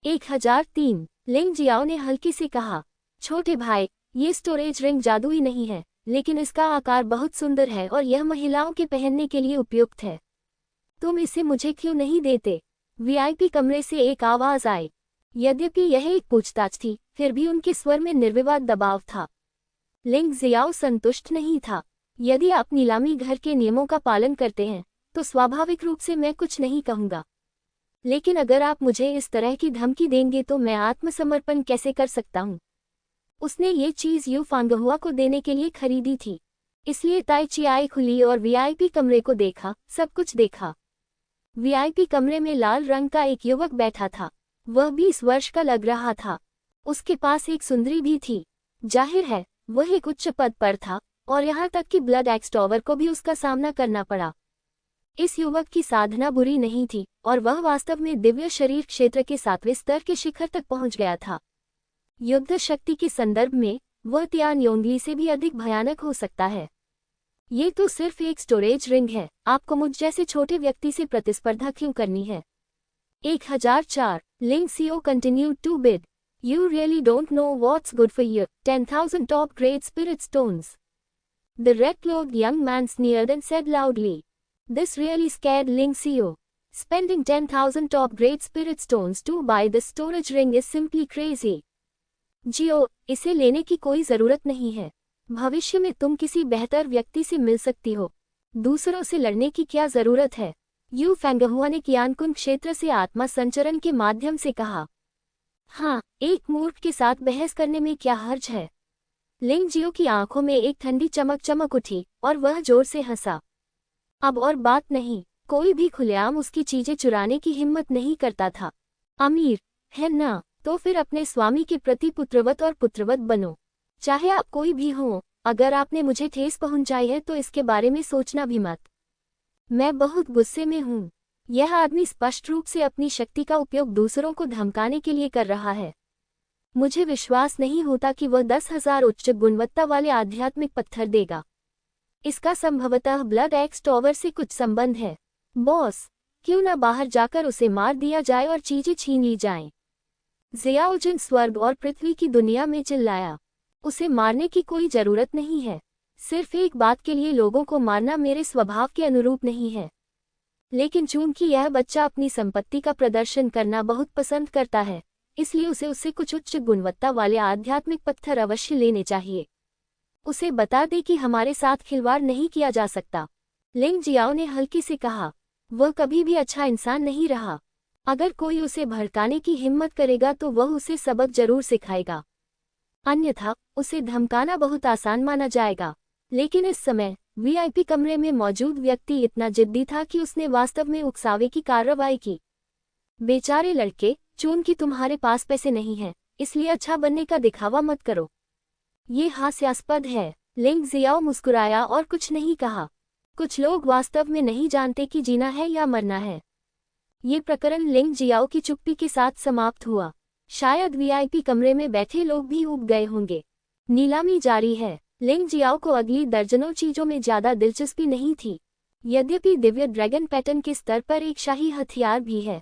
1003 लिंग जियाओ ने हल्की से कहा, छोटे भाई, ये स्टोरेज रिंग जादुई नहीं है, लेकिन इसका आकार बहुत सुंदर है और यह महिलाओं के पहनने के लिए उपयुक्त है। तुम इसे मुझे क्यों नहीं देते? वीआईपी कमरे से एक आवाज आई। यद्यपि यह एक पूछताछ थी, फिर भी उनके स्वर में निर्विवाद दबाव था। लिंग जियाओ संतुष्ट नहीं था। यदि आप नीलामी घर के नियमों का पालन करते हैं, तो स्वाभाविक रूप से मैं कुछ नहीं कहूंगा। लेकिन अगर आप मुझे इस तरह की धमकी देंगे तो मैं आत्मसमर्पण कैसे कर सकता हूँ? उसने ये चीज यू फांगहुआ को देने के लिए खरीदी थी। इसलिए ताई चियाई खुली और वीआईपी कमरे को देखा, सब कुछ देखा। वीआईपी कमरे में लाल रंग का एक युवक बैठा था। वह 20 वर्ष का लग रहा था। उसके पास एक सुंदरी भी थी। जाहिर है वह एक उच्च पद पर था, और यहाँ तक कि ब्लड एक्स टॉवर को भी उसका सामना करना पड़ा। इस युवक की साधना बुरी नहीं थी, और वह वास्तव में दिव्य शरीर क्षेत्र के 7वें स्तर के शिखर तक पहुंच गया था। युद्ध शक्ति के संदर्भ में वह तियान योंगली से भी अधिक भयानक हो सकता है। ये तो सिर्फ एक स्टोरेज रिंग है, आपको मुझ जैसे छोटे व्यक्ति से प्रतिस्पर्धा क्यों करनी है? 1004 Ling Xiao continued to bid, you really don't know what's good for you, 10,000 top grade spirit stones. The red-cloaked young man sneered and said loudly. This really scared Ling Xiao. Spending 10,000 top grade spirit stones to buy this storage ring is simply crazy. जियो, इसे लेने की कोई जरूरत नहीं है। भविष्य में तुम किसी बेहतर व्यक्ति से मिल सकती हो। दूसरों से लड़ने की क्या जरूरत है? यू फैंगहुआ ने कियानकुन क्षेत्र से आत्मा संचरण के माध्यम से कहा। हाँ, एक मूर्ख के साथ बहस करने में क्या हर्ज है? लिंग जियो की आंखों में एक ठंडी चमक चमक उठी और वह जोर से हंसा। अब और बात नहीं, कोई भी खुलेआम उसकी चीजें चुराने की हिम्मत नहीं करता था। अमीर है ना, तो फिर अपने स्वामी के प्रति पुत्रवत और पुत्रवत बनो, चाहे आप कोई भी हो। अगर आपने मुझे ठेस पहुंचाई है तो इसके बारे में सोचना भी मत। मैं बहुत गुस्से में हूँ। यह आदमी स्पष्ट रूप से अपनी शक्ति का उपयोग दूसरों को धमकाने के लिए कर रहा है। मुझे विश्वास नहीं होता कि वह 10,000 उच्च गुणवत्ता वाले आध्यात्मिक पत्थर देगा। इसका संभवतः ब्लड एक्स टॉवर से कुछ संबंध है। बॉस, क्यों न बाहर जाकर उसे मार दिया जाए और चीजें छीन ली जाएं? ज़ियाओजिन स्वर्ग और पृथ्वी की दुनिया में चिल्लाया। उसे मारने की कोई जरूरत नहीं है। सिर्फ एक बात के लिए लोगों को मारना मेरे स्वभाव के अनुरूप नहीं है। लेकिन चूंकि यह बच्चा अपनी संपत्ति का प्रदर्शन करना बहुत पसंद करता है, इसलिए उसे उससे कुछ उच्च गुणवत्ता वाले आध्यात्मिक पत्थर अवश्य लेने चाहिए। उसे बता दे कि हमारे साथ खिलवाड़ नहीं किया जा सकता। लिंग जियाओ ने हल्की से कहा, वह कभी भी अच्छा इंसान नहीं रहा। अगर कोई उसे भड़काने की हिम्मत करेगा तो वह उसे सबक जरूर सिखाएगा, अन्यथा उसे धमकाना बहुत आसान माना जाएगा। लेकिन इस समय वीआईपी कमरे में मौजूद व्यक्ति इतना जिद्दी था कि उसने वास्तव में उकसावे की कार्रवाई की। बेचारे लड़के, चूंकि तुम्हारे पास पैसे नहीं हैं, इसलिए अच्छा बनने का दिखावा मत करो। ये हास्यास्पद है। लिंग जियाओ मुस्कुराया और कुछ नहीं कहा। कुछ लोग वास्तव में नहीं जानते कि जीना है या मरना है। ये प्रकरण लिंग जियाओ की चुप्पी के साथ समाप्त हुआ। शायद वीआईपी कमरे में बैठे लोग भी ऊब गए होंगे। नीलामी जारी है। लिंग जियाओ को अगली दर्जनों चीजों में ज्यादा दिलचस्पी नहीं थी। यद्यपि दिव्य ड्रैगन पैटर्न के स्तर पर एक शाही हथियार भी है,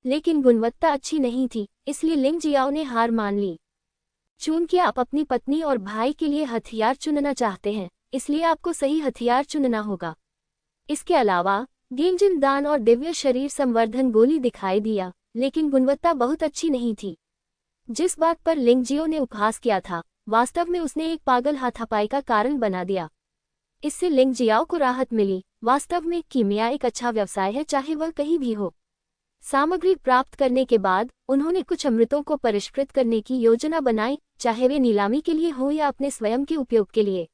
लेकिन गुणवत्ता अच्छी नहीं थी, इसलिए लिंग जियाओ ने हार मान ली। चूंकि आप अपनी पत्नी और भाई के लिए हथियार चुनना चाहते हैं, इसलिए आपको सही हथियार चुनना होगा। इसके अलावा गेंजिन दान और दिव्य शरीर संवर्धन गोली दिखाई दिया, लेकिन गुणवत्ता बहुत अच्छी नहीं थी। जिस बात पर लिंग जियो ने उपहास किया था, वास्तव में उसने एक पागल हाथापाई का कारण बना दिया। इससे लिंग जियाओ को राहत मिली। वास्तव में कीमिया एक अच्छा व्यवसाय है, चाहे वह कहीं भी हो। सामग्री प्राप्त करने के बाद उन्होंने कुछ अमृतों को परिष्कृत करने की योजना बनाई, चाहे वे नीलामी के लिए हो या अपने स्वयं के उपयोग के लिए।